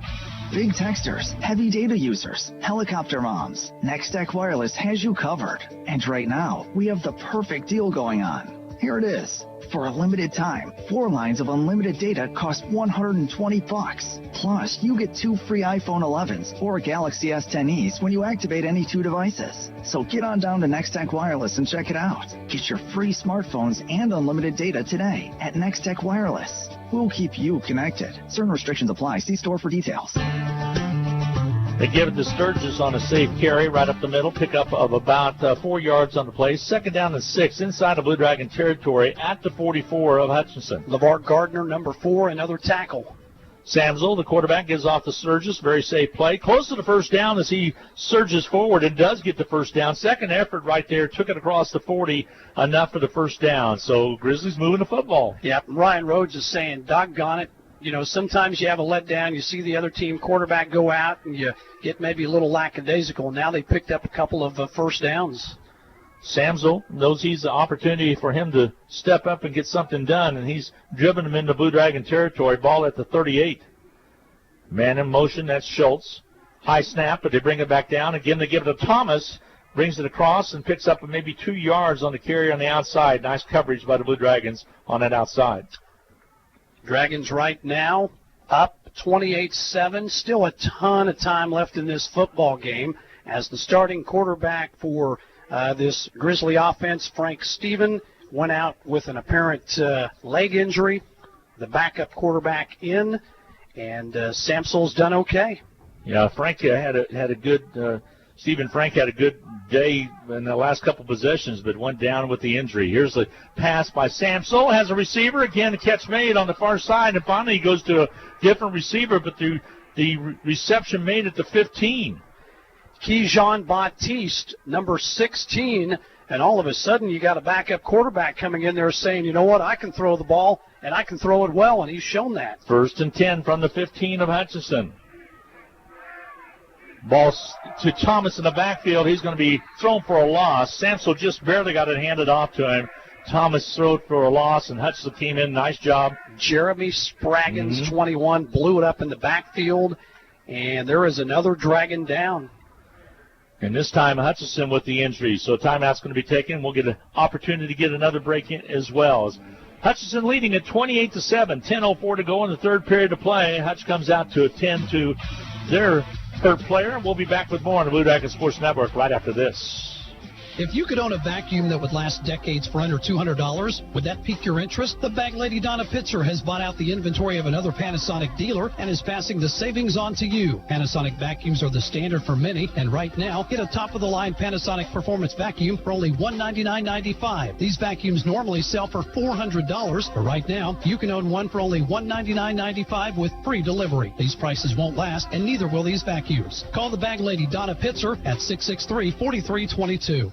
Big texters, heavy data users, helicopter moms, Nextech Wireless has you covered. And right now, we have the perfect deal going on. Here it is. For a limited time, 4 lines of unlimited data cost $120. Plus, you get 2 free iPhone 11s or Galaxy S10es when you activate any 2 devices. So get on down to Nextech Wireless and check it out. Get your free smartphones and unlimited data today at Nextech Wireless. We'll keep you connected. Certain restrictions apply. See store for details. They give it to Sturgis on a safe carry right up the middle. Pickup of about 4 yards on the play. Second down and 6 inside of Blue Dragon territory at the 44 of Hutchinson. LeVar Gardner, number 4, another tackle. Samsel, the quarterback, gives off to Sturgis. Very safe play. Close to the first down as he surges forward and does get the first down. Second effort right there. Took it across the 40. Enough for the first down. So Grizzlies moving the football. Yep. Ryan Rhodes is saying, doggone it. You know, sometimes you have a letdown. You see the other team quarterback go out, and you get maybe a little lackadaisical. Now they picked up a couple of first downs. Samsel knows he's the opportunity for him to step up and get something done, and he's driven him into Blue Dragon territory. Ball at the 38. Man in motion, that's Schultz. High snap, but they bring it back down. Again, they give it to Thomas. Brings it across and picks up maybe 2 yards on the carry on the outside. Nice coverage by the Blue Dragons on that outside. Dragons right now up 28-7. Still a ton of time left in this football game as the starting quarterback for this Grizzly offense, Frank Steven, went out with an apparent leg injury. The backup quarterback in, and Samsel's done okay. Yeah, Frank had a good Stephen Frank had a good day in the last couple possessions, but went down with the injury. Here's the pass by Samsel. Has a receiver. Again, the catch made on the far side, and finally he goes to a different receiver, but the reception made at the 15. Keyshawn Baptiste, number 16, and all of a sudden you got a backup quarterback coming in there saying, you know what, I can throw the ball, and I can throw it well, and he's shown that. 1st and 10 from the 15 of Hutchinson. Ball to Thomas in the backfield. He's going to be thrown for a loss. Samsel just barely got it handed off to him. Thomas threw it for a loss, and Hutchinson came in. Nice job. Jeremy Spraggins, 21, blew it up in the backfield, and there is another Dragon down. And this time Hutchinson with the injury, so timeout's going to be taken. We'll get an opportunity to get another break in as well. Hutchinson leading at 28-7. 10:04 to go in the third period of play. Hutch comes out to a 10 their third player. We'll be back with more on the Blue Dragon Sports Network right after this. If you could own a vacuum that would last decades for under $200, would that pique your interest? The bag lady Donna Pitzer has bought out the inventory of another Panasonic dealer and is passing the savings on to you. Panasonic vacuums are the standard for many, and right now, get a top-of-the-line Panasonic Performance vacuum for only $199.95. These vacuums normally sell for $400, but right now, you can own one for only $199.95 with free delivery. These prices won't last, and neither will these vacuums. Call the bag lady Donna Pitzer at 663-4322.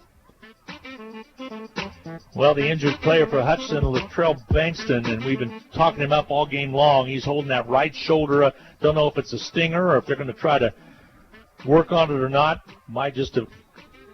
Well, the injured player for Hutchinson, Latrell Bankston, and we've been talking him up all game long. He's holding that right shoulder. Don't know if it's a stinger or if they're going to try to work on it or not. Might just have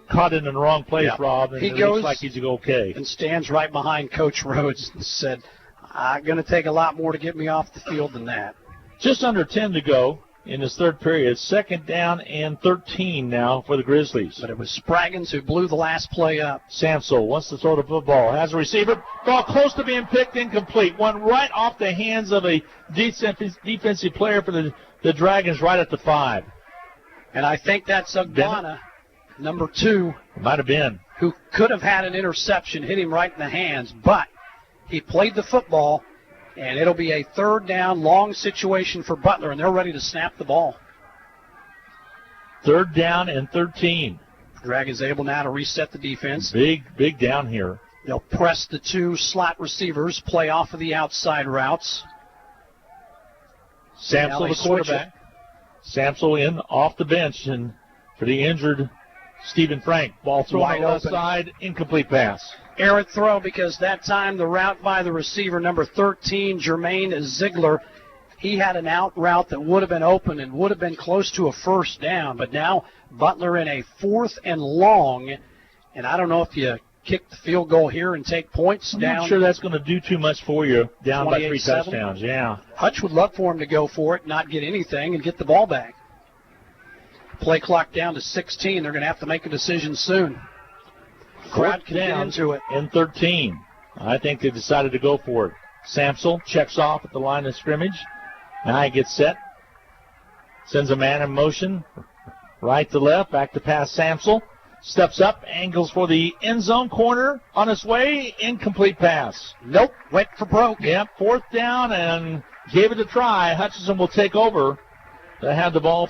caught it in the wrong place, Rob, and it looks like he's okay. And stands right behind Coach Rhodes and said, I'm going to take a lot more to get me off the field than that. Just under 10 to go in this third period. 2nd down and 13 now for the Grizzlies. But it was Spraggins who blew the last play up. Samsel wants to throw the football. Has a receiver. Ball close to being picked, incomplete. One right off the hands of a defensive player for the Dragons right at the 5. And I think that's Agbana, number 2. It might have been. Who could have had an interception, hit him right in the hands. But he played the football. And it'll be a 3rd down, long situation for Butler, and they're ready to snap the ball. 3rd down and 13. Dragons able now to reset the defense. Big down here. They'll press the 2 slot receivers, play off of the outside routes. Samsel, the quarterback. Samsel in off the bench, and for the injured Stephen Frank. Ball thrown on the left side, incomplete pass. Errant throw because that time the route by the receiver, number 13, Jermaine Ziegler, he had an out route that would have been open and would have been close to a 1st down. But now Butler in a 4th and long, and I don't know if you kick the field goal here and take points I'm down. not sure that's going to do too much for you down by 3 touchdowns. Yeah. Hutch would love for him to go for it, not get anything, and get the ball back. Play clock down to 16. They're going to have to make a decision soon. Crowd can get into it. In 13. I think they decided to go for it. Samsel checks off at the line of scrimmage. Now he gets set. Sends a man in motion. Right to left. Back to pass Samsel. Steps up. Angles for the end zone corner. On his way. Incomplete pass. Nope. Went for broke. Yep. 4th down and gave it a try. Hutchinson will take over. They have the ball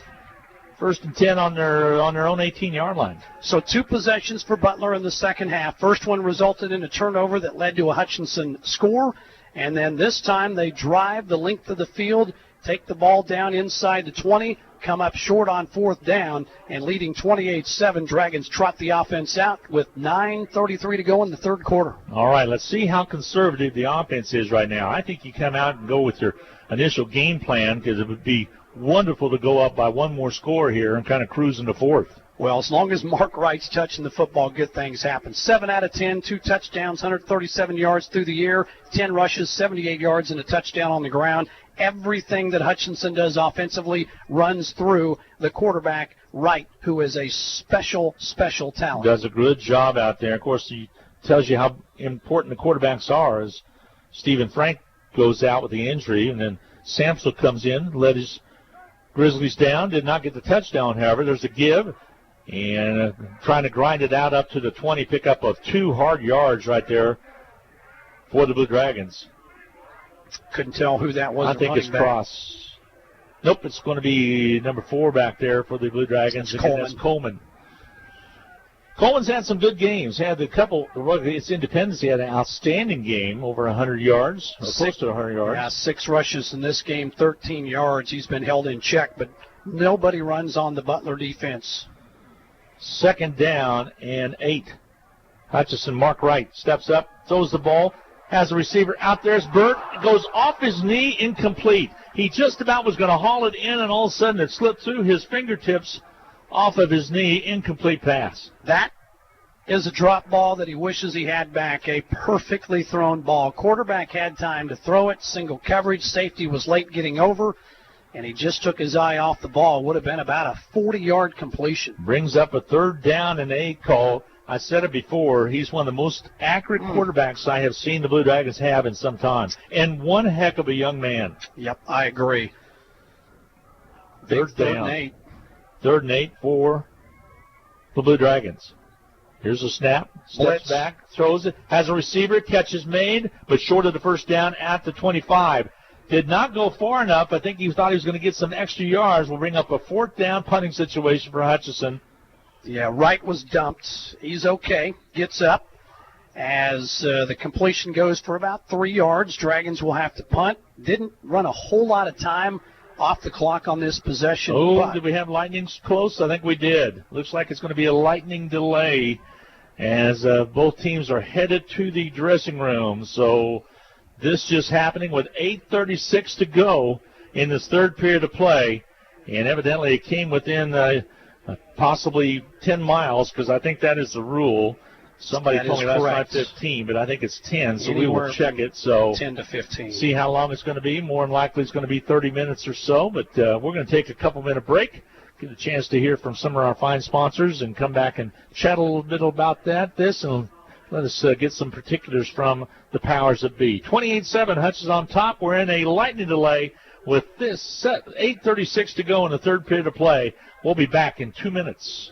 1st and 10 on their own 18-yard line. So 2 possessions for Butler in the second half. First one resulted in a turnover that led to a Hutchinson score. And then this time they drive the length of the field, take the ball down inside the 20, come up short on 4th down, and leading 28-7. Dragons trot the offense out with 9:33 to go in the 3rd quarter. All right, let's see how conservative the offense is right now. I think you come out and go with your initial game plan because it would be wonderful to go up by 1 more score here and kind of cruise into 4th. Well, as long as Mark Wright's touching the football, good things happen. 7 out of 10, 2 touchdowns, 137 yards through the air, 10 rushes, 78 yards, and a touchdown on the ground. Everything that Hutchinson does offensively runs through the quarterback, Wright, who is a special talent. Does a good job out there. Of course, he tells you how important the quarterbacks are as Stephen Frank goes out with the injury, and then Samsel comes in, led his Grizzlies down, did not get the touchdown, however. There's a give, and trying to grind it out up to the 20, pickup of 2 hard yards right there for the Blue Dragons. Couldn't tell who that was. I think it's Cross. Nope, it's going to be number 4 back there for the Blue Dragons. Coleman. That's Coleman. Coleman's had some good games. Had a couple. It's Independence. He had an outstanding game, over 100 yards, or close to 100 yards. Yeah, 6 rushes in this game, 13 yards. He's been held in check, but nobody runs on the Butler defense. 2nd down and 8. Hutchinson, Mark Wright steps up, throws the ball, has a receiver out there. It's Burt. Goes off his knee, incomplete. He just about was going to haul it in, and all of a sudden it slipped through his fingertips off of his knee, incomplete pass. That is a drop ball that he wishes he had back, a perfectly thrown ball. Quarterback had time to throw it, single coverage. Safety was late getting over, and he just took his eye off the ball. Would have been about a 40-yard completion. Brings up a 3rd down and 8 call. I said it before, he's one of the most accurate quarterbacks I have seen the Blue Dragons have in some time, and one heck of a young man. Yep, I agree. Big 3rd and 8. 3rd and 8 for the Blue Dragons. Here's a snap. Steps Blitz. back, throws it, has a receiver, catch is made, but short of the first down at the 25. Did not go far enough. I think he thought he was going to get some extra yards. We'll bring up a 4th down punting situation for Hutchinson. Yeah, Wright was dumped. He's okay. Gets up as the completion goes for about 3 yards. Dragons will have to punt. Didn't run a whole lot of time off the clock on this possession. Oh, did we have lightning close? I think we did. Looks like it's going to be a lightning delay as both teams are headed to the dressing room. So this just happening with 8:36 to go in this third period of play. And evidently it came within possibly 10 miles because I think that is the rule. Somebody told me last night 15, but I think it's 10, so we will check it. So 10 to 15. See how long it's going to be. More than likely it's going to be 30 minutes or so, but we're going to take a couple-minute break, get a chance to hear from some of our fine sponsors, and come back and chat a little bit about this, and let us get some particulars from the powers that be. 28-7, Hutch is on top. We're in a lightning delay with this set. 8:36 to go in the third period of play. We'll be back in 2 minutes.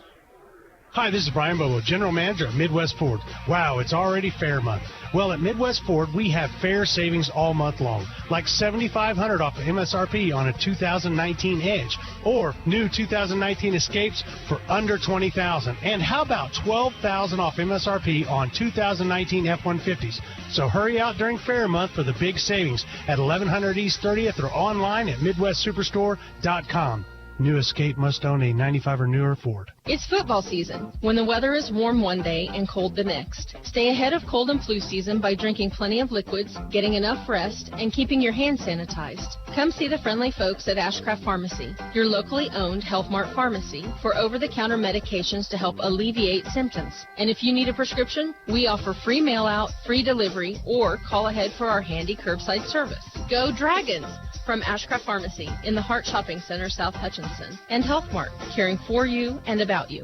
Hi, this is Brian Bobo, General Manager at Midwest Ford. Wow, it's already fair month. Well, at Midwest Ford, we have fair savings all month long, like $7,500 off of MSRP on a 2019 Edge, or new 2019 Escapes for under $20,000. And how about $12,000 off MSRP on 2019 F-150s? So hurry out during fair month for the big savings at 1100 East 30th or online at MidwestSuperstore.com. New Escape must own a 95 or newer Ford. It's football season, when the weather is warm one day and cold the next. Stay ahead of cold and flu season by drinking plenty of liquids, getting enough rest, and keeping your hands sanitized. Come see the friendly folks at Ashcraft Pharmacy, your locally owned Health Mart pharmacy, for over-the-counter medications to help alleviate symptoms. And if you need a prescription, we offer free mail-out, free delivery, or call ahead for our handy curbside service. Go Dragons! From Ashcraft Pharmacy in the Hart Shopping Center, South Hutchinson, and Health Mart, caring for you and about you.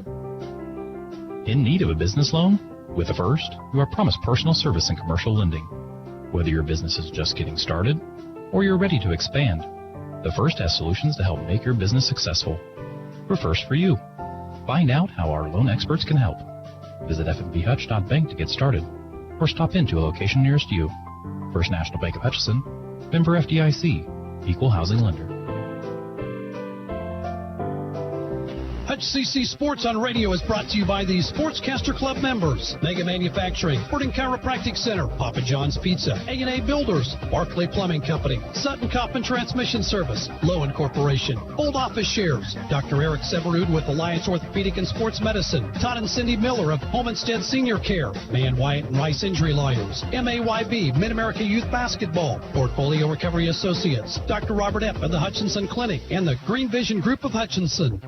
In need of a business loan? With the First, you are promised personal service and commercial lending. Whether your business is just getting started or you're ready to expand, the First has solutions to help make your business successful. We're first for you. Find out how our loan experts can help. Visit fnbhutch.bank to get started, or stop into a location nearest you. First National Bank of Hutchinson, member FDIC. Equal housing lender. HCC Sports on Radio is brought to you by the Sportscaster Club members: Mega Manufacturing, Sporting Chiropractic Center, Papa John's Pizza, A&A Builders, Barclay Plumbing Company, Sutton Coffin Transmission Service, Lowen Corporation, Old Office Shares, Dr. Eric Severud with Alliance Orthopedic and Sports Medicine, Todd and Cindy Miller of Homestead Senior Care, Man Wyatt and Rice Injury Lawyers, MAYB, Mid-America Youth Basketball, Portfolio Recovery Associates, Dr. Robert Epp of the Hutchinson Clinic, and the Green Vision Group of Hutchinson.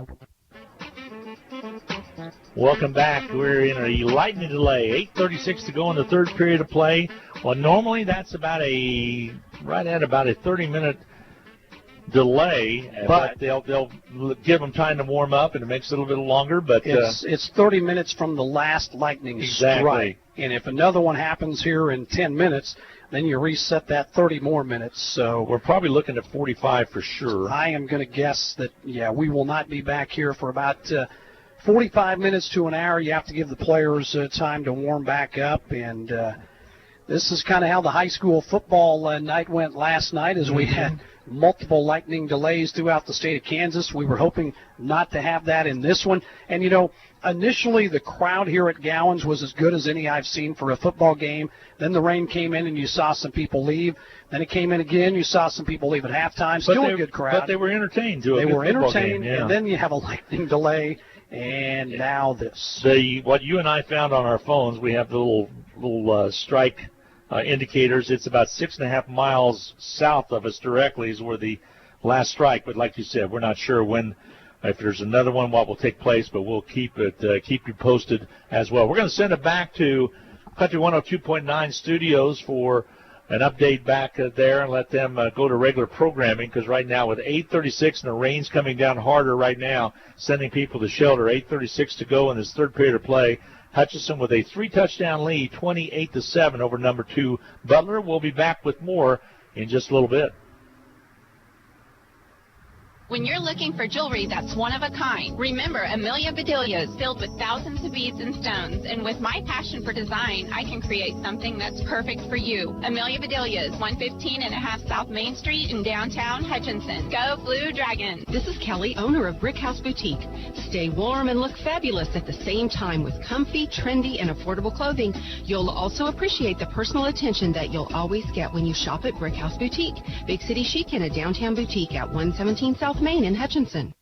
Welcome back. We're in a lightning delay. 8:36 to go in the third period of play. Well, normally that's about right at about a 30-minute delay, but they'll give them time to warm up, and it makes it a little bit longer. But it's 30 minutes from the last lightning strike, and if another one happens here in 10 minutes, then you reset that 30 more minutes. So we're probably looking at 45 for sure. I am going to guess that we will not be back here for about 45 minutes to an hour. You have to give the players time to warm back up, and this is kind of how the high school football night went last night, as we had multiple lightning delays throughout the state of Kansas. We were hoping not to have that in this one. And, initially the crowd here at Gowans was as good as any I've seen for a football game. Then the rain came in and you saw some people leave. Then it came in again. You saw some people leave at halftime. Still a good crowd. But they were entertained, too. They were entertained, and then you have a lightning delay. And now this. What you and I found on our phones, we have the little strike indicators. It's about 6.5 miles south of us directly is where the last strike. But like you said, we're not sure when, if there's another one, what will take place. But we'll keep you posted as well. We're going to send it back to Country 102.9 Studios for an update back there and let them go to regular programming, because right now with 8:36 and the rain's coming down harder right now, sending people to shelter. 8:36 to go in this third period of play. Hutchinson with a 3-touchdown lead, 28-7 over number 2 Butler. We'll be back with more in just a little bit. When you're looking for jewelry that's one of a kind, remember Amelia Bedelias, filled with thousands of beads and stones. And with my passion for design, I can create something that's perfect for you. Amelia Bedelias, 115 and a half South Main Street in downtown Hutchinson. Go Blue Dragon. This is Kelly, owner of Brick House Boutique. Stay warm and look fabulous at the same time with comfy, trendy, and affordable clothing. You'll also appreciate the personal attention that you'll always get when you shop at Brick House Boutique. Big City Chic in a downtown boutique at 117 South Main in Hutchinson.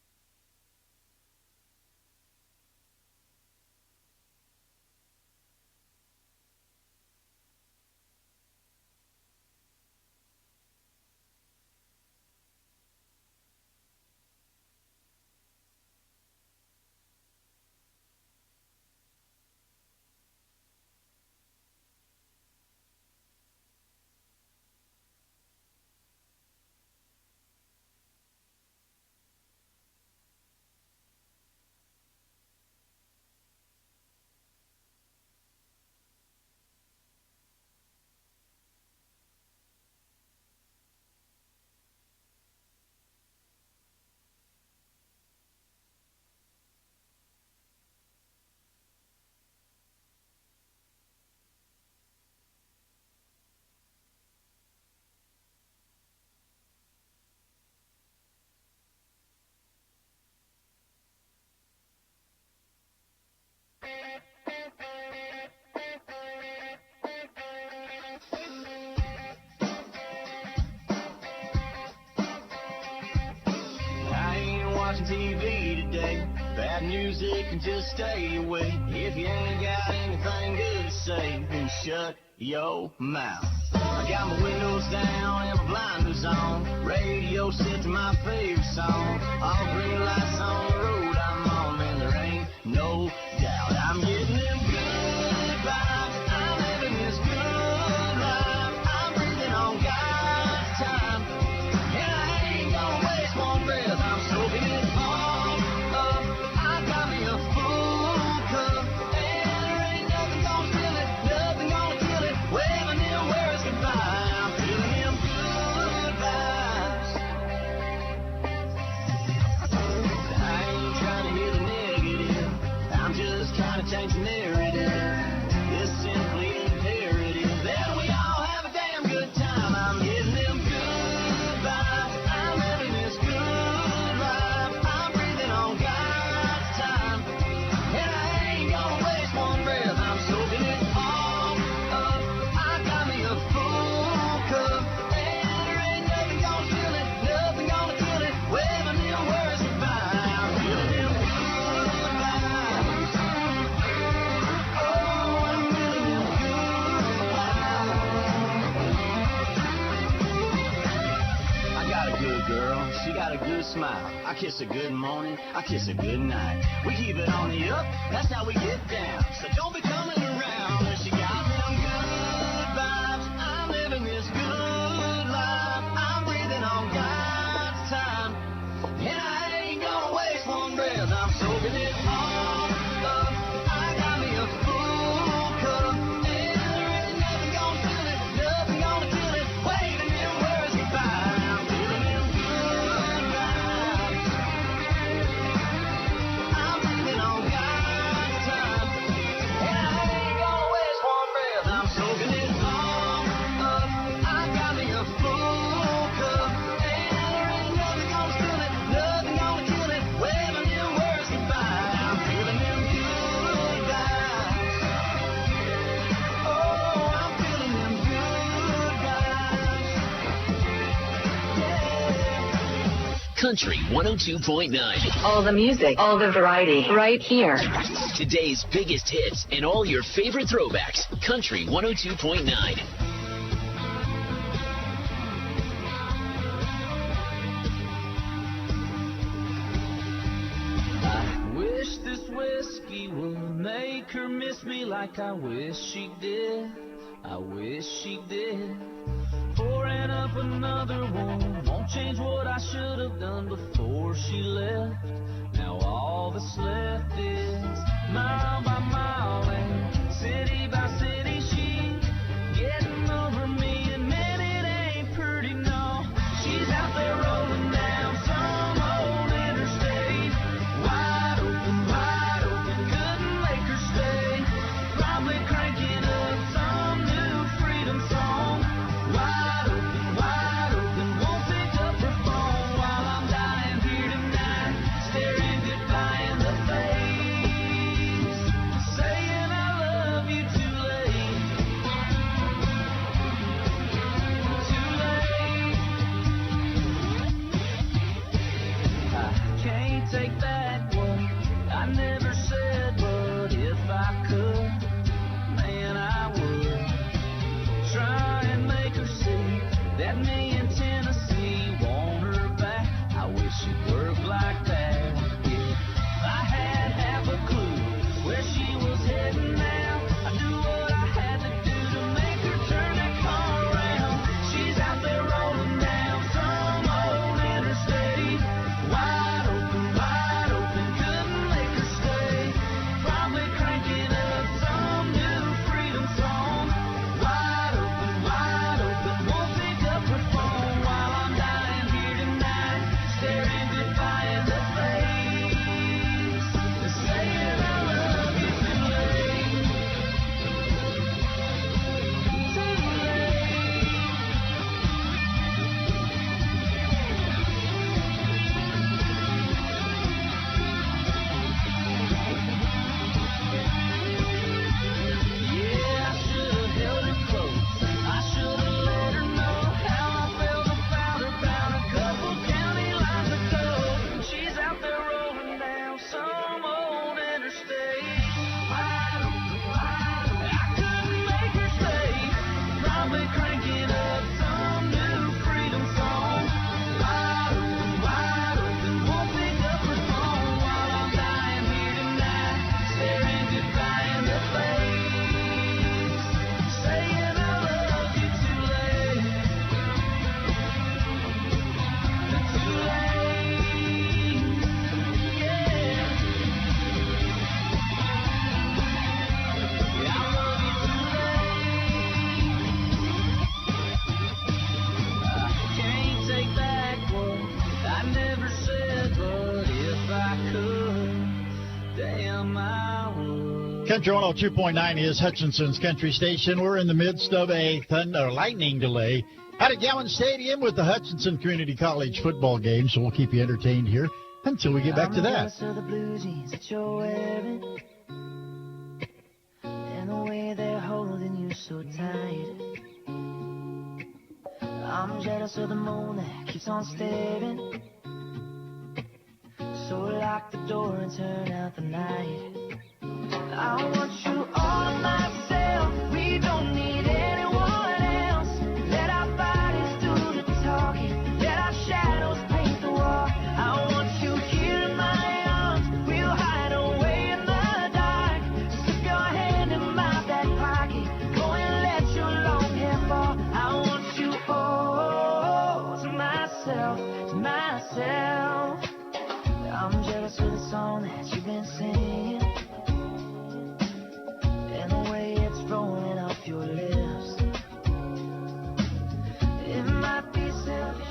TV today. Bad music can just stay away. If you ain't got anything good to say, then shut your mouth. I got my windows down and my blinders on. Radio set to my favorite song. All green lights on the road I'm on, and there ain't no doubt I'm getting them good vibes. I'm living this good life. I'm breathing on God's time, and I ain't gonna waste one breath. I'm soaking it all up. I got me a full cup, and there ain't nothing gonna steal it, nothing gonna kill it. Waving them words goodbye. I'm feeling them good vibes. I ain't trying to hear the negative. I'm just trying to change the narrative. It's simply imperative that we all have a damn good time. I'm getting them good vibes. I'm living this good life. I'm breathing on God's time, and I ain't gonna waste one breath. I'm soaking it all up. I got me a full cup, and there ain't nothing gonna steal it, nothing gonna kill it. Waving them words goodbye. I'm feeling them good vibes. Oh, I'm feeling them good vibes. I got a good girl, she got a good smile. I kiss her good morning, I kiss her good night. We keep it on the up, that's how we get down. So don't be coming around if she got them good vibes. I'm living this good life. I'm breathing on God's time, and I ain't gonna waste one breath. I'm soaking it all up. I got me a full cup, and there ain't nothing gonna steal it, nothing gonna kill it. Waving them words goodbye. I'm feeling them good vibes. I'm breathing on God's time, and I ain't gonna waste one breath. I'm soaking it all up. I got me a full cup, and there ain't nothing gonna steal it, nothing gonna kill it. Waving them words goodbye. I'm feeling them good vibes. Oh, I'm feeling them good vibes. Country 102.9. All the music, all the variety, right here. Today's biggest hits and all your favorite throwbacks. Country 102.9. Wish this whiskey would make her miss me like I wish she did. I wish she did. Pouring up another one won't change what I should have done before she left. Now all that's left is mile by mile and city by city she getting over me, and man, it ain't pretty, no. She's out there rolling down some Country 102.9 is Hutchinson's Country Station. We're in the midst of a lightning delay out at Gowans Stadium with the Hutchinson Community College football game, so we'll keep you entertained here until we get back to that. The blue jeans that you're wearing, and the way they're holding you so tight. I'm jealous of the moon that keeps on staring. So lock the door and turn out the light. I want you all myself. We don't need anyone else. Let our bodies do the talking. Let our shadows paint the wall. I want you here in my arms. We'll hide away in the dark. Slip your hand in my back pocket. Go and let your long hair fall. I want you all to myself, to myself. I'm jealous of the song that you've been singing, and the way it's rolling off your lips. It might be selfish.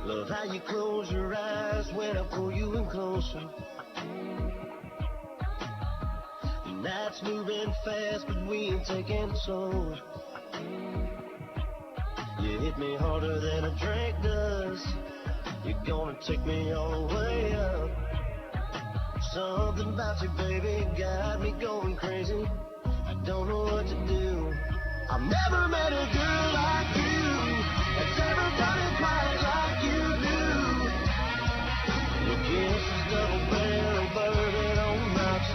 Love how you close your eyes when I pull you in closer. Night's moving fast, but we ain't taking it slow. You hit me harder than a drink does. You're gonna take me all the way up. Something about you, baby, got me going crazy. I don't know what to do. I've never met a girl like you that's ever done it quite like you do. Your kiss is double barrel, bourbon on rocks.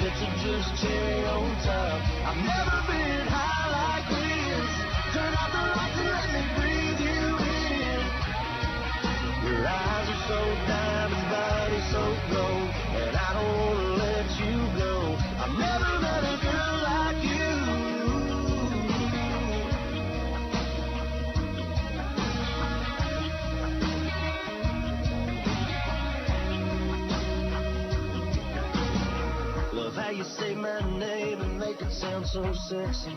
It's just cherry on top. I've never been high like this. Turn out the lights and let me breathe you in. Your eyes are so diamond, body so gold, and I don't want to let you go. I've never met a girl like you. Love how you say my name and make it sound so sexy.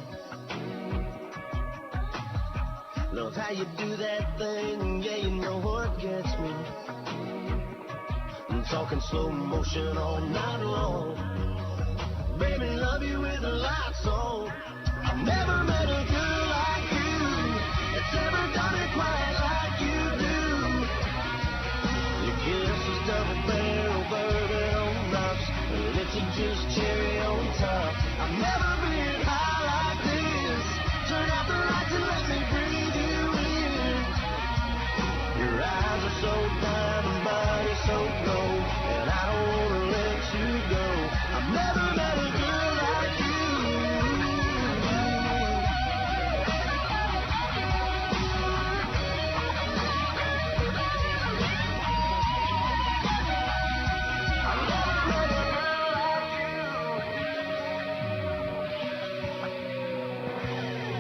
Love how you do that thing, yeah, you know what gets me. I'm talking slow motion all night long. Baby, love you with the lights on. I've never met a girl like you that's ever done it quite like you do. Your kiss is double barrel, bourbon on rocks. It's just cherry on top. I've never been high like this. Turn out the lights and let me breathe you in. Your eyes are so diamond, body so gold, and I don't want to let you go. I've never met a girl like you.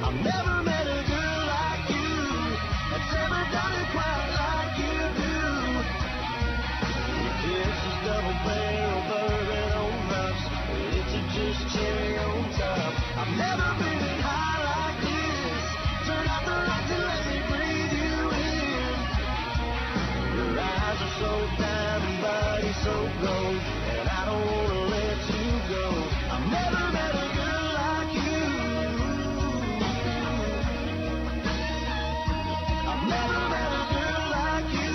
I've never met a girl like you that's ever done it quite like you do. Your kiss is double barrel, bourbon on rocks. It's just cherry on top. I've never been high like this. Turn out the lights and let me breathe you in. Your eyes are so diamond, body so gold, and I don't want to let you go. I've never met a girl like you. I've never met a girl like you.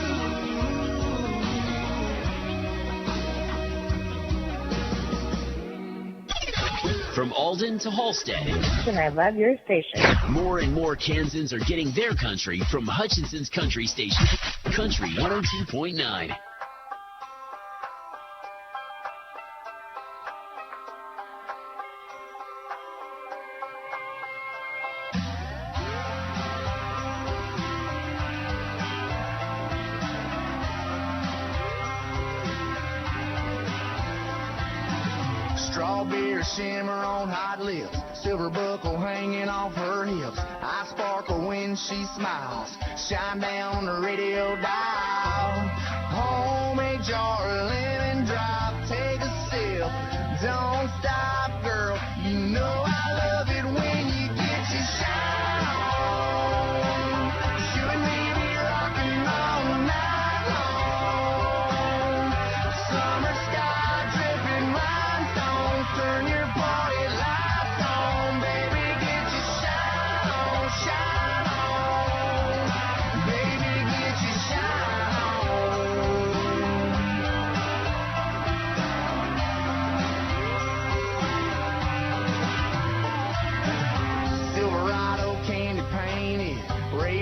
From Alden to Halstead, And I love your station. more and more Kansans are getting their country from Hutchinson's Country Station, Country 102.9. Strawberry shimmer on hot lips, silver buckle hanging off her hips. I sparkle when she smiles, shine down on the radio dial. Homemade jar of lemon drop, take a sip, don't stop, girl. You know I love it when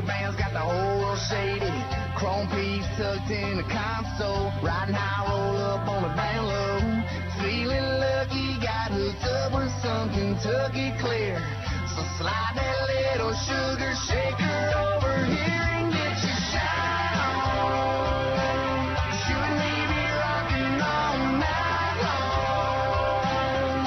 band's got the whole world shaded. Chrome piece tucked in the console. Riding high, roll up on the down low. Feeling lucky, got hooked up with some Kentucky clear. So slide that little sugar shaker over here and get your shine on. You and me be rocking all night long.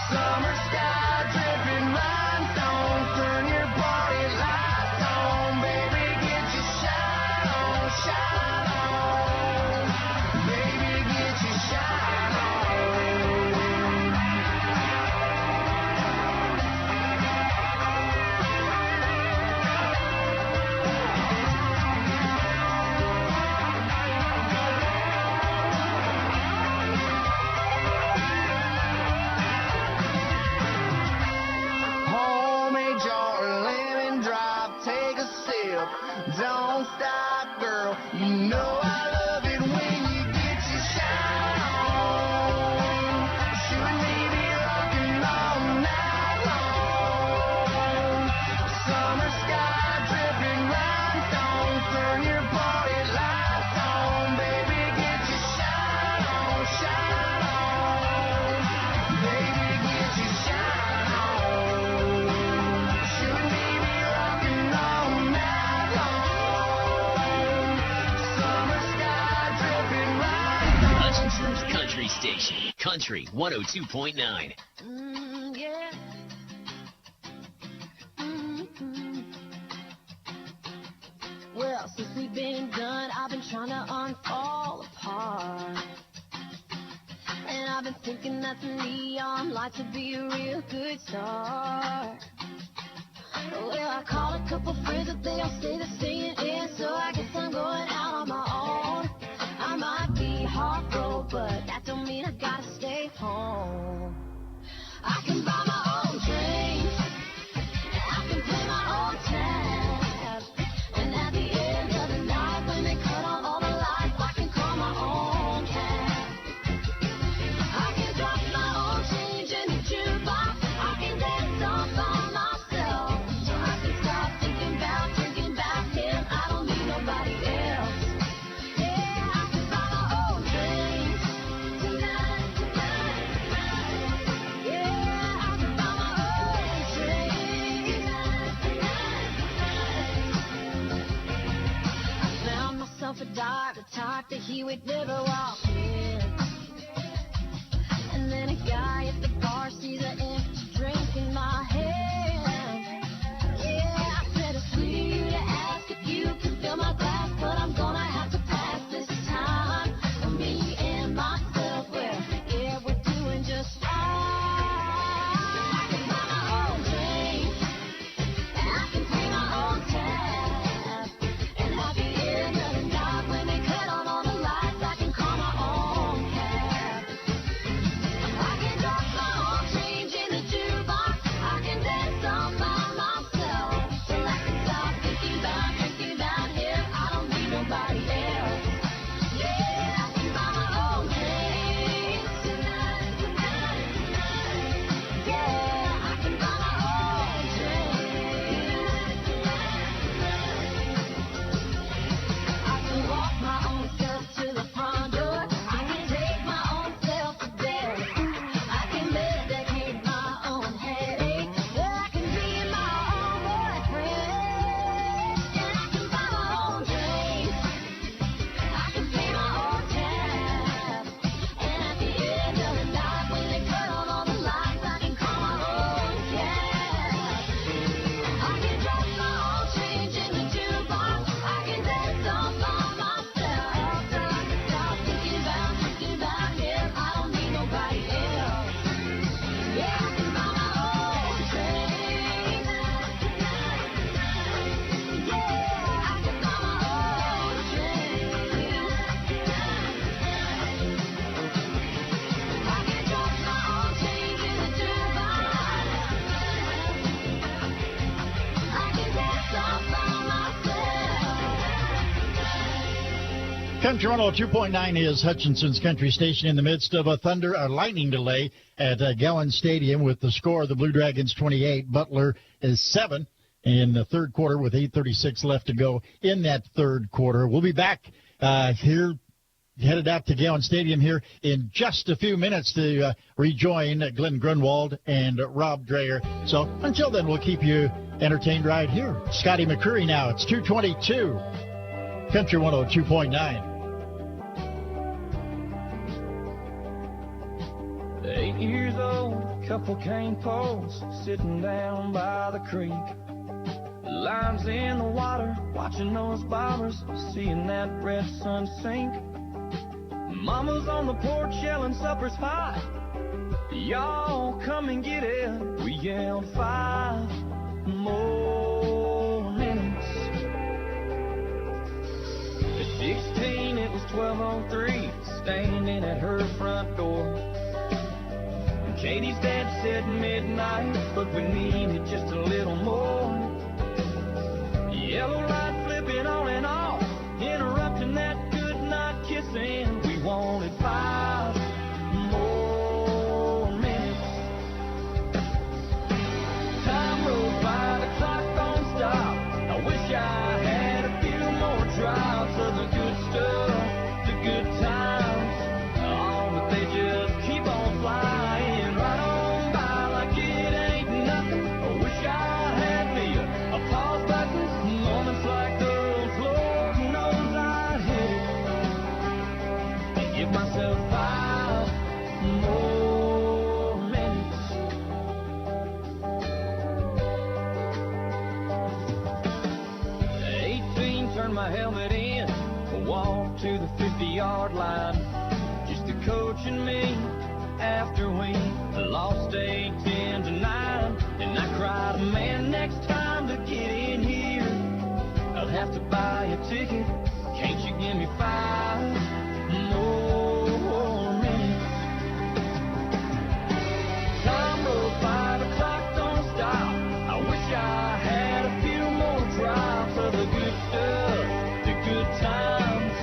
Summer sky dripping rhinestone, turn your party lights on, baby, get your shine on, shine on. Baby, get your shine on. Homemade jar, lemon drop, take a sip. Don't stop, girl. You know I love it when you get your shine on. You and me be rocking all night long. Summer sky dripping rhinestone, turn your party lights on, baby, get your shine on, shine on. Baby, get your shine on. You and me be rocking all night long. Summer sky dripping rhinestone. Hutchinson's Country Station, Country 102.9. Yeah. Well, since we've been done, I've been trying to unfall apart. And I've been thinking that the neon lights would be a real good start. Well, I called a couple friends, but they all say they're staying in, so I guess I'm going out on my own. I might be hard broke, but that don't mean I gotta stay home. I can buy my own drinks, I can play my own tab, and at the end of the night, when they cut on all the lights, I can call my own cab. I can drop my own change in the jukebox, I can dance all by myself, so I can stop thinking about him. I don't need nobody else. Yeah, I can buy my own drinks tonight. Yeah, I can buy my own drinks. I found myself a dive, the type that he would never walk in. And then a guy at the bar sees an empty drink in my hand. Yeah, I said it's sweet of you to ask if you can fill my glass, but I'm gonna have to pass this time. For me and myself, well, yeah, we're doing just fine. I can buy my own drink, and I can pay my own tab, and at the end of the night, when they cut on all the lights, I can call my own cab. I can drop my own change in the jukebox, I can dance all by myself, so I can stop thinking about him. I don't need nobody else. Yeah, I can buy my own drinks tonight. Yeah, I can buy my own drinks. I can walk my own self to the front door. I can take my own self to bed. I can medicate my own headache. I can be my own boyfriend. And I can buy my own drinks. I can pay my own tab. And at the end of the night, when they cut on all the lights, I can call my own cab. I can drop my own change in the jukebox. I can dance all by myself, so I can stop thinking about him. I don't need nobody else. Yeah, I can buy my own drinks. Yeah, I can buy my own drinks. I can drop my own change in the jukebox. I can dance all by myself. Country 102.9 is Hutchinson's Country Station in the midst of a lightning delay at Gowans Stadium with the score of the Blue Dragons 28. Butler is 7. in the third quarter with 8:36 left to go in that third quarter. We'll be back here, headed out to Gowans Stadium here in just a few minutes to rejoin Glenn Grunwald and Rob Dreyer. So until then, we'll keep you entertained right here. Scotty McCreary now. It's 2:22. Country 102.9. 8 years old, couple cane poles sitting down by the creek. Limes in the water, watching those bobbers, seeing that red sun sink. Mama's on the porch yelling supper's hot. Y'all come and get it. We yelled 5 more minutes. At 16, it was 12:03, standing at her front door. Katie's dad said midnight, but we needed just a little more. Yellow light flipping on and off, interrupting that good night kissing. We wanted 5 more minutes. Time rolled by, the clock don't stop. I wish I had a few more drops of the good stuff, the good times. Oh, but they just keep on flying right on by like it ain't nothing. I wish I had me a pause button. Moments like those, Lord knows I'd hit it and give myself 5 more minutes. 18, turned my helmet in, walked to the 50-yard line. Just the coach and me after we lost 8-10-9. And I cried, man, next time to get in here, I'll have to buy a ticket. Can't you give me 5 more minutes? Time rolls by, the clock don't stop. I wish I had a few more drops of the good stuff, the good times.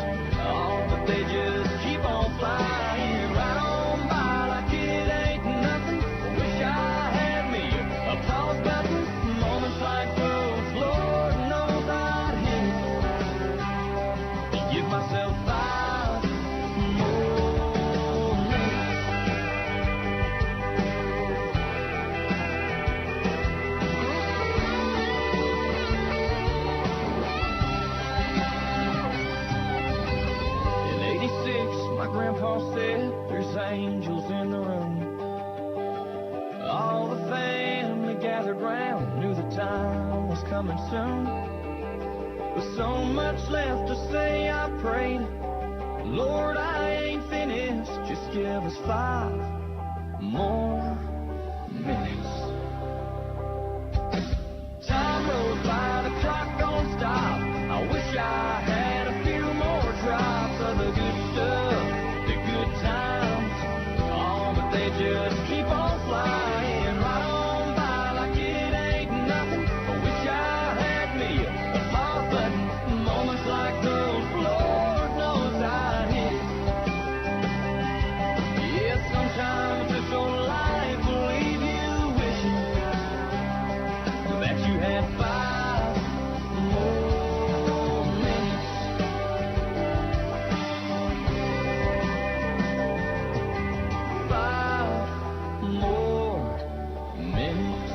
Oh, but they just keep on flying right on by like it ain't nothing. I wish I had me a pause button. Moments like those, Lord knows I'd hit it and give myself 5 more minutes. In 86, my grandpa said there's angels in the room. All the family gathered round, knew the time was coming soon. With so much left to say, I prayed, Lord, I ain't finished, just give us 5 more minutes. Time rolls by, the clock don't stop. I wish I had a few more drops of the good stuff, the good times. Oh, but they just keep on flying right on by like it ain't nothing. I wish I had me a pause button. Moments like those, Lord knows I'd hit it. Yeah, sometimes this old life will leave you wishing that you had 5 more minutes. 5 more minutes.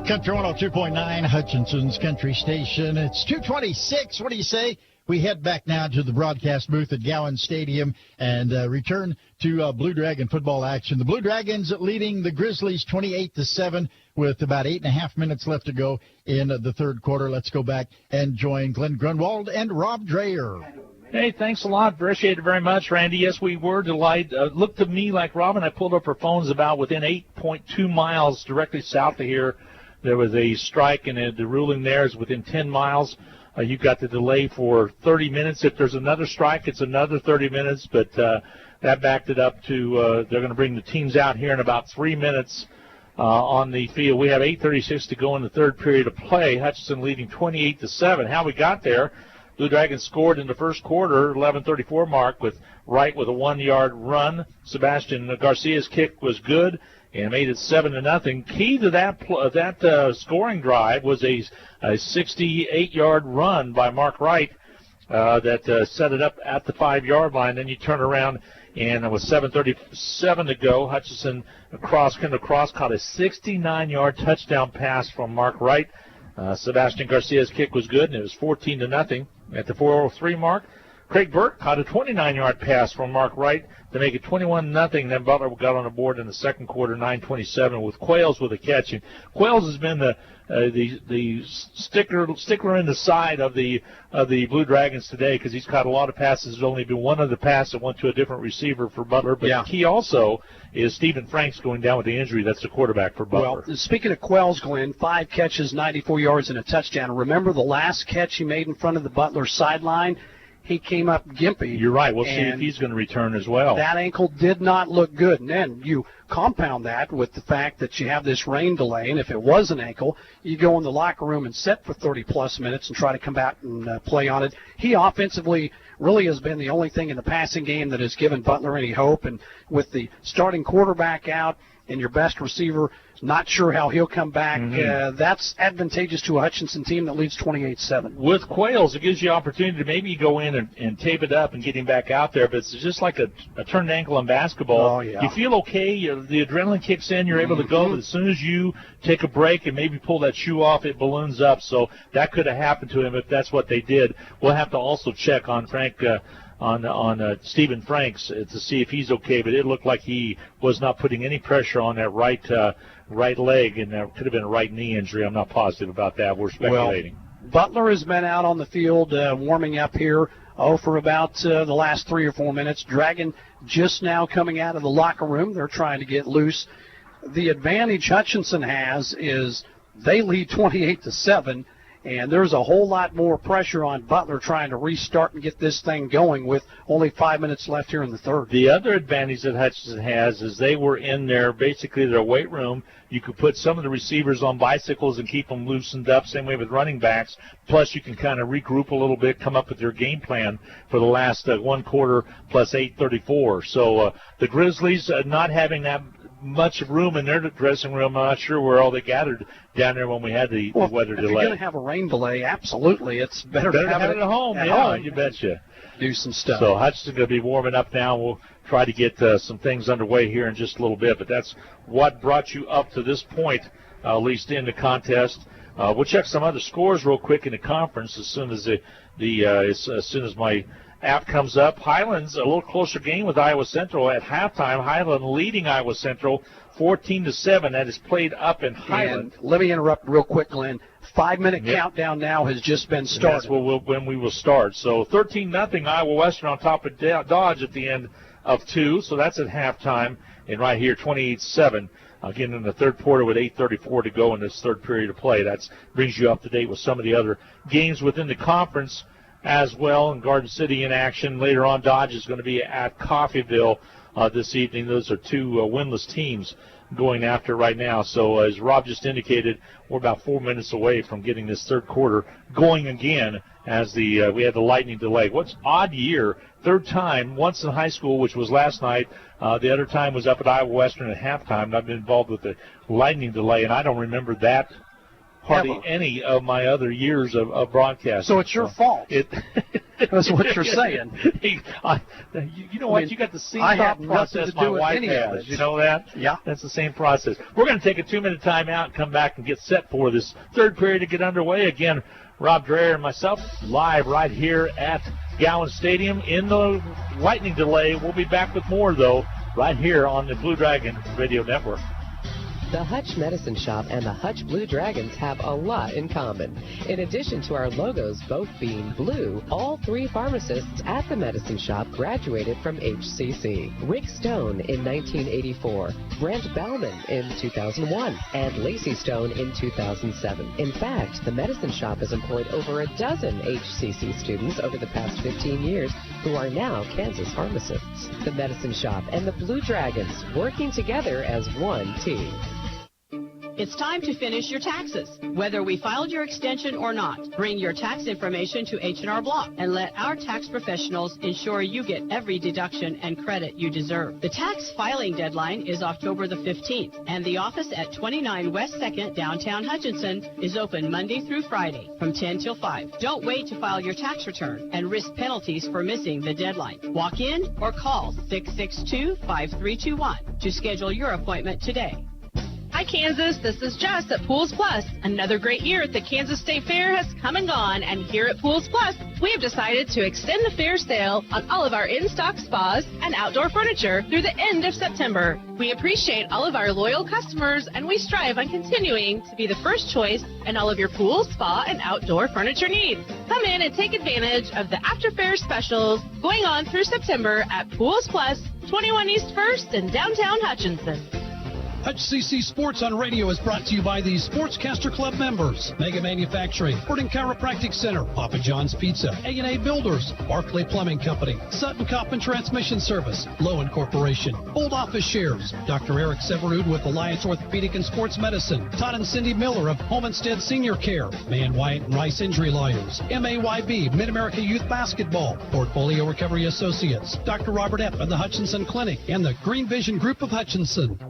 Country 102.9, Hutchinson's Country Station. It's 2:26. What do you say? We head back now to the broadcast booth at Gowans Stadium and return to Blue Dragon football action. The Blue Dragons leading the Grizzlies 28-7 with about 8.5 minutes left to go in the third quarter. Let's go back and join Glenn Grunwald and Rob Dreyer. Hey, thanks a lot. Appreciate it very much, Randy. Yes, we were delighted. Looked to me like Robin. I pulled up her phones about within 8.2 miles directly south of here. There was a strike, and the ruling there is within 10 miles. You've got the delay for 30 minutes. If there's another strike, it's another 30 minutes, but that backed it up to they're going to bring the teams out here in about 3 minutes on the field. We have 8:36 to go in the third period of play. Hutchinson leading 28-7. How we got there, Blue Dragons scored in the first quarter, 11:34 mark, with Wright with a 1-yard run. Sebastian Garcia's kick was good, and made it 7-0. Key to that scoring drive was a 68-yard run by Mark Wright that set it up at the 5-yard line. Then you turn around, and with 7:37 to go, Hutchinson caught a 69-yard touchdown pass from Mark Wright. Sebastian Garcia's kick was good, and it was 14-0. At the 4:03 mark, Craig Burke caught a 29-yard pass from Mark Wright to make it 21-0. Then Butler got on the board in the second quarter, 9:27, with Quayles with a catch. And Quayles has been the stickler in the side of the Blue Dragons today, because he's caught a lot of passes. There's only been one other pass that went to a different receiver for Butler. But the key also is Stephen Franks going down with the injury. That's the quarterback for Butler. Well, speaking of Quayles, Glenn, 5 catches, 94 yards, and a touchdown. Remember the last catch he made in front of the Butler sideline? He came up gimpy. You're right. We'll see if he's going to return as well. That ankle did not look good. And then you compound that with the fact that you have this rain delay, and if it was an ankle, you go in the locker room and sit for 30-plus minutes and try to come back and play on it. He offensively really has been the only thing in the passing game that has given Butler any hope. And with the starting quarterback out and your best receiver not sure how he'll come back, that's advantageous to a Hutchinson team that leads 28-7. With Quayles, it gives you opportunity to maybe go in and tape it up and get him back out there, but it's just like a turned ankle in basketball. Oh, yeah. You feel okay, the adrenaline kicks in, you're able to go, but as soon as you take a break and maybe pull that shoe off, it balloons up. So that could have happened to him if that's what they did. We'll have to also check on on Stephen Franks to see if he's okay, but it looked like he was not putting any pressure on that right leg, and that could have been a right knee injury. I'm not positive about that. We're speculating. Well, Butler has been out on the field warming up here for about the last 3 or 4 minutes. Dragon just now coming out of the locker room. They're trying to get loose. The advantage Hutchinson has is they lead 28-7. And there's a whole lot more pressure on Butler trying to restart and get this thing going with only 5 minutes left here in the third. The other advantage that Hutchinson has is they were in their weight room. You could put some of the receivers on bicycles and keep them loosened up, same way with running backs. Plus, you can kind of regroup a little bit, come up with your game plan for the last 1 quarter plus 8:34. So the Grizzlies not having that much room in their dressing room. I'm not sure where all they gathered down there when we had the weather delay. If you're going to have a rain delay, absolutely. It's better to have it at home. You betcha. Do some stuff. So Hutchinson's going to be warming up now. We'll try to get some things underway here in just a little bit. But that's what brought you up to this point, at least in the contest. We'll check some other scores real quick in the conference as soon as as soon as my app comes up. Highlands, a little closer game with Iowa Central at halftime. Highland leading Iowa Central 14-7. That is played up in Highland. And let me interrupt real quick, Glenn. 5-minute countdown now has just been started. That's when we will start. So 13-0 Iowa Western on top of Dodge at the end of 2. So that's at halftime. And right here, 28-7. Again, in the third quarter with 8:34 to go in this third period of play. That brings you up to date with some of the other games within the conference as well. In Garden City in action. Later on, Dodge is going to be at Coffeyville this evening. Those are 2 winless teams going after right now. So as Rob just indicated, we're about 4 minutes away from getting this third quarter going again as we had the lightning delay. What's odd year, third time, once in high school, which was last night. The other time was up at Iowa Western at halftime. I've been involved with the lightning delay, and I don't remember that hardly any of my other years of broadcasting. So it's your fault. That's what you're saying. You know what? You got the same thought process my wife has. You know that? Yeah. That's the same process. We're going to take a 2-minute timeout and come back and get set for this third period to get underway. Again, Rob Dreher and myself live right here at Gowans Stadium in the lightning delay. We'll be back with more, though, right here on the Blue Dragon Radio Network. The Hutch Medicine Shop and the Hutch Blue Dragons have a lot in common. In addition to our logos both being blue, all 3 pharmacists at the Medicine Shop graduated from HCC. Rick Stone in 1984, Brent Bauman in 2001, and Lacey Stone in 2007. In fact, the Medicine Shop has employed over a dozen HCC students over the past 15 years who are now Kansas pharmacists. The Medicine Shop and the Blue Dragons working together as one team. It's time to finish your taxes. Whether we filed your extension or not, bring your tax information to H&R Block and let our tax professionals ensure you get every deduction and credit you deserve. The tax filing deadline is October the 15th, and the office at 29 West 2nd, downtown Hutchinson, is open Monday through Friday from 10 till 5. Don't wait to file your tax return and risk penalties for missing the deadline. Walk in or call 662-5321 to schedule your appointment today. Hi, Kansas. This is Jess at Pools Plus. Another great year at the Kansas State Fair has come and gone, and here at Pools Plus, we have decided to extend the fair sale on all of our in-stock spas and outdoor furniture through the end of September. We appreciate all of our loyal customers, and we strive on continuing to be the first choice in all of your pool, spa, and outdoor furniture needs. Come in and take advantage of the after-fair specials going on through September at Pools Plus, 21 East 1st in downtown Hutchinson. HCC Sports on Radio is brought to you by the Sportscaster Club members, Mega Manufacturing, Porting Chiropractic Center, Papa John's Pizza, A&A Builders, Barclay Plumbing Company, Sutton Coppin Transmission Service, Lowen Corporation, Old Office Shares, Dr. Eric Severud with Alliance Orthopedic and Sports Medicine, Todd and Cindy Miller of Homestead Senior Care, Man Wyatt and Rice Injury Lawyers, MAYB, Mid-America Youth Basketball, Portfolio Recovery Associates, Dr. Robert Epp and the Hutchinson Clinic, and the Green Vision Group of Hutchinson.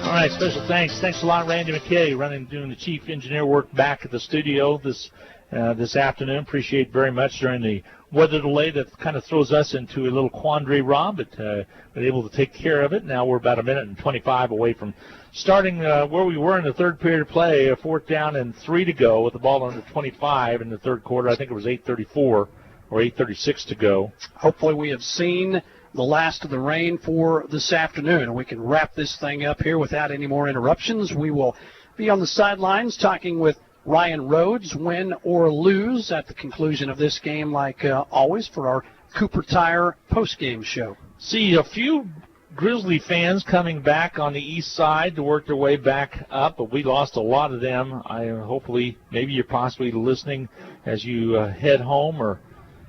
All right, special thanks. Thanks a lot, Randy McKay, doing the chief engineer work back at the studio this afternoon. Appreciate very much during the weather delay that kind of throws us into a little quandary, Rob, but been able to take care of it. Now we're about a minute and 25 away from starting where we were in the third period of play, a 4th down and 3 to go with the ball under 25 in the third quarter. I think it was 8:34 or 8:36 to go. Hopefully we have seen the last of the rain for this afternoon, and we can wrap this thing up here without any more interruptions. We will be on the sidelines talking with Ryan Rhodes, win or lose at the conclusion of this game, like always, for our Cooper Tire postgame show. See a few Grizzly fans coming back on the east side to work their way back up, but we lost a lot of them. Hopefully, maybe you're possibly listening as you head home or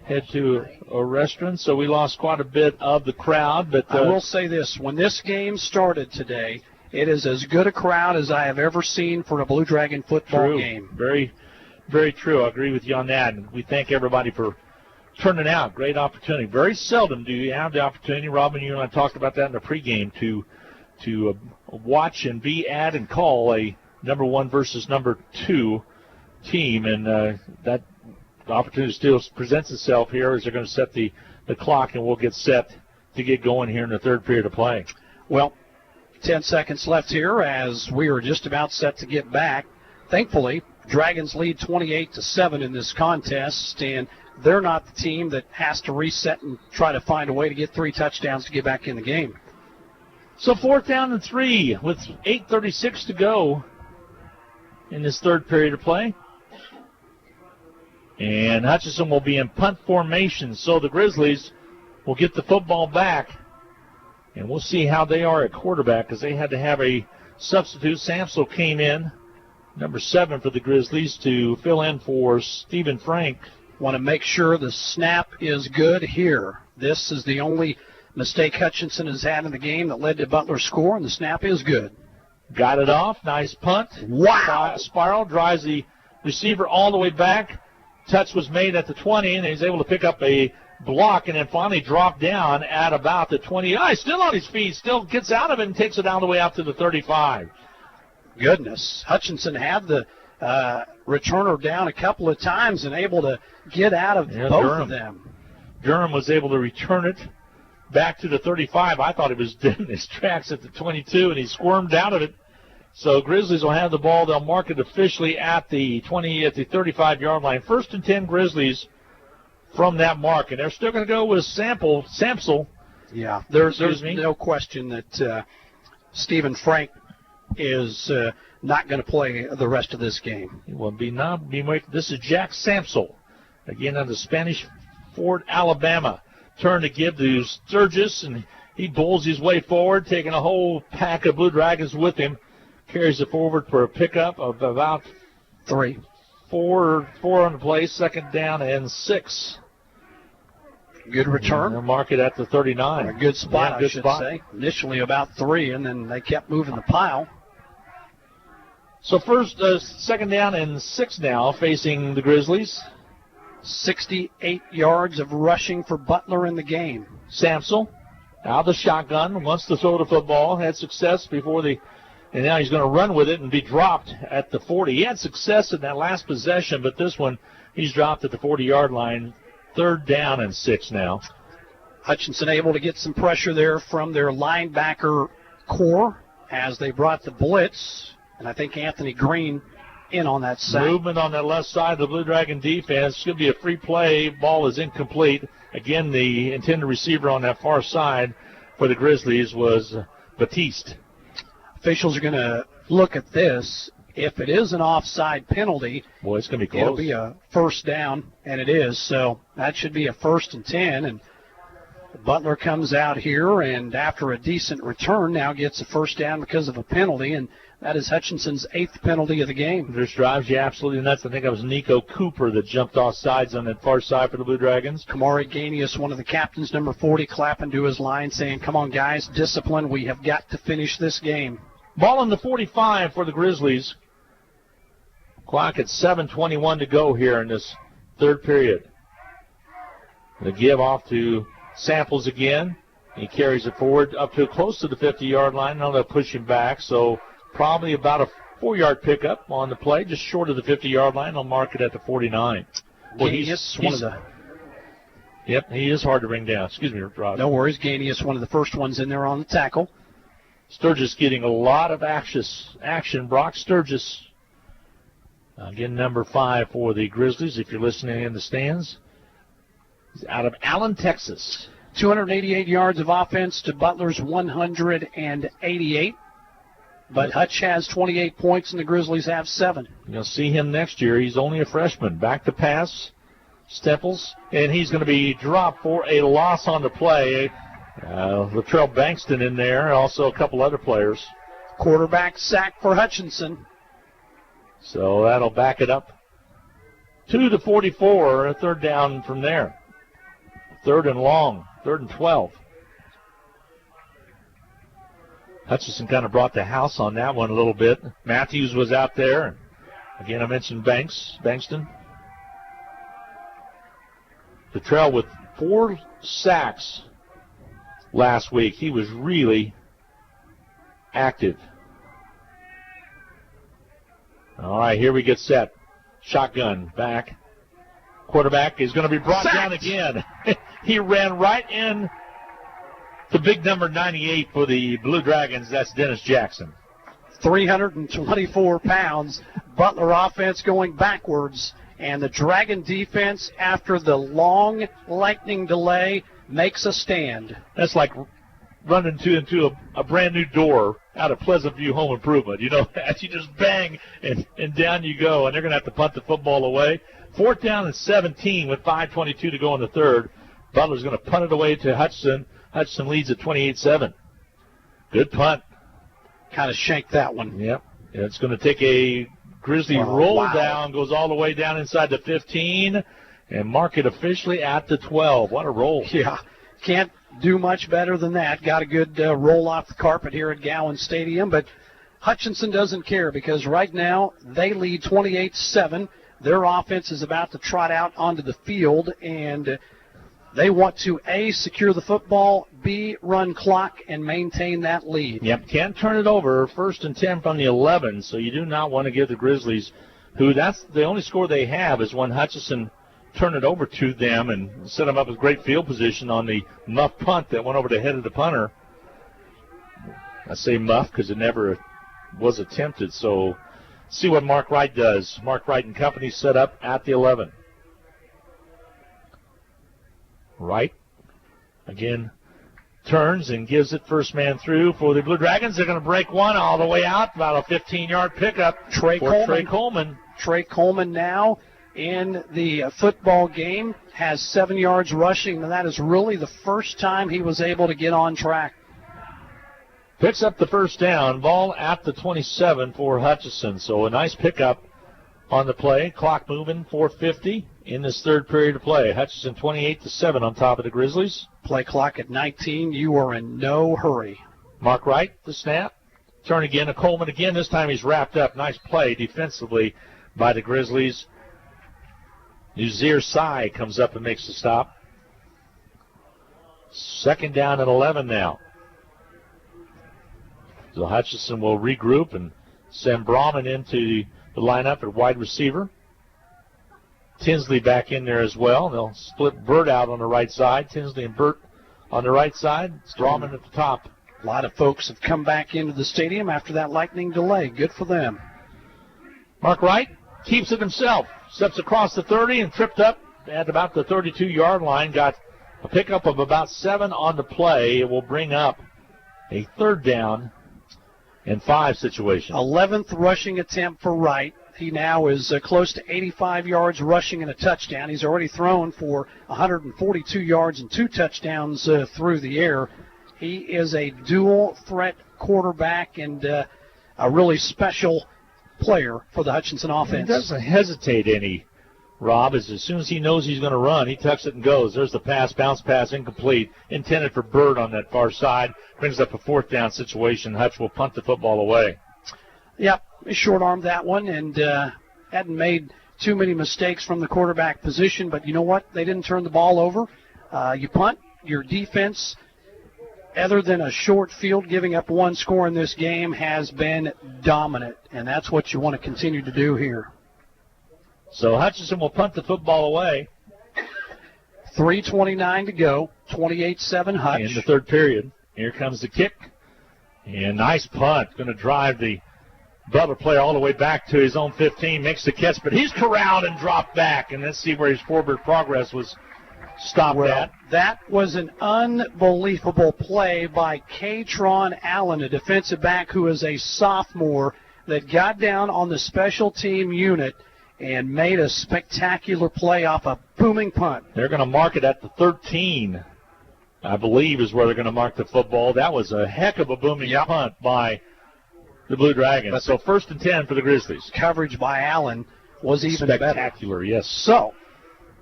head to a restaurant, so we lost quite a bit of the crowd. But I will say this, when this game started today, it is as good a crowd as I have ever seen for a Blue Dragon football game. Very, very true. I agree with you on that, and we thank everybody for turning out. Great opportunity. Very seldom do you have the opportunity, Robin, you and I talked about that in the pregame, to watch and be at and call a number 1 versus number 2 team, and that the opportunity still presents itself here as they're going to set the clock, and we'll get set to get going here in the third period of play. Well, 10 seconds left here as we are just about set to get back. Thankfully, Dragons lead 28-7 in this contest, and they're not the team that has to reset and try to find a way to get 3 touchdowns to get back in the game. So 4th down and 3 with 8:36 to go in this third period of play. And Hutchinson will be in punt formation, so the Grizzlies will get the football back. And we'll see how they are at quarterback, because they had to have a substitute. Samsel came in, number 7 for the Grizzlies, to fill in for Stephen Frank. Want to make sure the snap is good here. This is the only mistake Hutchinson has had in the game that led to Butler's score, and the snap is good. Got it off. Nice punt. Wow. Spiral drives the receiver all the way back. Touch was made at the 20, and he's able to pick up a block and then finally drop down at about the 20. He's still on his feet, still gets out of it and takes it all the way out to the 35. Goodness. Hutchinson had the returner down a couple of times and able to get out of both of them. Durham was able to return it back to the 35. I thought he was dead in his tracks at the 22, and he squirmed out of it. So Grizzlies will have the ball. They'll mark it officially at the 35-yard line. 1st and 10 Grizzlies from that mark, and they're still going to go with Samsel. Yeah, there's no question that Stephen Frank is not going to play the rest of this game. He will be not. This is Jack Samsel, again out of Spanish Fort, Alabama. Turn to give to Sturgis, and he bowls his way forward, taking a whole pack of Blue Dragons with him. Carries it forward for a pickup of about 4 on the play, 2nd down and 6. Good return. They'll mark it at the 39. A good spot, Yeah, I should say. Initially about 3, and then they kept moving the pile. So second down and 6 now facing the Grizzlies. 68 yards of rushing for Butler in the game. Samsel out of the shotgun, wants to throw the football, had success before and now he's going to run with it and be dropped at the 40. He had success in that last possession, but this one he's dropped at the 40-yard line. Third down and 6 now. Hutchinson able to get some pressure there from their linebacker core as they brought the blitz. And I think Anthony Green in on that sack. Movement on that left side of the Blue Dragon defense. Should be a free play. Ball is incomplete. Again, the intended receiver on that far side for the Grizzlies was Batiste. Officials are going to look at this. If it is an offside penalty, boy, it's going to be close. It'll be a first down, and it is. So that should be a 1st and 10. And Butler comes out here, and after a decent return, now gets a first down because of a penalty, and that is Hutchinson's 8th penalty of the game. This drives you absolutely nuts. I think it was Nico Cooper that jumped off sides on that far side for the Blue Dragons. Kamari Ganius, one of the captains, number 40, clapping to his line, saying, come on, guys, discipline. We have got to finish this game. Ball on the 45 for the Grizzlies. Clock at 7:21 to go here in this third period. The give off to Samples again. He carries it forward up to close to the 50-yard line. Now they'll push him back, so probably about a 4-yard pickup on the play, just short of the 50-yard line. They'll mark it at the 49. Well, Ganius, one of the... Yep, he is hard to bring down. Excuse me, Rob. No worries. Ganius, one of the first ones in there on the tackle. Sturgis getting a lot of action. Brock Sturgis, again, number 5 for the Grizzlies, if you're listening in the stands. He's out of Allen, Texas. 288 yards of offense to Butler's 188. But Hutch has 28 points, and the Grizzlies have 7. You'll see him next year. He's only a freshman. Back to pass, Stemples, and he's going to be dropped for a loss on the play. Latrell Bankston in there, also a couple other players. Quarterback sack for Hutchinson. So that'll back it up to the 44, a third down from there. Third and long, 3rd and 12. Hutchinson kind of brought the house on that one a little bit. Matthews was out there. Again, I mentioned Bankston. Latrell with 4 sacks last week. He was really active. All right, here we get set. Shotgun back. Quarterback is going to be brought down again. He ran right in the big number 98 for the Blue Dragons. That's Dennis Jackson. 324 pounds. Butler offense going backwards. And the Dragon defense, after the long lightning delay, makes a stand. That's like running into a brand new door out of Pleasant View Home Improvement. You know that. You just bang, and down you go, and they're going to have to punt the football away. 4th down and 17 with 5:22 to go in the third. Butler's going to punt it away to Hutchinson. Hutchinson leads at 28-7. Good punt. Kind of shanked that one. Yep. It's going to take a Grizzly roll down, goes all the way down inside the 15, and mark it officially at the 12. What a roll. Yeah. Can't do much better than that. Got a good roll off the carpet here at Gowans Stadium, but Hutchinson doesn't care because right now they lead 28-7. Their offense is about to trot out onto the field, and they want to, A, secure the football, B, run clock, and maintain that lead. Yep, can't turn it over. 1st and 10 from the 11, so you do not want to give the Grizzlies, who that's the only score they have is when Hutchinson turn it over to them and set them up with great field position on the muff punt that went over the head of the punter. I say muff because it never was attempted, so see what Mark Wright does. Mark Wright and company set up at the 11. Wright, again, turns and gives it first man through for the Blue Dragons. They're going to break one all the way out, about a 15-yard pickup for Trey Coleman. Trey Coleman now in the football game has 7 yards rushing, and that is really the first time he was able to get on track. Picks up the first down. Ball at the 27 for Hutchinson. So a nice pickup on the play. Clock moving, 4:50 in this third period of play. Hutchinson 28-7 on top of the Grizzlies. Play clock at 19. You are in no hurry. Mark Wright, the snap. Turn again to Coleman again. This time he's wrapped up. Nice play defensively by the Grizzlies. Uzir Sai comes up and makes the stop. Second down and 11 now. So Hutchinson will regroup and send Brahman into the lineup at wide receiver. Tinsley back in there as well. They'll split Burt out on the right side. Tinsley and Burt on the right side. Brahman at the top. A lot of folks have come back into the stadium after that lightning delay. Good for them. Mark Wright keeps it himself. Steps across the 30 and tripped up at about the 32-yard line. Got a pickup of about 7 on the play. It will bring up a third down and 5 situation. 11th rushing attempt for Wright. He now is close to 85 yards rushing and a touchdown. He's already thrown for 142 yards and 2 touchdowns through the air. He is a dual threat quarterback and a really special player for the Hutchinson offense. He doesn't hesitate any, Rob. As soon as he knows he's going to run, he tucks it and goes. There's the pass, bounce pass, incomplete, intended for Bird on that far side. Brings up a 4th down situation. Hutch will punt the football away. Yep, short-armed that one and hadn't made too many mistakes from the quarterback position, but you know what? They didn't turn the ball over. You punt, your defense, other than a short field, giving up 1 score in this game, has been dominant, and that's what you want to continue to do here. So Hutchinson will punt the football away. 3:29 to go, 28-7 Hutch. In the third period. Here comes the kick. And nice punt. Going to drive the Butler player all the way back to his own 15. Makes the catch, but he's corralled and dropped back. And let's see where his forward progress was stopped at. That was an unbelievable play by Katron Allen, a defensive back who is a sophomore that got down on the special team unit and made a spectacular play off a booming punt. They're going to mark it at the 13, I believe, is where they're going to mark the football. That was a heck of a booming punt by the Blue Dragons. So 1st and 10 for the Grizzlies. Coverage by Allen was even spectacular, better. Yes. So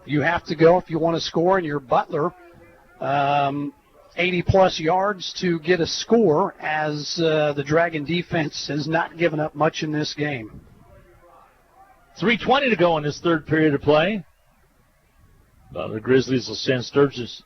you have to go if you want to score, and your Butler 80-plus yards to get a score, as the Dragon defense has not given up much in this game. 3:20 to go in this third period of play. The Grizzlies will send Sturgis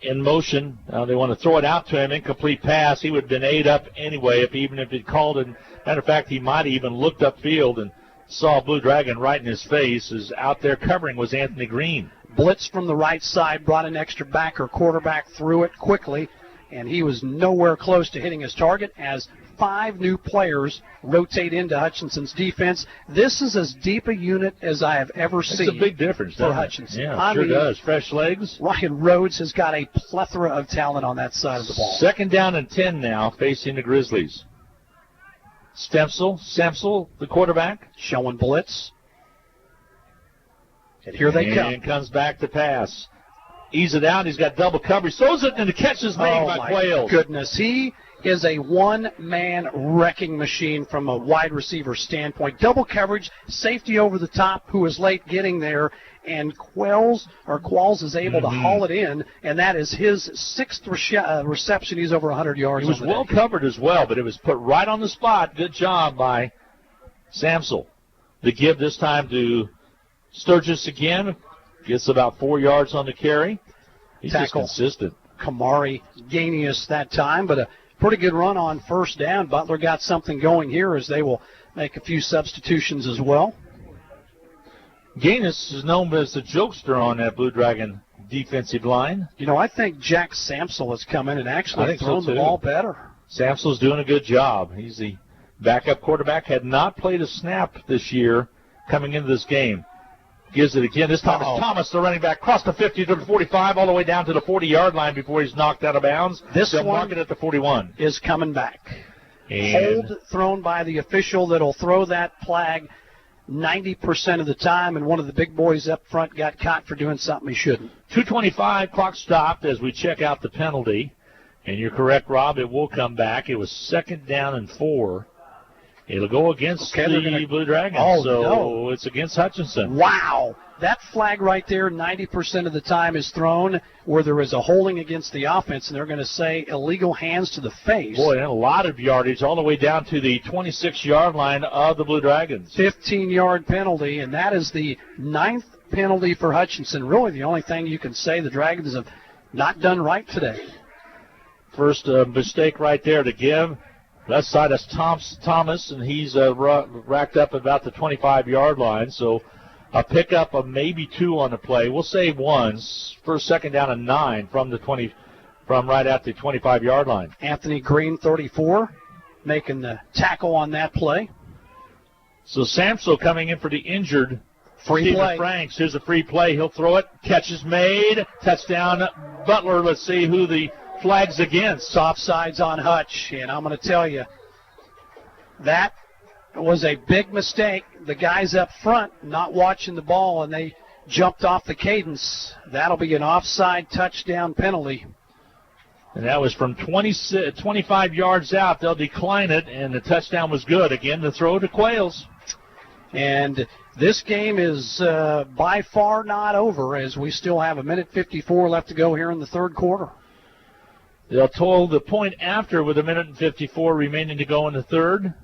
in motion. They want to throw it out to him. Incomplete pass. He would have been ate up anyway, even if he'd called it. Matter of fact, he might have even looked upfield and saw Blue Dragon right in his face. As out there covering was Anthony Green. Blitz from the right side, brought an extra backer. Quarterback threw it quickly, and he was nowhere close to hitting his target as 5 new players rotate into Hutchinson's defense. This is as deep a unit as I have ever seen. It's a big difference for Hutchinson. Yeah, sure does. Fresh legs. Ryan Rhodes has got a plethora of talent on that side of the ball. 2nd down and 10 now, facing the Grizzlies. Stempsel, the quarterback. Showing blitz. And here they come. And comes back to pass. Ease it out. He's got double coverage. Throws it, and the catch is made by Quayle. Oh, goodness. He is a one-man wrecking machine from a wide receiver standpoint. Double coverage, safety over the top, who is late getting there, and Qualls is able to haul it in, and that is his 6th reception. He's over 100 yards. He was well covered as well, but it was put right on the spot. Good job by Samsel. The give this time to Sturgis again. Gets about 4 yards on the carry. He's Tackle. Just consistent. Kamari Ganius that time, but a pretty good run on 1st down. Butler got something going here as they will make a few substitutions as well. Ganius is known as the jokester on that Blue Dragon defensive line. You know, I think Jack Samsel has come in and actually thrown the ball better. Samsel's doing a good job. He's the backup quarterback. Had not played a snap this year coming into this game. Gives it again. This time it's Thomas, the running back, across the 50 to the 45, all the way down to the 40-yard line before he's knocked out of bounds. They'll mark it at the 41. Is coming back. And hold thrown by the official that'll throw that flag 90% of the time, and one of the big boys up front got caught for doing something he shouldn't. 2:25, clock stopped as we check out the penalty. And you're correct, Rob, it will come back. It was 2nd down and 4. It'll go against the Blue Dragons. Oh, so no. It's against Hutchinson. Wow. That flag right there 90% of the time is thrown where there is a holding against the offense, and they're going to say illegal hands to the face. Boy, and a lot of yardage all the way down to the 26-yard line of the Blue Dragons. 15-yard penalty, and that is the 9th penalty for Hutchinson. Really the only thing you can say the Dragons have not done right today. First mistake right there to give. Left side is Thomas, and he's racked up about the 25-yard line. So a pickup of maybe 2 on the play. We'll say 1. First, second down and 9 from right at the 25-yard line. Anthony Green, 34, making the tackle on that play. So Samso coming in for the injured Free play. Franks. Here's a free play. He'll throw it. Catch is made. Touchdown, Butler. Let's see who the flag's against. Offsides on Hutch, and I'm going to tell you, that was a big mistake. The guys up front not watching the ball, and they jumped off the cadence. That'll be an offside touchdown penalty. And that was from 25 yards out. They'll decline it, and the touchdown was good. Again, the throw to Quails. And this game is by far not over, as we still have 1:54 left to go here in the third quarter. They'll total the point after with 1:54 remaining to go in the third.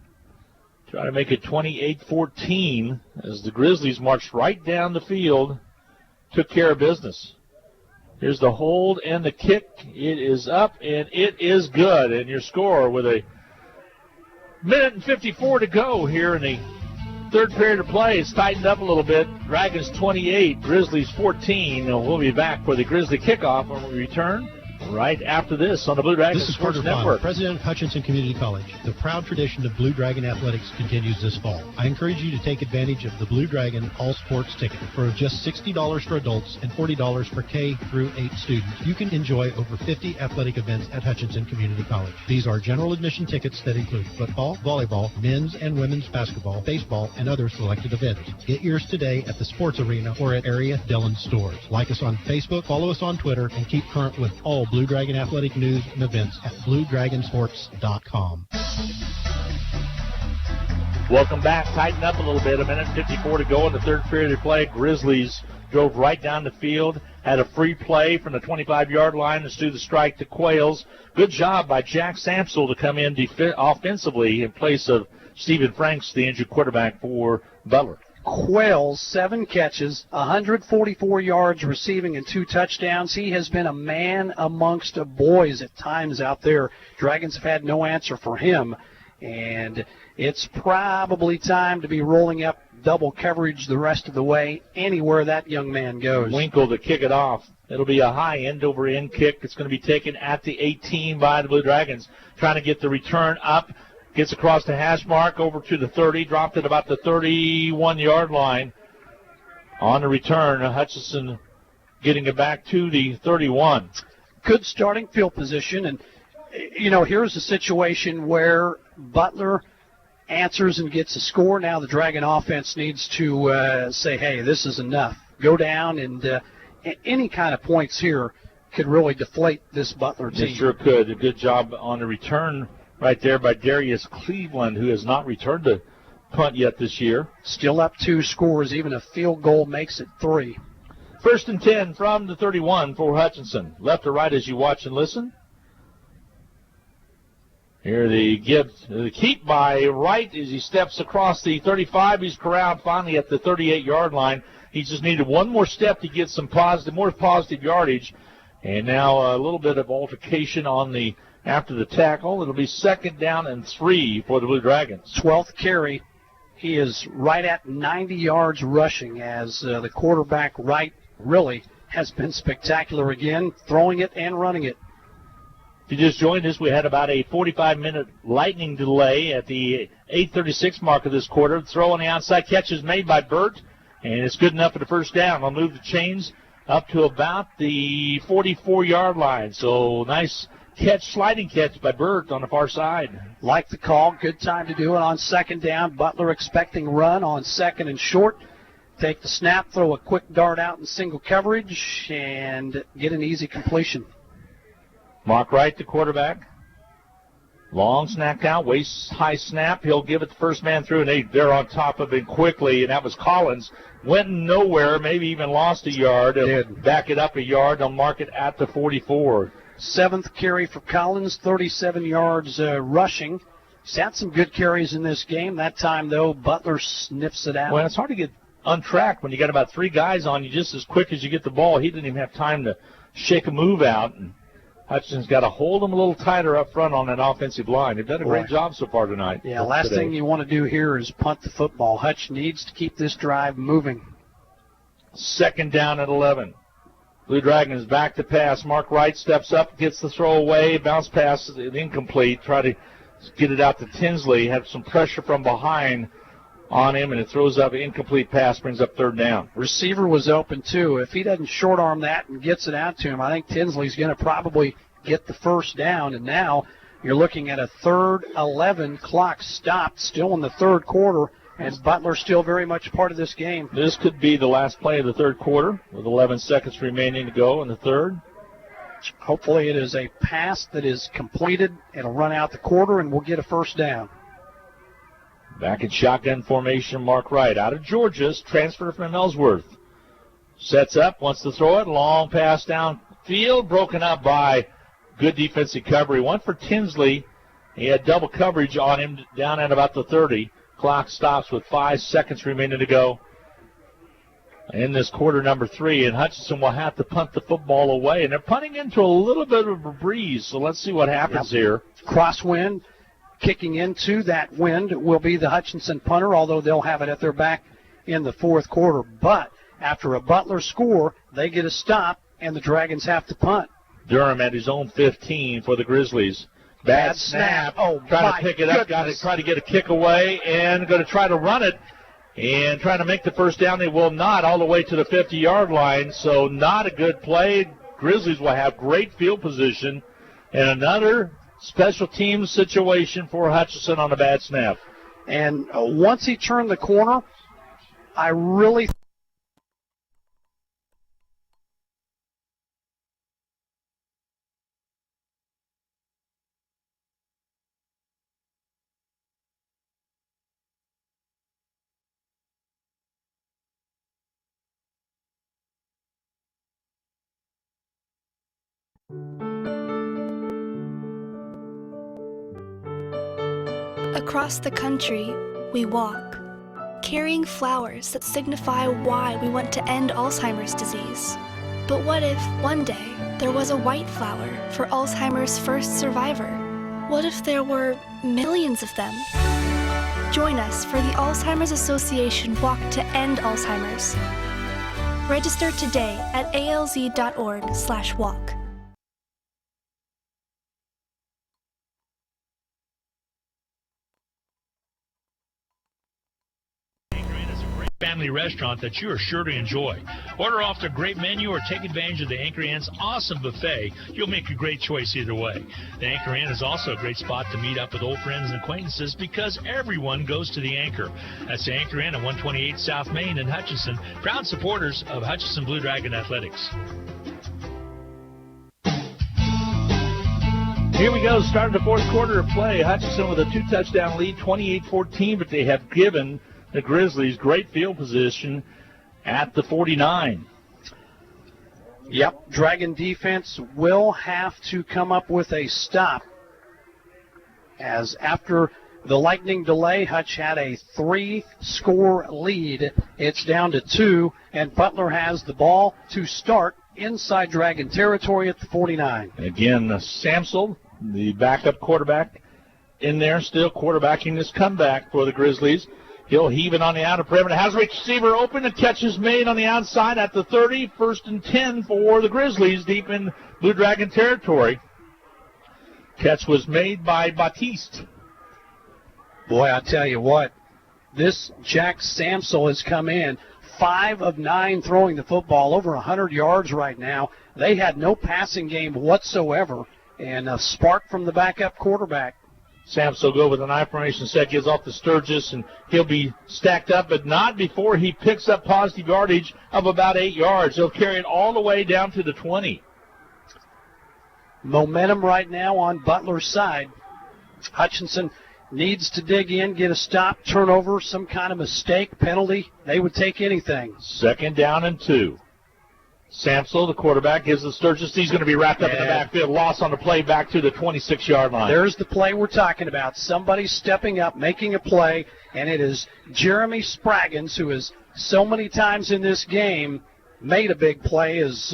Try to make it 28-14 as the Grizzlies marched right down the field, took care of business. Here's the hold and the kick. It is up, and it is good. And your score with 1:54 to go here in the third period of play. It's tightened up a little bit. Dragons 28, Grizzlies 14. And we'll be back for the Grizzly kickoff when we return right after this on the Blue Dragon This is Sports Carter Network. Fowler, president of Hutchinson Community College. The proud tradition of Blue Dragon athletics continues this fall. I encourage you to take advantage of the Blue Dragon All Sports ticket. For just $60 for adults and $40 for K through 8 students, you can enjoy over 50 athletic events at Hutchinson Community College. These are general admission tickets that include football, volleyball, men's and women's basketball, baseball, and other selected events. Get yours today at the sports arena or at area Dillon stores. Like us on Facebook, follow us on Twitter, and keep current with all Blue Dragon athletic news and events at BlueDragonSports.com. Welcome back. Tighten up a little bit. 1:54 to go in the third period of play. Grizzlies drove right down the field, had a free play from the 25-yard line to do the strike to Quails. Good job by Jack Samsel to come in offensively in place of Stephen Franks, the injured quarterback for Butler. Quails, 7 catches, 144 yards receiving, and 2 touchdowns. He has been a man amongst boys at times out there. Dragons have had no answer for him, and it's probably time to be rolling up double coverage the rest of the way anywhere that young man goes. Winkle to kick it off. It'll be a high end-over-end kick. It's going to be taken at the 18 by the Blue Dragons, trying to get the return up. Gets across the hash mark over to the 30, dropped at about the 31-yard line. On the return, Hutchinson getting it back to the 31. Good starting field position, and, you know, here's a situation where Butler answers and gets a score. Now the Dragon offense needs to say, hey, this is enough. Go down, and any kind of points here could really deflate this Butler team. It sure could. A good job on the return right there by Darius Cleveland, who has not returned a punt yet this year. Still up 2 scores. Even a field goal makes it 3. First and 10 from the 31 for Hutchinson. Left to right as you watch and listen. Here the keep by Wright as he steps across the 35. He's corralled finally at the 38-yard line. He just needed one more step to get some more positive yardage. And now a little bit of altercation after the tackle. It'll be second down and 3 for the Blue Dragons. 12th carry. He is right at 90 yards rushing as the quarterback Wright really has been spectacular again, throwing it and running it. If you just joined us, we had about a 45-minute lightning delay at the 8:36 mark of this quarter. Throw on the outside, catch is made by Burt, and it's good enough for the first down. I'll move the chains up to about the 44-yard line. So nice sliding catch by Burt on the far side. Like the call, good time to do it on second down. Butler expecting run on second and short. Take the snap, throw a quick dart out in single coverage, and get an easy completion. Mark Wright, the quarterback. Long snapped out, waist-high snap. He'll give it the first man through, and they're on top of it quickly, and that was Collins. Went nowhere, maybe even lost a yard. They'll back it up a yard. They'll mark it at the 44. 7th carry for Collins, 37 yards rushing. He's had some good carries in this game. That time, though, Butler sniffs it out. Well, it's hard to get untracked when you got about 3 guys on you just as quick as you get the ball. He didn't even have time to shake a move out. And Hutchinson's got to hold them a little tighter up front on that offensive line. They've done a great job so far tonight. Yeah, last thing you want to do here is punt the football. Hutch needs to keep this drive moving. 2nd down at 11. Blue Dragons back to pass. Mark Wright steps up, gets the throw away, bounce pass, incomplete. Try to get it out to Tinsley. Had some pressure from behind on him, and it throws up an incomplete pass, brings up 3rd down. Receiver was open, too. If he doesn't short arm that and gets it out to him, I think Tinsley's going to probably get the 1st down. And now you're looking at a 3rd 11, clock stopped, still in the 3rd quarter, and Butler still very much part of this game. This could be the last play of the 3rd quarter with 11 seconds remaining to go in the 3rd. Hopefully it is a pass that is completed. It'll run out the quarter, and we'll get a 1st down. Back in shotgun formation, Mark Wright out of Georgia's transfer from Ellsworth. Sets up, wants to throw it. Long pass downfield, broken up by good defensive coverage. One for Tinsley. He had double coverage on him down at about the 30. Clock stops with 5 seconds remaining to go in this quarter number 3, and Hutchinson will have to punt the football away. And they're punting into a little bit of a breeze, so let's see what happens here. Crosswind. Kicking into that wind will be the Hutchinson punter, although they'll have it at their back in the 4th quarter. But after a Butler score, they get a stop, and the Dragons have to punt. Durham at his own 15 for the Grizzlies. Bad snap. Oh, trying to pick it up. Got to try to get a kick away and going to try to run it and trying to make the 1st down. They will not, all the way to the 50-yard line. So not a good play. Grizzlies will have great field position. And another special teams situation for Hutchinson on a bad snap. And once he turned the corner, I really Across the country, we walk, carrying flowers that signify why we want to end Alzheimer's disease. But what if, one day, there was a white flower for Alzheimer's first survivor? What if there were millions of them? Join us for the Alzheimer's Association Walk to End Alzheimer's. Register today at alz.org/walk. Family restaurant that you are sure to enjoy. Order off their great menu or take advantage of the Anchor Inn's awesome buffet. You'll make a great choice either way. The Anchor Inn is also a great spot to meet up with old friends and acquaintances because everyone goes to the Anchor. That's the Anchor Inn at 128 South Main in Hutchinson, proud supporters of Hutchinson Blue Dragon Athletics. Here we go, starting the 4th quarter of play. Hutchinson with a 2-touchdown lead, 28-14, but they have given the Grizzlies great field position at the 49. Yep, Dragon defense will have to come up with a stop, as after the lightning delay, Hutch had a 3-score lead. It's down to 2, and Butler has the ball to start inside Dragon territory at the 49. Again, Samsel, the backup quarterback, in there still quarterbacking this comeback for the Grizzlies. He'll heave it on the outer perimeter. Has a receiver open. The catch is made on the outside at the 30. 1st and 10 for the Grizzlies deep in Blue Dragon territory. Catch was made by Batiste. Boy, I tell you what, this Jack Samsel has come in 5 of 9 throwing the football, over 100 yards right now. They had no passing game whatsoever, and a spark from the backup quarterback. Samps will go with an I formation set, gives off to Sturgis, and he'll be stacked up, but not before he picks up positive yardage of about 8 yards. He'll carry it all the way down to the 20. Momentum right now on Butler's side. Hutchinson needs to dig in, get a stop, turnover, some kind of mistake, penalty. They would take anything. 2nd down and 2. Samsel, the quarterback, gives the Sturgis. He's going to be wrapped up in the backfield. Loss on the play back to the 26-yard line. There's the play we're talking about. Somebody stepping up, making a play, and it is Jeremy Spraggins, who has so many times in this game made a big play, as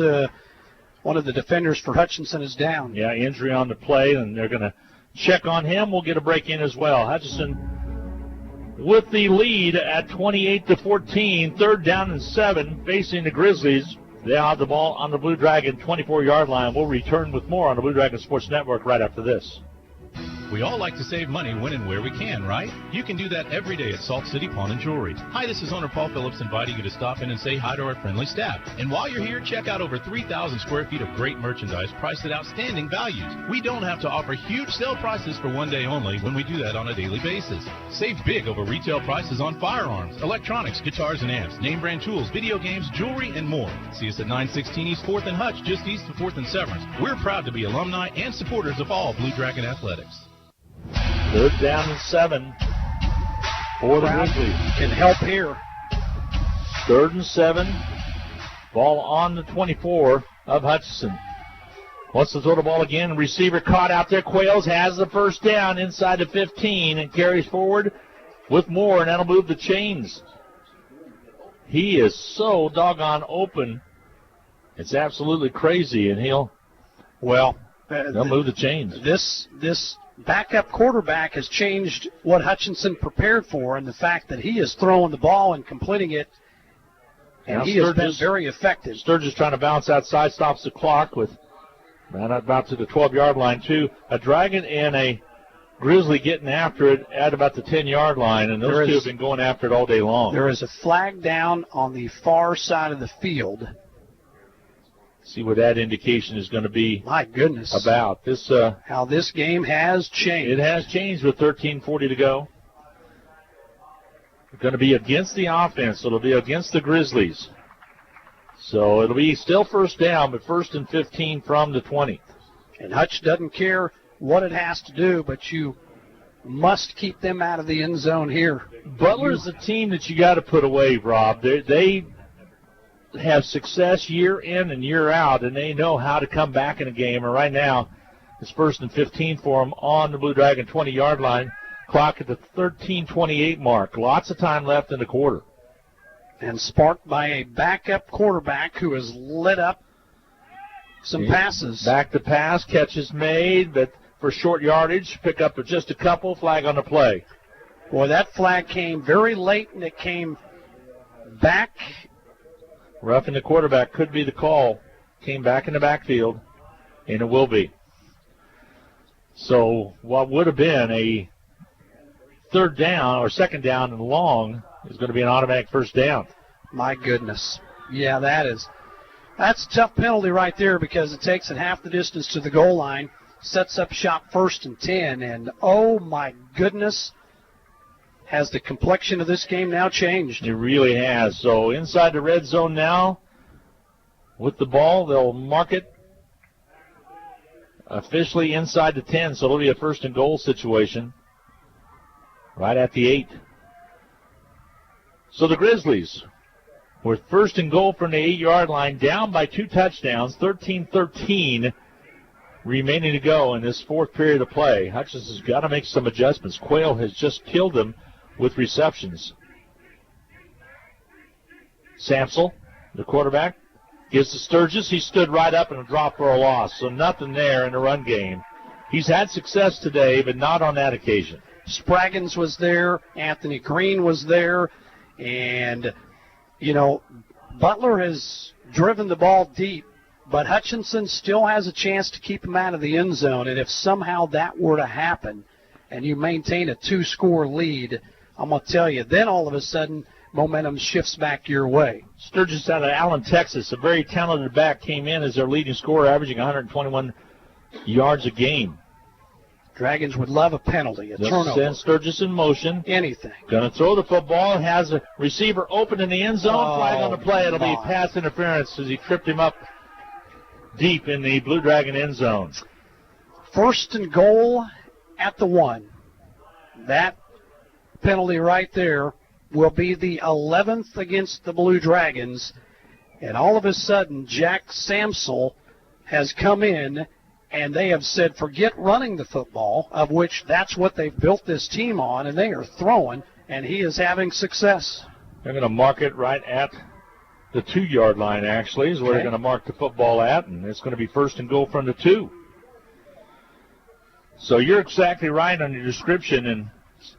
one of the defenders for Hutchinson is down. Yeah, injury on the play, and they're going to check on him. We'll get a break in as well. Hutchinson with the lead at 28-14, 3rd down and 7, facing the Grizzlies. They have the ball on the Blue Dragon 24-yard line. We'll return with more on the Blue Dragon Sports Network right after this. We all like to save money when and where we can, right? You can do that every day at Salt City Pawn and Jewelry. Hi, this is owner Paul Phillips inviting you to stop in and say hi to our friendly staff. And while you're here, check out over 3,000 square feet of great merchandise priced at outstanding values. We don't have to offer huge sale prices for one day only when we do that on a daily basis. Save big over retail prices on firearms, electronics, guitars and amps, name brand tools, video games, jewelry, and more. See us at 916 East 4th and Hutch, just east of 4th and Severance. We're proud to be alumni and supporters of all Blue Dragon athletics. 3rd down and 7 for the Grizzlies. Can help here. 3rd and 7. Ball on the 24 of Hutchinson. Wants to throw the ball again. Receiver caught out there. Quayles has the 1st down inside the 15 and carries forward with more, and that'll move the chains. He is so doggone open. It's absolutely crazy, and he'll move the chains. This backup quarterback has changed what Hutchinson prepared for, and the fact that he is throwing the ball and completing it, and now he has been very effective. Sturgis trying to bounce outside, stops the clock with about to the 12-yard line, too. A Dragon and a Grizzly getting after it at about the 10-yard line, and those two have been going after it all day long. There is a flag down on the far side of the field. See what that indication is going to be. My goodness. About this. How this game has changed. It has changed with 13:40 to go. It's going to be against the offense. It'll be against the Grizzlies. So it'll be still 1st down, but 1st and 15 from the 20. And Hutch doesn't care what it has to do, but you must keep them out of the end zone here. Butler's the team that you got to put away, Rob. They have success year in and year out, and they know how to come back in a game. And right now, it's 1st and 15 for them on the Blue Dragon 20-yard line. Clock at the 13:28 mark. Lots of time left in the quarter. And sparked by a backup quarterback who has lit up some passes. Back to pass, catches made, but for short yardage, pick up just a couple, flag on the play. Boy, that flag came very late, and it came back. Roughing the quarterback could be the call. Came back in the backfield, and it will be. So what would have been a 3rd down or 2nd down and long is going to be an automatic 1st down. My goodness. Yeah, that's a tough penalty right there, because it takes it half the distance to the goal line, sets up shop 1st and 10, and oh my goodness, has the complexion of this game now changed? It really has. So inside the red zone now with the ball. They'll mark it officially inside the 10, so it'll be a 1st and goal situation right at the 8. So the Grizzlies were 1st and goal from the 8-yard line, down by 2 touchdowns, 13-13 remaining to go in this 4th period of play. Hutchinson's got to make some adjustments. Quayle has just killed them with receptions. Samsel, the quarterback, gives to Sturgis. He stood right up and dropped for a loss, so nothing there in the run game. He's had success today, but not on that occasion. Spraggins was there. Anthony Green was there. And, Butler has driven the ball deep, but Hutchinson still has a chance to keep him out of the end zone. And if somehow that were to happen and you maintain a 2-score lead, I'm going to tell you, then all of a sudden momentum shifts back your way. Sturgis out of Allen, Texas, a very talented back, came in as their leading scorer, averaging 121 yards a game. Dragons would love a penalty, a turnover. Send Sturgis in motion. Anything. Going to throw the football. Has a receiver open in the end zone. Flag on the play. It'll be pass interference as he tripped him up deep in the Blue Dragon end zone. 1st and goal at the 1. That penalty right there will be the 11th against the Blue Dragons. And all of a sudden, Jack Samsel has come in, and they have said, forget running the football, of which that's what they've built this team on, and they are throwing, and he is having success. They're going to mark it right at the 2-yard line, actually, is where they're going to mark the football at, and it's going to be 1st and goal from the 2. So you're exactly right on your description, and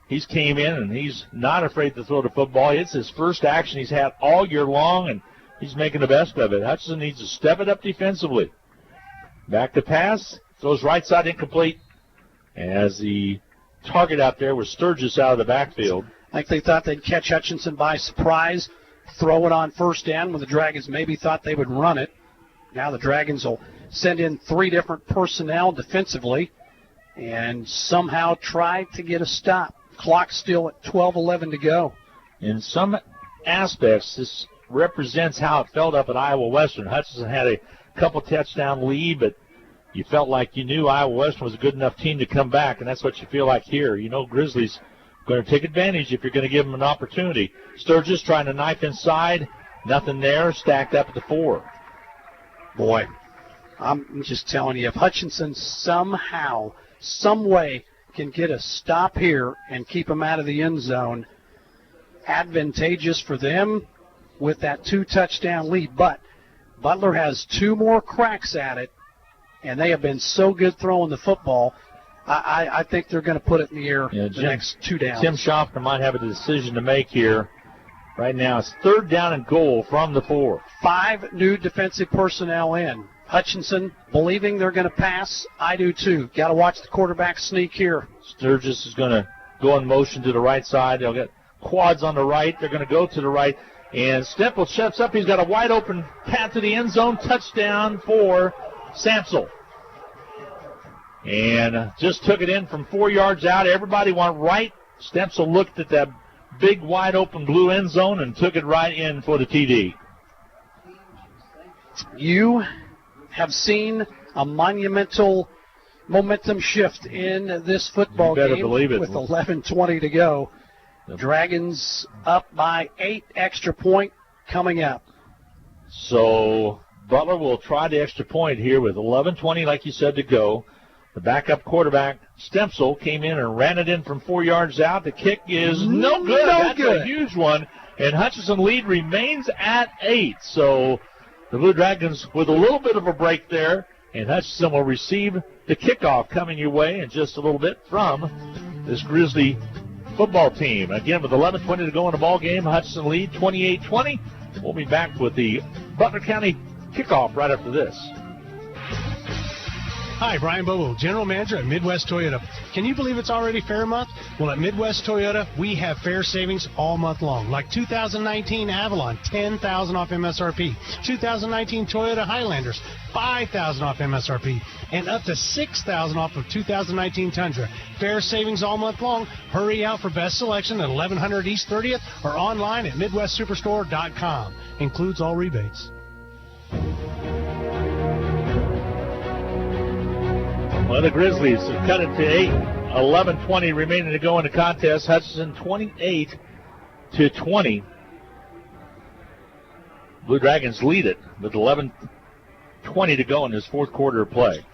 he's came in, and he's not afraid to throw the football. It's his first action he's had all year long, and he's making the best of it. Hutchinson needs to step it up defensively. Back to pass, throws right side incomplete, as the target out there was Sturgis out of the backfield. I think they thought they'd catch Hutchinson by surprise, throw it on 1st down when the Dragons maybe thought they would run it. Now the Dragons will send in 3 different personnel defensively and somehow try to get a stop. Clock still at 12:11 to go. In some aspects, this represents how it felt up at Iowa Western. Hutchinson had a couple touchdown lead, but you felt like you knew Iowa Western was a good enough team to come back, and that's what you feel like here. You know Grizzlies going to take advantage if you're going to give them an opportunity. Sturgis trying to knife inside. Nothing there. Stacked up at the 4. Boy, I'm just telling you, if Hutchinson somehow, some way can get a stop here and keep them out of the end zone, advantageous for them with that 2-touchdown lead. But Butler has 2 more cracks at it, and they have been so good throwing the football. I think they're going to put it in the air the next 2 downs. Tim Schaffner might have a decision to make here. Right now it's 3rd down and goal from the 4. 5 new defensive personnel in. Hutchinson believing they're going to pass. I do too. Got to watch the quarterback sneak here. Sturgis is going to go in motion to the right side. They'll get quads on the right. They're going to go to the right. And Stemple steps up. He's got a wide open path to the end zone. Touchdown for Samsel. And just took it in from 4 yards out. Everybody went right. Stempsel looked at that big wide open blue end zone and took it right in for the TD. You have seen a monumental momentum shift in this football game believe it. With 11:20 to go. The Dragons up by 8 extra point coming up. So Butler will try the extra point here with 11:20, like you said, to go. The backup quarterback, Stempsel, came in and ran it in from 4 yards out. The kick is no good. That's a huge one. And Hutchinson lead remains at 8. So the Blue Dragons with a little bit of a break there. And Hutchinson will receive the kickoff coming your way in just a little bit from this Grizzly football team. Again, with 11:20 to go in the ball game, Hutchinson lead 28-20. We'll be back with the Butler County kickoff right after this. Hi, Brian Bobo, General Manager at Midwest Toyota. Can you believe it's already Fair Month? Well, at Midwest Toyota, we have fair savings all month long. Like 2019 Avalon, $10,000 off MSRP. 2019 Toyota Highlanders, $5,000 off MSRP. And up to $6,000 off of 2019 Tundra. Fair savings all month long. Hurry out for best selection at 1100 East 30th or online at MidwestSuperstore.com. Includes all rebates. Well, the Grizzlies have cut it to 8. 11:20 remaining to go in the contest. Hutchinson 28-20. Blue Dragons lead it with 11:20 to go in this 4th quarter of play.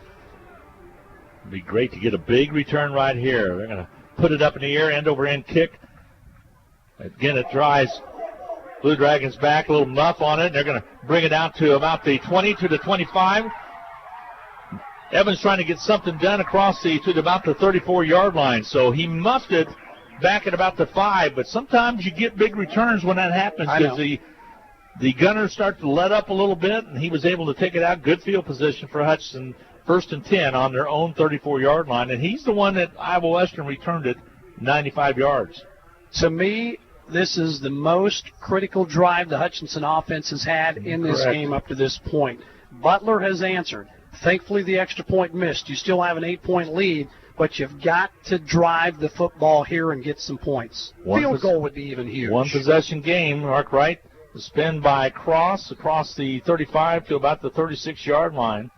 It'd be great to get a big return right here. They're going to put it up in the air, end-over-end kick. Again, it drives Blue Dragons back, a little muff on it. They're going to bring it out to about the 20 to the 25. Evans trying to get something done across to about the 34-yard line. So he muffed it back at about the 5. But sometimes you get big returns when that happens because the gunners start to let up a little bit, and he was able to take it out. Good field position for Hutchinson. 1st and 10 on their own 34-yard line. And he's the one that Iowa Western returned it 95 yards. To me, this is the most critical drive the Hutchinson offense has had in this game up to this point. Butler has answered. Thankfully, the extra point missed. You still have an 8-point lead, but you've got to drive the football here and get some points. Field goal would be even huge. 1-possession game, Arkwright. The spin by Cross across the 35 to about the 36-yard line.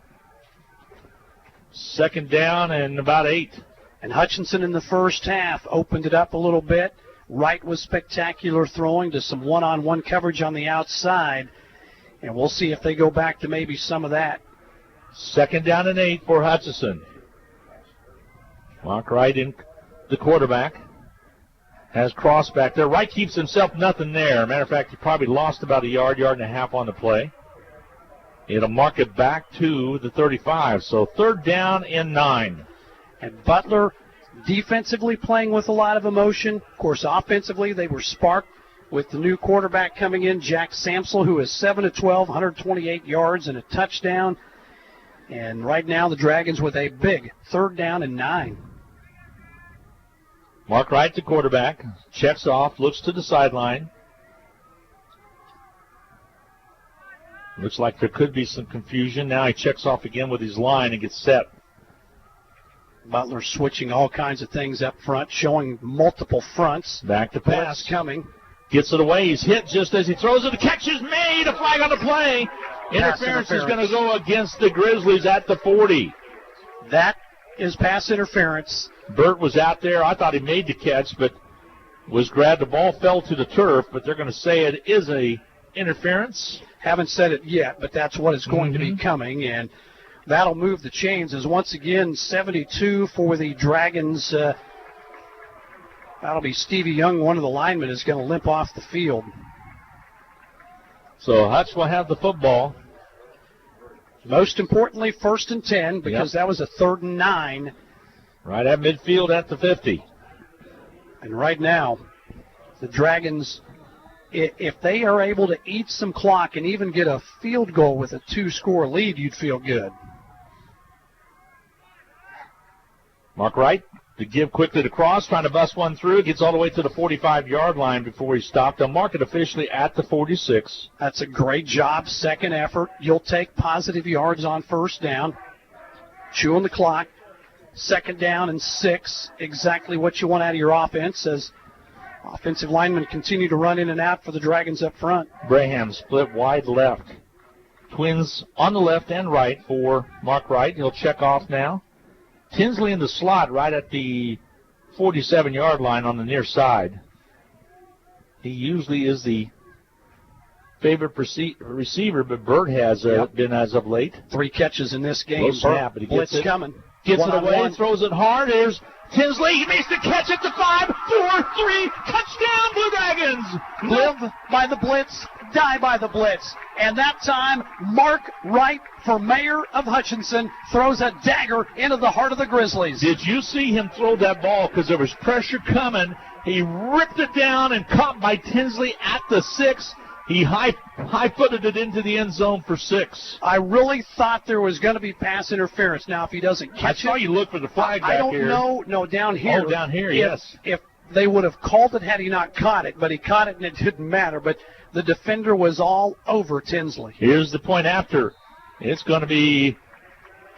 2nd down and about 8. And Hutchinson in the first half opened it up a little bit. Wright was spectacular throwing to some one-on-one coverage on the outside. And we'll see if they go back to maybe some of that. 2nd down and 8 for Hutchinson. Mark Wright in the quarterback. Has cross back there. Wright keeps himself nothing there. Matter of fact, he probably lost about a yard and a half on the play. It'll mark it back to the 35. So 3rd down and 9. And Butler defensively playing with a lot of emotion. Of course, offensively, they were sparked with the new quarterback coming in, Jack Samsel, who is 7 of 12, 128 yards and a touchdown. And right now the Dragons with a big 3rd down and 9. Mark Wright, the quarterback, checks off, looks to the sideline. Looks like there could be some confusion. Now he checks off again with his line and gets set. Butler switching all kinds of things up front, showing multiple fronts. Back to pass. Coming. Gets it away. He's hit just as he throws it. The catch is made. A flag on the play. Interference is going to go against the Grizzlies at the 40. That is pass interference. Burt was out there. I thought he made the catch, but was grabbed. The ball fell to the turf, but they're going to say it is a interference. Haven't said it yet, but that's what is going to be coming, and that'll move the chains as once again 72 for the Dragons. That'll be Stevie Young, one of the linemen, is going to limp off the field. So Hutch will have the football. Most importantly, 1st and 10, because that was a 3rd and 9. Right at midfield at the 50. And right now, the Dragons, if they are able to eat some clock and even get a field goal with a 2-score lead, you'd feel good. Mark Wright to give quickly to Cross, trying to bust one through. Gets all the way to the 45-yard line before he stopped. They'll mark it officially at the 46. That's a great job, 2nd effort. You'll take positive yards on 1st down. Chewing the clock. 2nd down and 6. Exactly what you want out of your offense as offensive linemen continue to run in and out for the Dragons up front. Braham split wide left. Twins on the left and right for Mark Wright. He'll check off now. Tinsley in the slot right at the 47-yard line on the near side. He usually is the favorite receiver, but Bird has been as of late. 3 catches in this game. Snap, but he Blitz gets it. Coming. Gets it away, throws it hard. Here's Tinsley. He makes the catch at the 5, 4, 3. Touchdown, Blue Dragons. Live by the blitz, die by the blitz. And that time, Mark Wright, for mayor of Hutchinson, throws a dagger into the heart of the Grizzlies. Did you see him throw that ball? Because there was pressure coming. He ripped it down and caught by Tinsley at the 6. He high-footed it into the end zone for 6. I really thought there was going to be pass interference. Now, if he doesn't catch I saw you look for the flag back here. I don't know. No, down here. Oh, down here, yes. If they would have called it had he not caught it, but he caught it and it didn't matter. But the defender was all over Tinsley. Here's the point after. It's going to be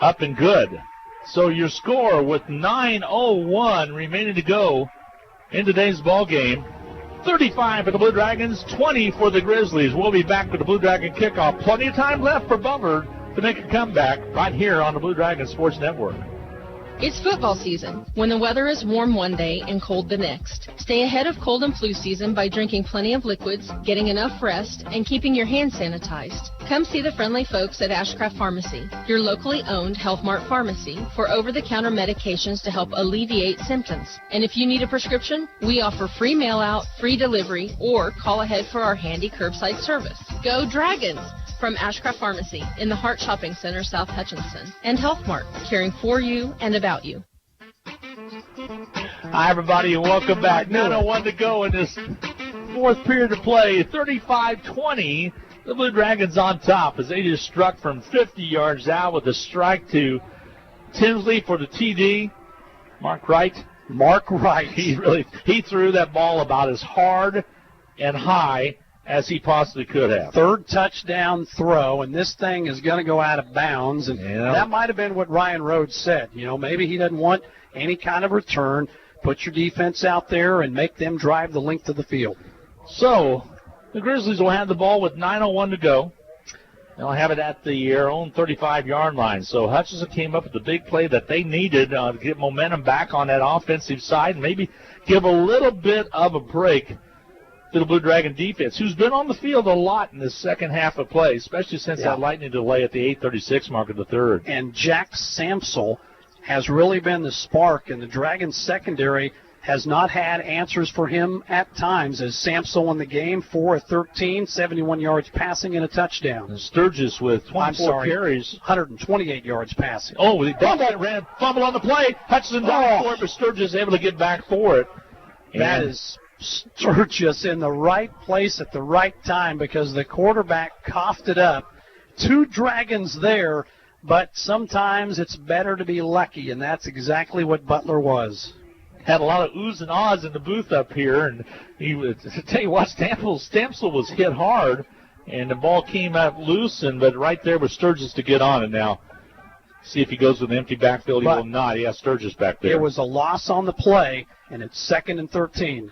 up and good. So your score with 9:01 remaining to go in today's ball game. 35 for the Blue Dragons, 20 for the Grizzlies. We'll be back with the Blue Dragon kickoff. Plenty of time left for Butler to make a comeback right here on the Blue Dragon Sports Network. It's football season, when the weather is warm one day and cold the next. Stay ahead of cold and flu season by drinking plenty of liquids, getting enough rest, and keeping your hands sanitized. Come see the friendly folks at Ashcraft Pharmacy, your locally owned Health Mart pharmacy, for over-the-counter medications to help alleviate symptoms. And if you need a prescription, we offer free mail-out, free delivery, or call ahead for our handy curbside service. Go Dragons! From Ashcraft Pharmacy in the Hart Shopping Center, South Hutchinson, and Health Mart, caring for you and about you. Hi, everybody, and welcome back. 9:01 to go in this 4th period of play. 35-20. The Blue Dragons on top as they just struck from 50 yards out with a strike to Tinsley for the TD. Mark Wright. He threw that ball about as hard and high as he possibly could have. 3rd touchdown throw, and this thing is going to go out of bounds. And that might have been what Ryan Rhodes said. You know, maybe he doesn't want any kind of return. Put your defense out there and make them drive the length of the field. So the Grizzlies will have the ball with 9:01 to go. They'll have it at their own 35-yard line. So Hutchinson came up with the big play that they needed to get momentum back on that offensive side and maybe give a little bit of a break to the Blue Dragon defense, who's been on the field a lot in the second half of play, especially since that lightning delay at the 8:36 mark of the third. And Jack Samsel has really been the spark, and the Dragons secondary has not had answers for him at times, as Samsel in the game, 4 of 13, 71 yards passing and a touchdown. And Sturgis with 24 carries. 128 yards passing. Oh, they ran fumble on the play. Hutchinson down for it, but Sturgis able to get back for it. That is Sturgis in the right place at the right time because the quarterback coughed it up. 2 Dragons there, but sometimes it's better to be lucky, and that's exactly what Butler was. Had a lot of oohs and ahs in the booth up here, and he would tell you what, Stamsel was hit hard, and the ball came out loose, but right there was Sturgis to get on it now. See if he goes with an empty backfield. He will not. He has Sturgis back there. It was a loss on the play, and it's 2nd and 13.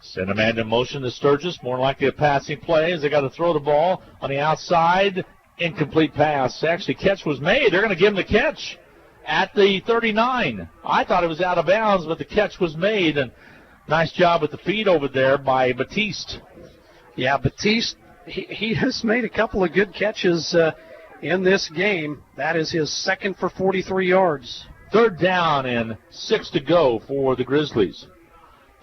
Send a man in motion to Sturgis, more likely a passing play as they got to throw the ball on the outside. Incomplete pass. Actually, catch was made. They're going to give him the catch at the 39. I thought it was out of bounds, but the catch was made. And nice job with the feed over there by Batiste. Yeah, Batiste, he has made a couple of good catches in this game. That is his 2nd for 43 yards. 3rd down and 6 to go for the Grizzlies.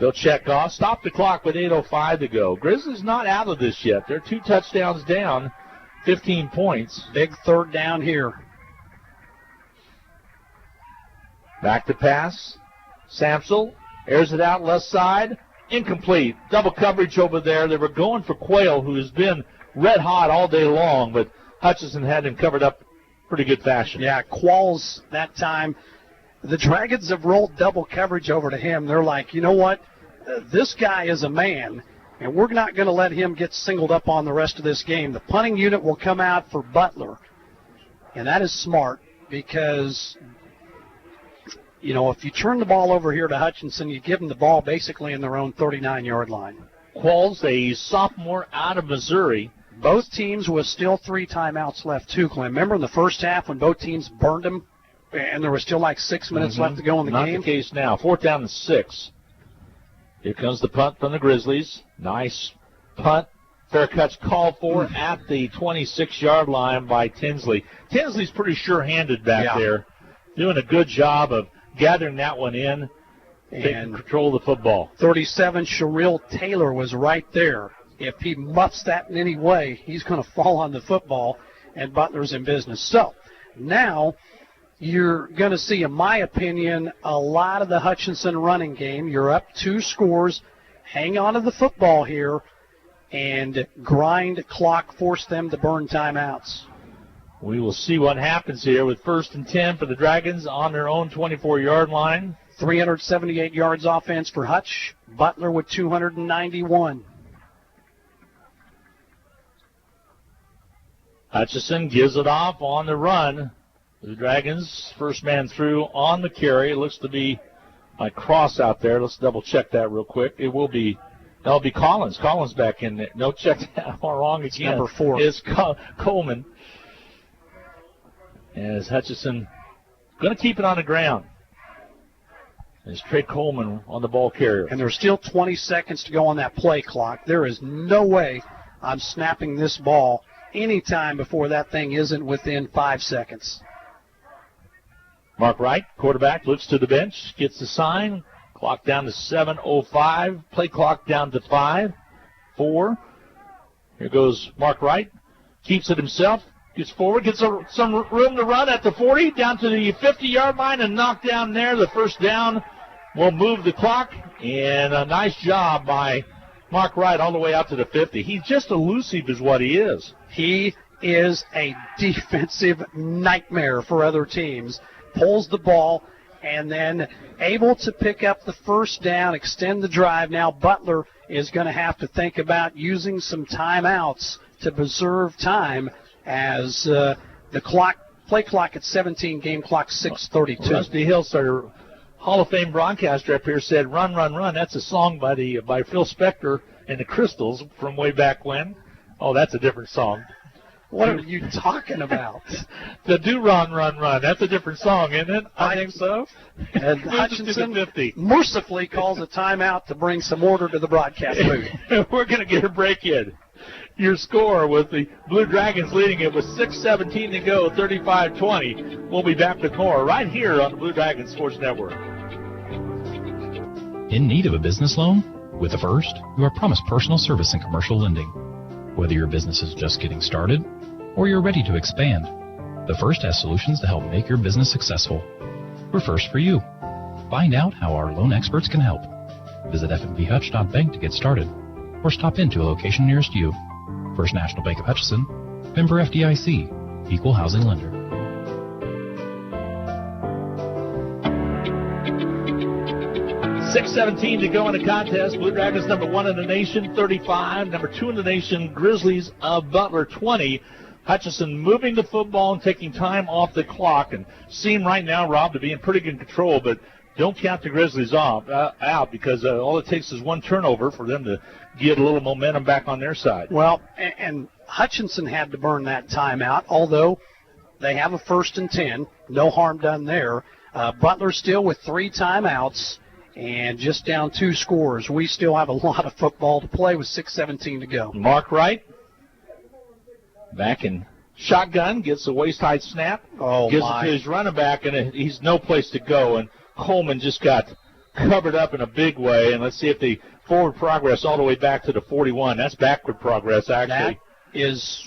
They'll check off. Stop the clock with 8:05 to go. Grizzlies not out of this yet. They're 2 touchdowns down, 15 points. Big 3rd down here. Back to pass. Samsel airs it out left side. Incomplete. Double coverage over there. They were going for Quayle, who has been red hot all day long, but Hutchinson had him covered up pretty good fashion. Yeah, Qualls that time. The Dragons have rolled double coverage over to him. They're like, you know what? This guy is a man, and we're not going to let him get singled up on the rest of this game. The punting unit will come out for Butler, and that is smart because, you know, if you turn the ball over here to Hutchinson, you give them the ball basically in their own 39-yard line. Qualls, a sophomore out of Missouri. Both teams with still 3 timeouts left, too, Clem. Remember in the first half when both teams burned them and there was still like 6 minutes left to go in the game? Not the case now. 4th down and 6. Here comes the punt from the Grizzlies. Nice punt. Fair catch called for at the 26-yard line by Tinsley. Tinsley's pretty sure-handed back there, doing a good job of gathering that one in and control the football. 37, Sherrill Taylor was right there. If he muffs that in any way, he's going to fall on the football, and Butler's in business. So now you're going to see, in my opinion, a lot of the Hutchinson running game. You're up 2 scores. Hang on to the football here and grind clock, force them to burn timeouts. We will see what happens here with 1st and 10 for the Dragons on their own 24-yard line. 378 yards offense for Hutch. Butler with 291. Hutchinson gives it off on the run. The Dragons, first man through on the carry. It looks to be a cross out there. Let's double-check that real quick. That'll be Collins. Collins back in there. No, check that wrong again. Number 4. It's Coleman. As Hutchinson going to keep it on the ground. It's Trey Coleman on the ball carrier. And there's still 20 seconds to go on that play clock. There is no way I'm snapping this ball any time before that thing isn't within 5 seconds. Mark Wright, quarterback, looks to the bench, gets the sign. Clock down to 7:05. Play clock down to 5, 4. Here goes Mark Wright. Keeps it himself. Gets forward, gets some room to run at the 40, down to the 50-yard line, and knocked down there. The first down will move the clock, and a nice job by Mark Wright all the way out to the 50. He's just elusive is what he is. He is a defensive nightmare for other teams. Pulls the ball, and then able to pick up the first down, extend the drive. Now Butler is going to have to think about using some timeouts to preserve time as the play clock at 17, game clock 6:32. Rusty Hillstarter, Hall of Fame broadcaster up here, said, "Run, run, run." That's a song by Phil Spector and the Crystals from way back when. Oh, that's a different song. What are you talking about? The Do Run, Run, Run. That's a different song, isn't it? I think so. And Hutchinson mercifully calls a timeout to bring some order to the broadcast booth. We're going to get a break in. Your score with the Blue Dragons leading it with 6:17 to go, 35-20. We'll be back with more right here on the Blue Dragons Sports Network. In need of a business loan? With the First, you are promised personal service and commercial lending. Whether your business is just getting started or you're ready to expand, the First has solutions to help make your business successful. We're first for you. Find out how our loan experts can help. Visit fnbhutch.bank to get started or stop into a location nearest you. First National Bank of Hutchinson, member FDIC, equal housing lender. .6:17 to go in the contest. Blue Dragons number 1 in the nation, 35. Number 2 in the nation, Grizzlies of Butler, 20. Hutchinson moving the football and taking time off the clock, and seem right now, Rob, to be in pretty good control, but don't count the Grizzlies out because all it takes is one turnover for them to get a little momentum back on their side. Well, and Hutchinson had to burn that timeout, although they have a 1st and 10. No harm done there. Butler still with 3 timeouts and just down 2 scores. We still have a lot of football to play with 6:17 to go. Mark Wright back in shotgun, gets a waist-high snap, gives it to his running back, and he's no place to go. And Coleman just got covered up in a big way. And let's see if the forward progress all the way back to the 41. That's backward progress, actually.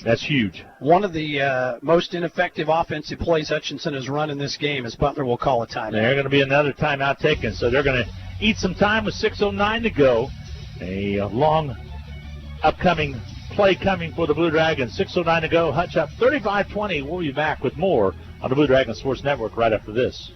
That's huge. One of the most ineffective offensive plays Hutchinson has run in this game, as Butler will call a timeout. They're going to be another timeout taken, so they're going to eat some time with 6:09 to go. A long upcoming play coming for the Blue Dragons. 6:09 to go. Hutch up 35-20. We'll be back with more on the Blue Dragons Sports Network right after this.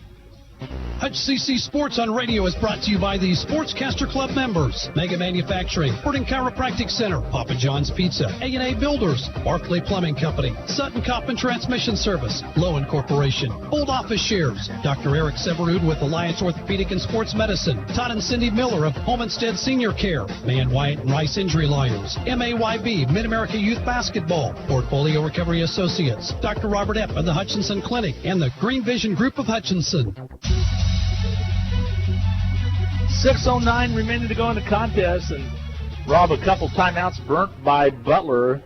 Hutch CC Sports on Radio is brought to you by the Sportscaster Club members, Mega Manufacturing, Sporting Chiropractic Center, Papa John's Pizza, A&A Builders, Barclay Plumbing Company, Sutton Cop and Transmission Service, Lowen Corporation, Old Office Shares, Dr. Eric Severud with Alliance Orthopedic and Sports Medicine, Todd and Cindy Miller of Homestead Senior Care, Man Wyatt and Rice Injury Lawyers, MAYB, Mid-America Youth Basketball, Portfolio Recovery Associates, Dr. Robert Epp of the Hutchinson Clinic, and the Green Vision Group of Hutchinson. 6:09 remaining to go in the contest, and Rob, a couple timeouts burnt by Butler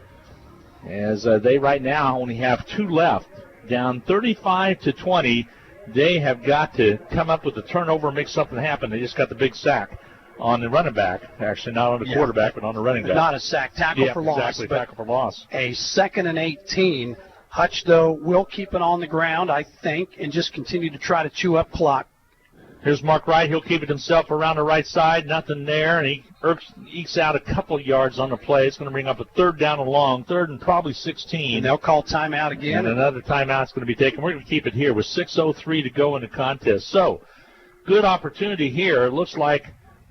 as they right now only have 2 left. Down 35-20. They have got to come up with a turnover and make something happen. They just got the big sack on the running back. Actually, not on the quarterback, but on the running back. Not a sack, tackle for loss. Exactly, tackle for loss. A 2nd and 18. Hutch, though, will keep it on the ground, I think, and just continue to try to chew up clock. Here's Mark Wright. He'll keep it himself around the right side. Nothing there, and he ekes out a couple yards on the play. It's going to bring up a 3rd down and long, 3rd and probably 16. And they'll call timeout again. And another timeout's going to be taken. We're going to keep it here with 6:03 to go in the contest. So, good opportunity here. It looks like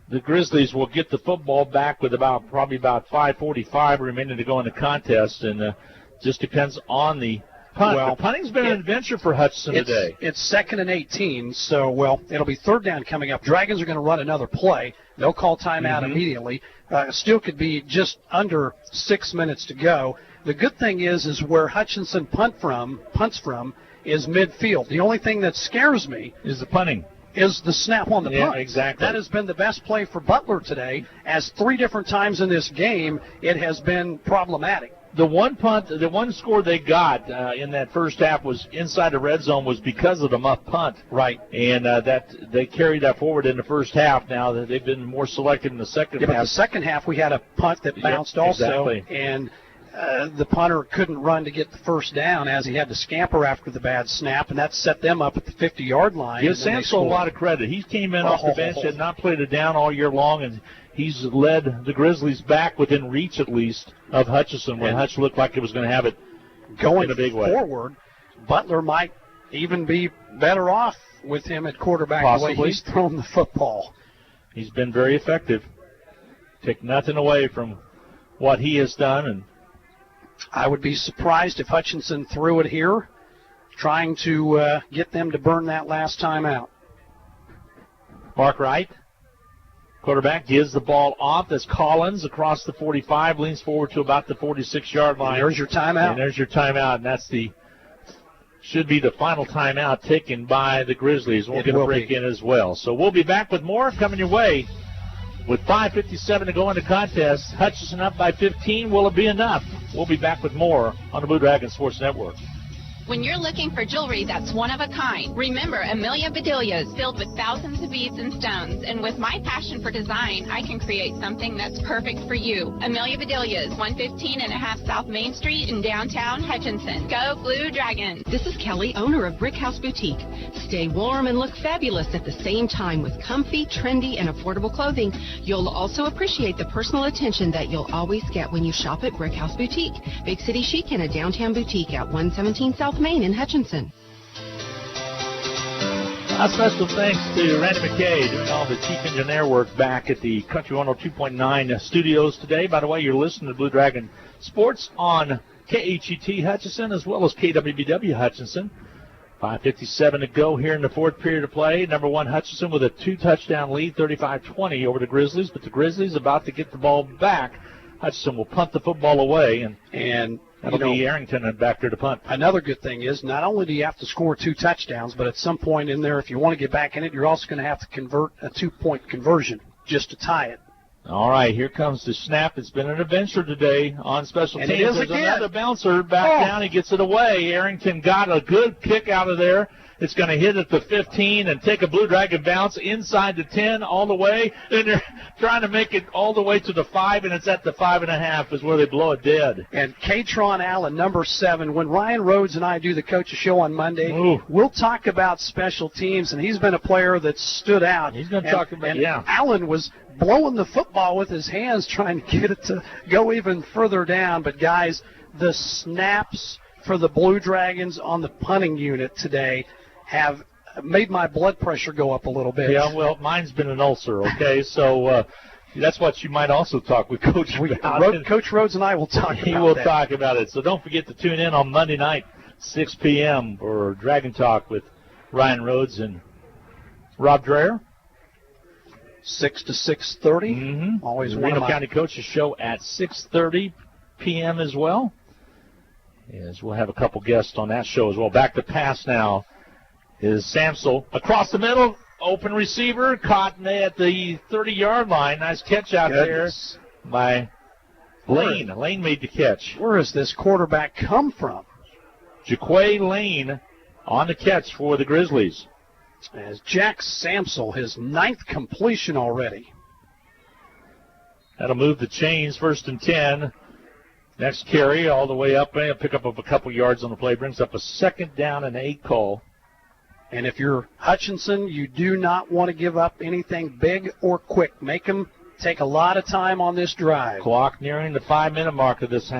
the Grizzlies will get the football back with probably about 5:45 remaining to go in the contest, and just depends on the punt. Well, punting's been an adventure for Hutchinson today. It's 2nd and 18, so, it'll be 3rd down coming up. Dragons are going to run another play. They'll call timeout immediately. Still could be just under 6 minutes to go. The good thing is where Hutchinson punts from is midfield. The only thing that scares me is the punting. Is the snap on the punt. Exactly. That has been the best play for Butler today, as 3 different times in this game it has been problematic. The one score they got in that first half was inside the red zone was because of the muff punt. Right. And that they carried that forward in the first half. Now that they've been more selective in the second half. But the second half we had a punt that bounced also, and the punter couldn't run to get the 1st down as he had to scamper after the bad snap, and that set them up at the 50-yard line. Give Samso a lot of credit. He came in off the bench, had not played it down all year long, and he's led the Grizzlies back within reach, at least, of Hutchinson when Hutch looked like it was going to have it going in a big way. Forward. Butler might even be better off with him at quarterback. Possibly. The way he's thrown the football. He's been very effective. Take nothing away from what he has done. And I would be surprised if Hutchinson threw it here, trying to get them to burn that last time out. Mark Wright Quarterback gives the ball off as Collins across the 45, leans forward to about the 46-yard line. And there's your timeout. And there's your timeout, and that's should be the final timeout taken by the Grizzlies. We'll get a break in as well. So we'll be back with more coming your way. With 5:57 to go in the contest, Hutchinson up by 15. Will it be enough? We'll be back with more on the Blue Dragon Sports Network. When you're looking for jewelry that's one of a kind, remember Amelia Bedelias, filled with thousands of beads and stones. And with my passion for design, I can create something that's perfect for you. Amelia Bedelias, 115.5 South Main Street in downtown Hutchinson. Go Blue Dragon. This is Kelly, owner of Brick House Boutique. Stay warm and look fabulous at the same time with comfy, trendy, and affordable clothing. You'll also appreciate the personal attention that you'll always get when you shop at Brick House Boutique. Big City Chic and a downtown boutique at 117 South Main in Hutchinson. A special thanks to Randy McKay doing all the chief engineer work back at the Country 102.9 studios today. By the way, you're listening to Blue Dragon Sports on KHET Hutchinson as well as KWBW Hutchinson. 5:57 to go here in the fourth period of play. Number one, Hutchinson with a 2-touchdown lead, 35-20 over the Grizzlies. But the Grizzlies about to get the ball back. Hutchinson will punt the football away, and that'll be Arrington and back there to punt. Another good thing is not only do you have to score 2 touchdowns, but at some point in there, if you want to get back in it, you're also going to have to convert a 2-point conversion just to tie it. All right, here comes the snap. It's been an adventure today on special teams. There's another bouncer back down. He gets it away. Arrington got a good kick out of there. It's going to hit at the 15 and take a Blue Dragon bounce inside the 10 all the way. And they're trying to make it all the way to the 5, and it's at the 5.5 is where they blow it dead. And Katron Allen, number 7, when Ryan Rhodes and I do the coaches show on Monday, we'll talk about special teams, and he's been a player that stood out. He's going to talk about, Allen was blowing the football with his hands trying to get it to go even further down. But, guys, the snaps for the Blue Dragons on the punting unit today have made my blood pressure go up a little bit. Yeah, well, mine's been an ulcer, okay? So that's what you might also talk with Coach about. Coach Rhodes and I will talk about it. He will talk about it. So don't forget to tune in on Monday night, 6 p.m. for Dragon Talk with Ryan Rhodes and Rob Dreher. 6 to 6:30. Always one of Reno my County Coaches Show at 6:30 p.m. as well. As we'll have a couple guests on that show as well. Back to pass now is Samsel across the middle, open receiver, caught at the 30-yard line. Nice catch out there by Lane. Lane made the catch. Where has this quarterback come from? Jaquay Lane on the catch for the Grizzlies. As Jack Samsel, his 9th completion already. That'll move the chains, 1st and 10. Next carry all the way up, and pick up a couple yards on the play, brings up a 2nd down and 8 call. And if you're Hutchinson, you do not want to give up anything big or quick. Make them take a lot of time on this drive. Clock nearing the 5-minute mark of this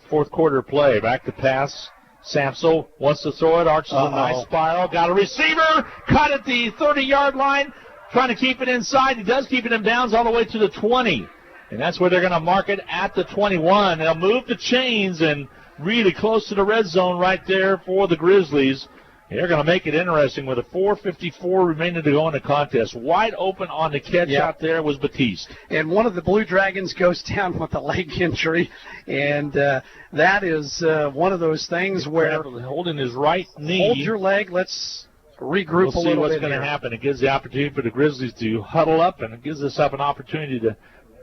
fourth quarter play. Back to pass. Samsel wants to throw it. Arches a nice spiral. Got a receiver. Cut at the 30-yard line. Trying to keep it inside. He does keep it in bounds all the way to the 20. And that's where they're going to mark it at the 21. They'll move the chains and really close to the red zone right there for the Grizzlies. They're going to make it interesting with a 4:54 remaining to go in the contest. Wide open on the catch out there was Batiste. And one of the Blue Dragons goes down with a leg injury, and that is one of those things where holding his right knee. Hold your leg. Let's regroup a little bit. We'll see what's going to happen. It gives the opportunity for the Grizzlies to huddle up, and it gives us up an opportunity to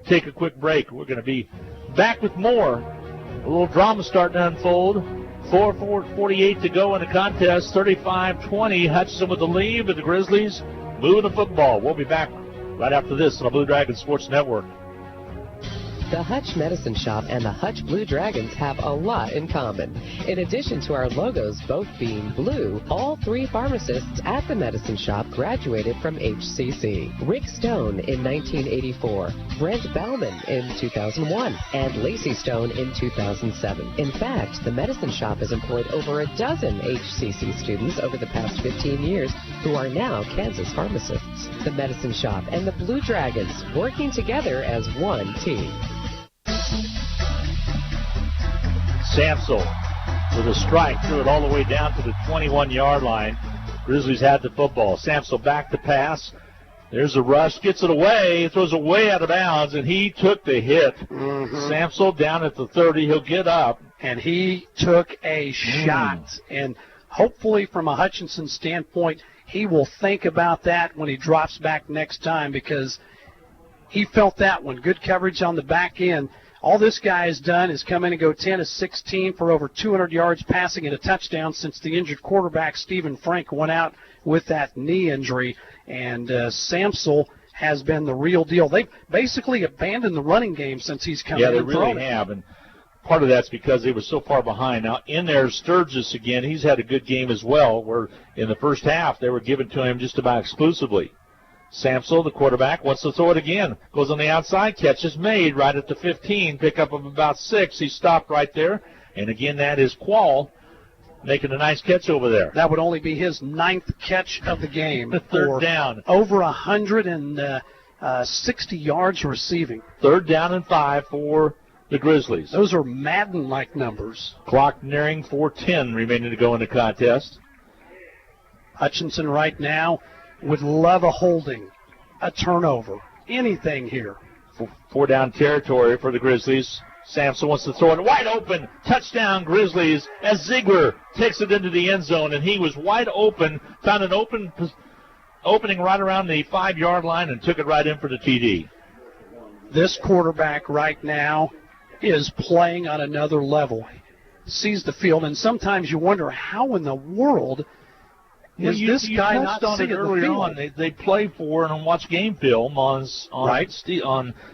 take a quick break. We're going to be back with more. A little drama starting to unfold. 4:48 to go in the contest. 35-20. Hutchinson with the lead, but the Grizzlies moving the football. We'll be back right after this on the Blue Dragon Sports Network. The Hutch Medicine Shop and the Hutch Blue Dragons have a lot in common. In addition to our logos both being blue, all 3 pharmacists at the Medicine Shop graduated from HCC. Rick Stone in 1984, Brent Bauman in 2001, and Lacey Stone in 2007. In fact, the Medicine Shop has employed over a dozen HCC students over the past 15 years who are now Kansas pharmacists. The Medicine Shop and the Blue Dragons working together as one team. Samsel with a strike, threw it all the way down to the 21-yard line. Grizzlies had the football. Samsel back to pass. There's a rush, gets it away, throws it way out of bounds, and he took the hit. Samsel down at the 30. He'll get up. And he took a shot. And hopefully from a Hutchinson standpoint, he will think about that when he drops back next time, because he felt that one. Good coverage on the back end. All this guy has done is come in and go 10 of 16 for over 200 yards passing and a touchdown since the injured quarterback, Stephen Frank, went out with that knee injury. And Samsel has been the real deal. They've basically abandoned the running game since he's come in. Yeah, they really have. And part of that's because they were so far behind. Now, in there, Sturgis again, he's had a good game as well, where in the first half they were given to him just about exclusively. Samsel, the quarterback, wants to throw it again. Goes on the outside, catch is made right at the 15, pickup of about 6. He stopped right there. And again, that is Quall making a nice catch over there. That would only be his 9th catch of the game. Third down. Over 160 yards receiving. 3rd down and 5 for the Grizzlies. Those are Madden-like numbers. Clock nearing 4:10 remaining to go in the contest. Hutchinson right now would love a holding, a turnover, anything here. 4-down territory for the Grizzlies. Samson wants to throw it wide open. Touchdown, Grizzlies, as Ziegler takes it into the end zone, and he was wide open, found an opening right around the 5-yard line and took it right in for the TD. This quarterback right now is playing on another level. Sees the field, and sometimes you wonder how in the world is this guy not seeing the field? They play for and watch game film on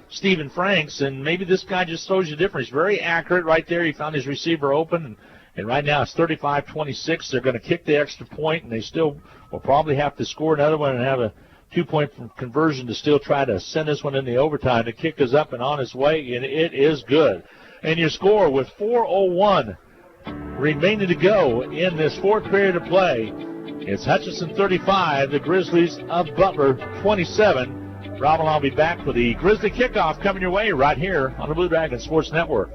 Stephen Franks, and maybe this guy just throws you different. He's very accurate right there. He found his receiver open, and right now it's 35-26. They're going to kick the extra point, and they still will probably have to score another one and have a 2-point conversion to still try to send this one in the overtime. The kick is up and on its way, and it is good. And your score with 4:01 remaining to go in this 4th period of play. It's Hutchinson 35, the Grizzlies of Butler 27. Rob and I'll be back for the Grizzly kickoff coming your way right here on the Blue Dragon Sports Network.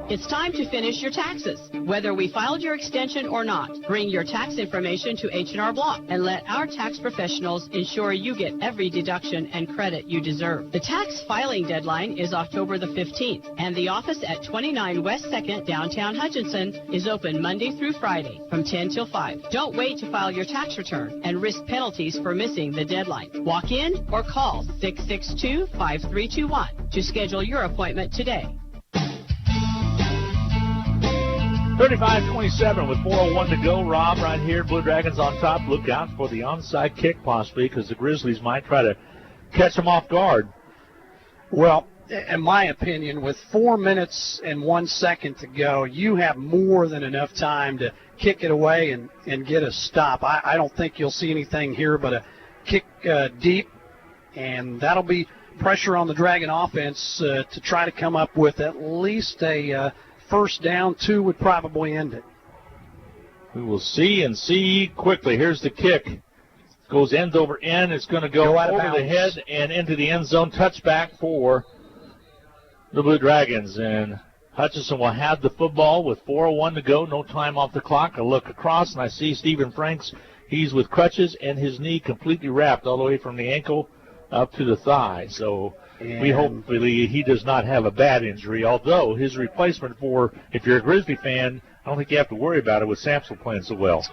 It's time to finish your taxes. Whether we filed your extension or not, bring your tax information to H&R Block and let our tax professionals ensure you get every deduction and credit you deserve. The tax filing deadline is October the 15th, and the office at 29 West 2nd, downtown Hutchinson, is open Monday through Friday from 10 till 5. Don't wait to file your tax return and risk penalties for missing the deadline. Walk in or call 662-5321 to schedule your appointment today. 35-27 with 4:01 to go. Rob right here. Blue Dragons on top. Look out for the onside kick possibly, because the Grizzlies might try to catch them off guard. Well, in my opinion, with 4 minutes and 1 second to go, you have more than enough time to kick it away and get a stop. I don't think you'll see anything here but a kick deep, and that'll be pressure on the Dragon offense to try to come up with at least a first down. 2 would probably end it. We will see quickly. Here's the kick. Goes end over end. It's going to go over the head and into the end zone. Touchback for the Blue Dragons. And Hutchinson will have the football with 4:01 to go. No time off the clock. I look across, and I see Stephen Franks. He's with crutches and his knee completely wrapped all the way from the ankle up to the thigh. So we hopefully he does not have a bad injury, although his replacement for, if you're a Grizzly fan, I don't think you have to worry about it with Samson playing so well.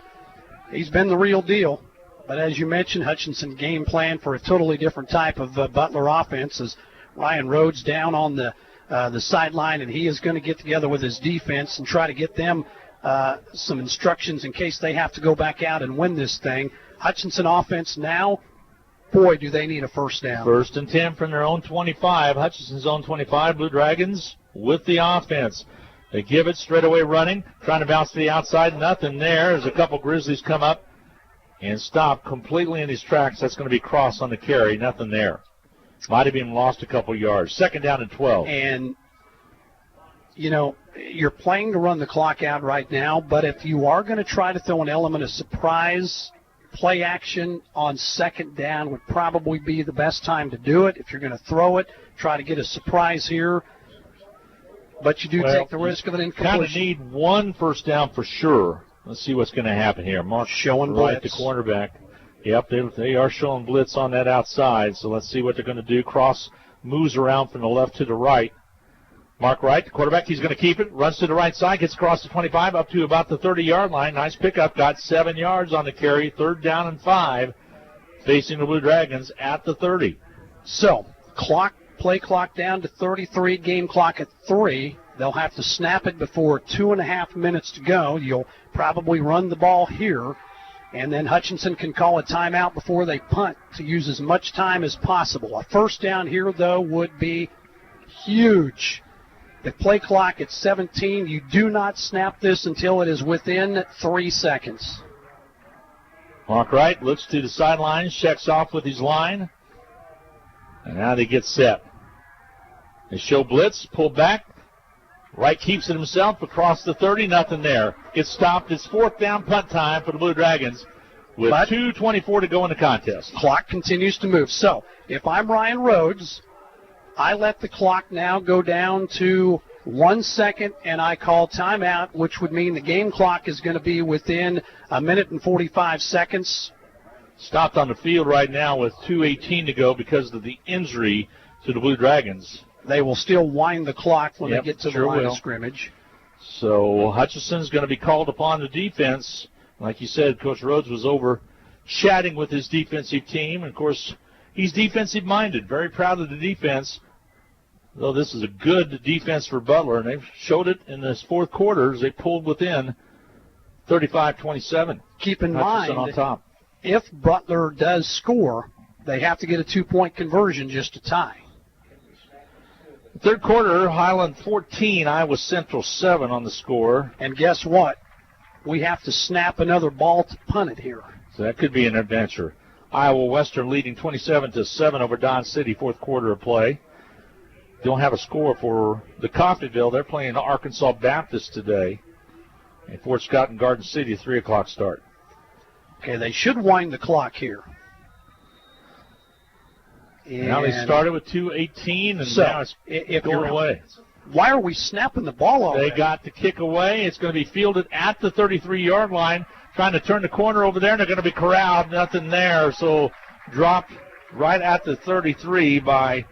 He's been the real deal. But as you mentioned, Hutchinson game plan for a totally different type of Butler offense as Ryan Rhodes down on the sideline, and he is going to get together with his defense and try to get them some instructions in case they have to go back out and win this thing. Hutchinson offense now, boy, do they need a first down. 1st and 10 from their own 25. Hutchinson's own 25. Blue Dragons with the offense. They give it straight away running, trying to bounce to the outside. Nothing there. There's a couple Grizzlies come up and stop completely in his tracks. That's going to be cross on the carry. Nothing there. Might have even lost a couple yards. 2nd down and 12. And, you know, you're playing to run the clock out right now, but if you are going to try to throw an element of surprise, play action on 2nd down would probably be the best time to do it. If you're going to throw it, try to get a surprise here. But you do take the risk of an incompletion. Kind of need 1 first down for sure. Let's see what's going to happen here. Mark showing right blitz. The cornerback. Yep, they are showing blitz on that outside, so let's see what they're going to do. Cross moves around from the left to the right. Mark Wright, the quarterback, he's going to keep it, runs to the right side, gets across the 25 up to about the 30-yard line. Nice pickup, got 7 yards on the carry, 3rd down and 5, facing the Blue Dragons at the 30. So, play clock down to 33, game clock at 3. They'll have to snap it before 2.5 minutes to go. You'll probably run the ball here, and then Hutchinson can call a timeout before they punt to use as much time as possible. A first down here, though, would be huge. The play clock at 17, you do not snap this until it is within 3 seconds. Mark Wright looks to the sidelines, checks off with his line, and now they get set. They show blitz, pull back. Wright keeps it himself across the 30, nothing there. Gets stopped. It's 4th down, punt time for the Blue Dragons with 2:24 to go in the contest. Clock continues to move. So if I'm Ryan Rhodes, I let the clock now go down to 1 second, and I call timeout, which would mean the game clock is going to be within 1 minute and 45 seconds. Stopped on the field right now with 2:18 to go because of the injury to the Blue Dragons. They will still wind the clock when they get to the line of scrimmage. So Hutchinson's going to be called upon the defense. Like you said, Coach Rhodes was over chatting with his defensive team. And, of course, he's defensive-minded, very proud of the defense. Though this is a good defense for Butler, and they've showed it in this 4th quarter as they pulled within 35-27. Keep in Hutchinson mind, on top. If Butler does score, they have to get a 2-point conversion just to tie. 3rd quarter, Highland 14, Iowa Central 7 on the score. And guess what? We have to snap another ball to punt it here. So that could be an adventure. Iowa Western leading 27-7 over Don City, 4th quarter of play. Don't have a score for the Coffeyville. They're playing Arkansas Baptist today. And Fort Scott and Garden City, 3 o'clock start. Okay, they should wind the clock here. And now they started with 2:18, and so now it's going away. Why are we snapping the ball already? They got the kick away. It's going to be fielded at the 33-yard line, trying to turn the corner over there, and they're going to be corralled. Nothing there, so dropped right at the 33 by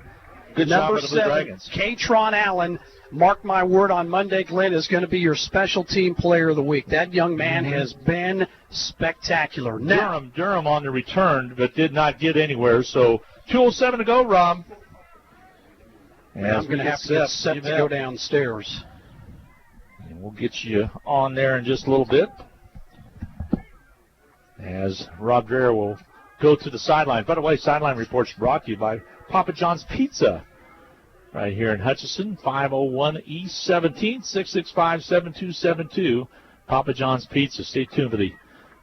good job of the Blue Dragons. Katron Allen, mark my word, on Monday, Glenn, is going to be your special team player of the week. That young man has been spectacular. Now, Durham on the return, but did not get anywhere, so 2:07 to go, Rob. And I'm going to have to get set to go downstairs. And we'll get you on there in just a little bit as Rob Dreher will go to the sideline. By the way, sideline reports brought to you by Papa John's Pizza right here in Hutchinson, 501 East 17th, 665-7272. Papa John's Pizza. Stay tuned for the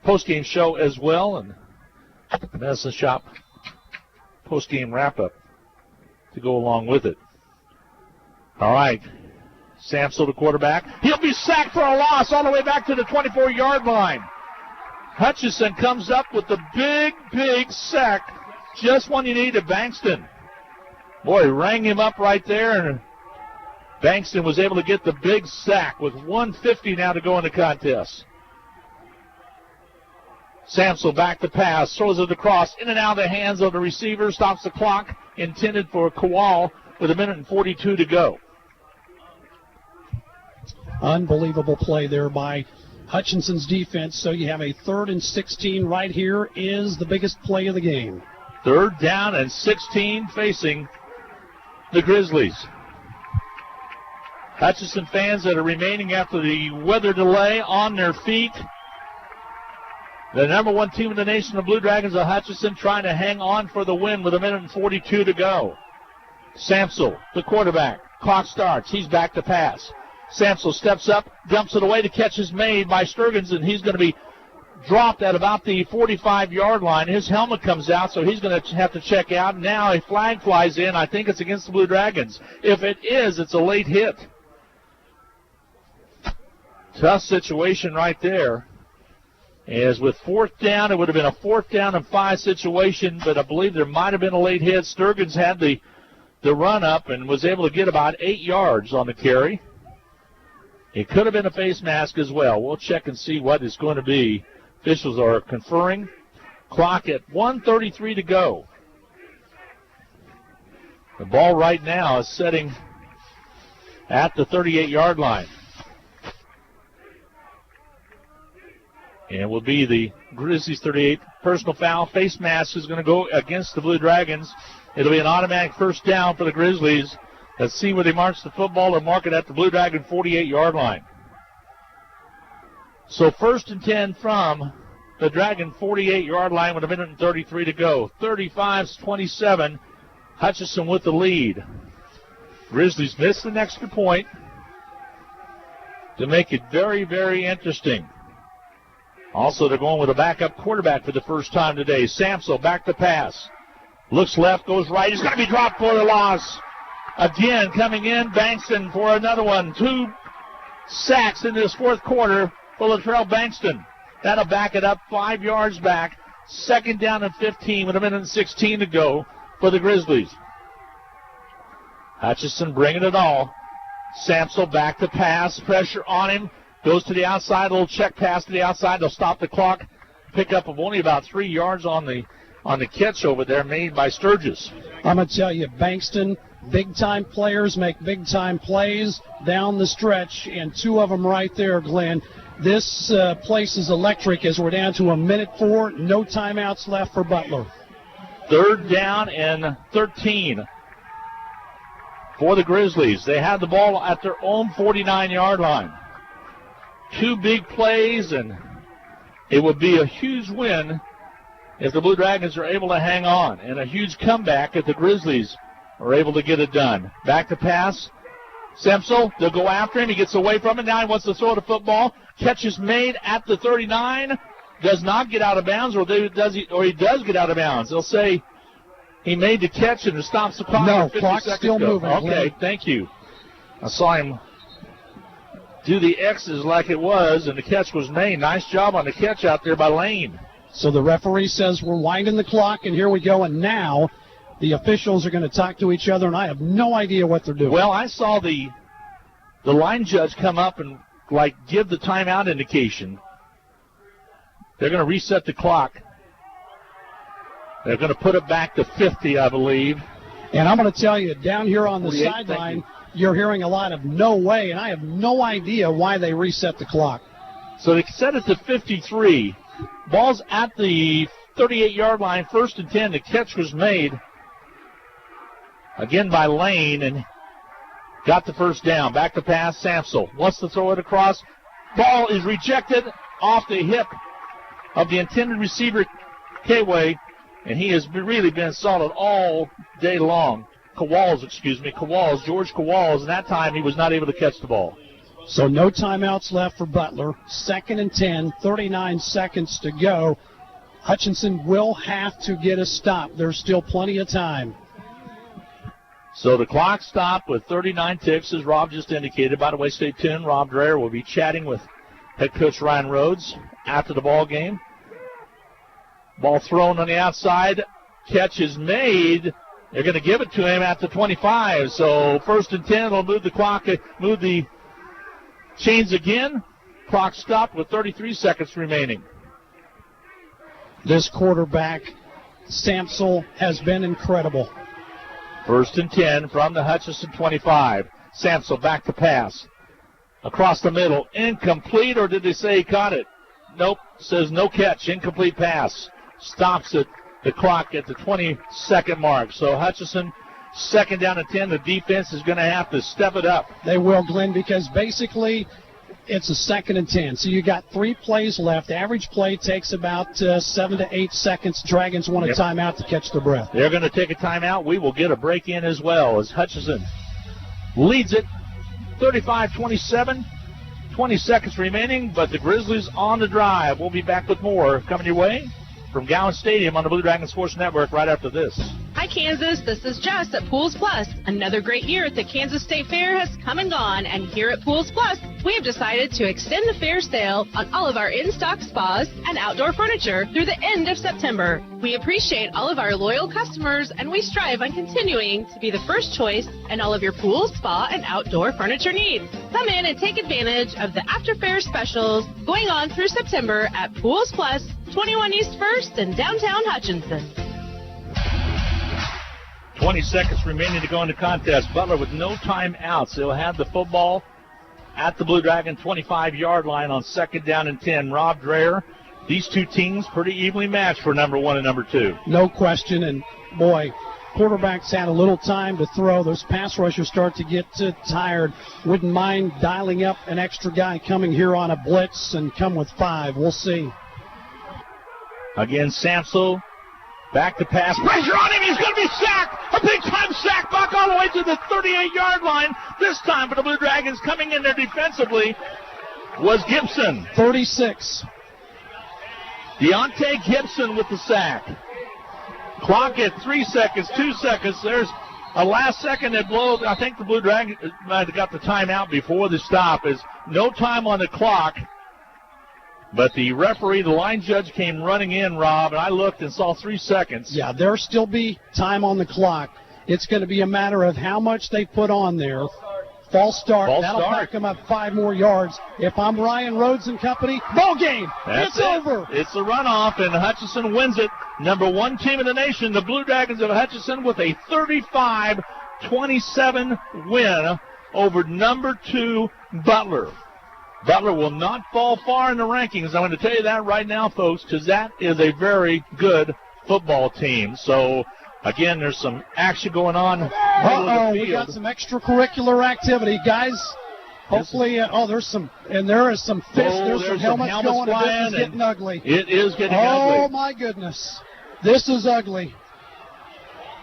postgame show as well, and Medicine Shop postgame wrap-up to go along with it. All right, Samsel, the quarterback. He'll be sacked for a loss all the way back to the 24-yard line. Hutchinson comes up with the big sack just when you needed Bankston. Boy, he rang him up right there, and Bankston was able to get the big sack with 1:50 now to go in the contest. Samsel back to pass, throws it across, in and out of the hands of the receiver, stops the clock, intended for Kowal with 1 minute and 42 to go. Unbelievable play there by Hutchinson's defense. So you have a 3rd and 16 right here is the biggest play of the game. 3rd down and 16 facing the Grizzlies. Hutchinson fans that are remaining after the weather delay on their feet. The number 1 team in the nation, the Blue Dragons of Hutchinson, trying to hang on for the win with 1 minute and 42 to go. Samsel, the quarterback. Clock starts. He's back to pass. Samsel steps up, dumps it away. The catch is made by Sturgens, and he's going to be dropped at about the 45-yard line. His helmet comes out, so he's going to have to check out. Now a flag flies in. I think it's against the Blue Dragons. If it is, it's a late hit. Tough situation right there. As with 4th down, it would have been a 4th down and 5 situation, but I believe there might have been a late hit. Sturgens had the run up and was able to get about 8 yards on the carry. It could have been a face mask as well. We'll check and see what it's going to be. Officials are conferring. Clock at 1:33 to go. The ball right now is setting at the 38-yard line. And it will be the Grizzlies 38 personal foul. Face mask is going to go against the Blue Dragons. It'll be an automatic first down for the Grizzlies. Let's see where they march the football or mark it at the Blue Dragon 48-yard line. So 1st and 10 from the Dragon 48-yard line with 1:33 to go. 35-27. Hutchinson with the lead. Grizzlies missed an extra point to make it very, very interesting. Also, they're going with a backup quarterback for the first time today. Samsel back to pass. Looks left, goes right. He's going to be dropped for the loss. Again, coming in, Bankston for another one. 2 sacks in this fourth quarter for Latrell Bankston. That'll back it up 5 yards back. 2nd down and 15 with 1:16 to go for the Grizzlies. Hutchinson bringing it all. Samsel back to pass. Pressure on him. Goes to the outside. A little check pass to the outside. They'll stop the clock. Pickup of only about 3 yards on the catch over there made by Sturgis. I'm going to tell you, Bankston, big-time players make big-time plays down the stretch, and 2 of them right there, Glenn. This place is electric as we're down to 1:04. No timeouts left for Butler. 3rd down and 13 for the Grizzlies. They had the ball at their own 49-yard line. 2 big plays, and it would be a huge win if the Blue Dragons are able to hang on, and a huge comeback if the Grizzlies are able to get it done. Back to pass. Samsel, they'll go after him. He gets away from it. Now he wants to throw the football. Catch is made at the 39. Does not get out of bounds, or he does get out of bounds. They'll say he made the catch and it stops the clock. No, clock's still moving. Okay, thank you. I saw him do the X's like it was, and the catch was made. Nice job on the catch out there by Lane. So the referee says we're winding the clock, and here we go. And now the officials are going to talk to each other, and I have no idea what they're doing. Well, I saw the line judge come up and, give the timeout indication. They're going to reset the clock. They're going to put it back to 50, I believe. And I'm going to tell you, down here on the sideline, you're hearing a lot of no way, and I have no idea why they reset the clock. So they set it to 53. Ball's at the 38-yard line, 1st and 10. The catch was made again by Lane and got the first down. Back to pass, Samsel wants to throw it across. Ball is rejected off the hip of the intended receiver, Kway, and he has really been solid all day long. George Kowals, and that time he was not able to catch the ball. So no timeouts left for Butler. 2nd and 10, 39 seconds to go. Hutchinson will have to get a stop. There's still plenty of time. So the clock stopped with 39 ticks, as Rob just indicated. By the way, stay tuned. Rob Dreher will be chatting with head coach Ryan Rhodes after the ball game. Ball thrown on the outside. Catch is made. They're going to give it to him at the 25. So 1st and 10 will move the clock, move the chains again. Clock stopped with 33 seconds remaining. This quarterback, Samsel, has been incredible. 1st and 10 from the Hutchinson 25. Samsel back to pass. Across the middle. Incomplete, or did they say he caught it? Nope. Says no catch. Incomplete pass. Stops it. The clock at the 20-second mark. So Hutchinson, 2nd down and 10. The defense is going to have to step it up. They will, Glenn, because basically it's a 2nd and 10. So you got 3 plays left. Average play takes about 7 to 8 seconds. Dragons want a timeout to catch their breath. They're going to take a timeout. We will get a break in as well as Hutchinson leads it 35-27. 20 seconds remaining, but the Grizzlies on the drive. We'll be back with more coming your way from Gowans Stadium on the Blue Dragon Sports Network right after this. Hi, Kansas. This is Jess at Pools Plus. Another great year at the Kansas State Fair has come and gone, and here at Pools Plus, we have decided to extend the fair sale on all of our in-stock spas and outdoor furniture through the end of September. We appreciate all of our loyal customers, and we strive on continuing to be the first choice in all of your pool, spa, and outdoor furniture needs. Come in and take advantage of the after fair specials going on through September at Pools Plus, 21 East 1st in downtown Hutchinson. 20 seconds remaining to go in the contest. Butler with no timeouts. They'll have the football at the Blue Dragon 25-yard line on 2nd down and 10. Rob Dreher, these two teams pretty evenly matched for number 1 and number 2. No question, and boy, quarterbacks had a little time to throw. Those pass rushers start to get tired. Wouldn't mind dialing up an extra guy coming here on a blitz and come with 5. We'll see. Again, Samso back to pass. Pressure on him. He's going to be sacked. A big-time sack back all the way to the 38-yard line. This time for the Blue Dragons coming in there defensively was Gibson. 36. Deontay Gibson with the sack. Clock at 3 seconds, 2 seconds. There's a last second that blows. I think the Blue Dragons might have got the timeout before the stop. Is no time on the clock. But the referee, the line judge, came running in, Rob, and I looked and saw 3 seconds. Yeah, there'll still be time on the clock. It's going to be a matter of how much they put on there. False start. That'll back them up 5 more yards. If I'm Ryan Rhodes and company, ball game. It's over. It's a runoff, and Hutchinson wins it. Number 1 team in the nation, the Blue Dragons of Hutchinson, with a 35-27 win over number 2 Butler. Butler will not fall far in the rankings. I'm going to tell you that right now, folks, because that is a very good football team. So, again, there's some action going on. We got some extracurricular activity, guys. Hopefully, there's some, and there is some fish. There's some helmets going, and this is getting ugly. It is getting ugly. Oh, my goodness. This is ugly.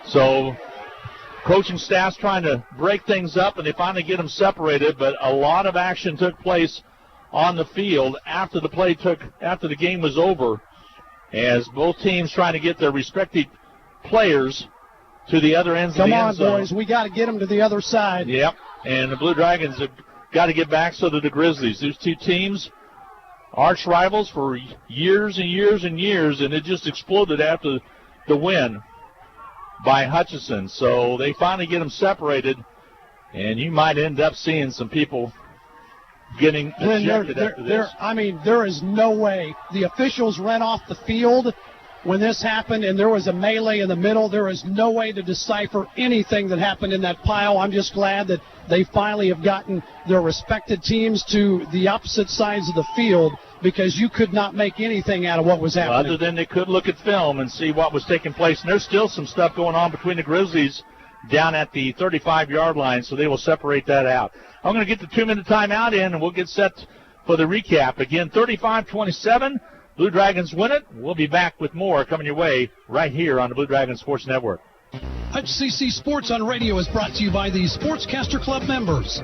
So, coaching staff's trying to break things up, and they finally get them separated, but a lot of action took place on the field after the game was over, as both teams trying to get their respective players to the other ends of the end zone. Come on, boys. We got to get them to the other side. Yep, and the Blue Dragons have got to get back, so do the Grizzlies. These two teams, arch rivals for years and years and years, and it just exploded after the win by Hutchinson. So they finally get them separated, and you might end up seeing some people getting ejected after this. There is no way. The officials ran off the field when this happened, and there was a melee in the middle. There is no way to decipher anything that happened in that pile. I'm just glad that they finally have gotten their respected teams to the opposite sides of the field, because you could not make anything out of what was happening. Other than they could look at film and see what was taking place. And there's still some stuff going on between the Grizzlies down at the 35-yard line, so they will separate that out. I'm going to get the 2-minute timeout in, and we'll get set for the recap. Again, 35-27. Blue Dragons win it. We'll be back with more coming your way right here on the Blue Dragon Sports Network. HCC Sports on Radio is brought to you by the Sportscaster Club members.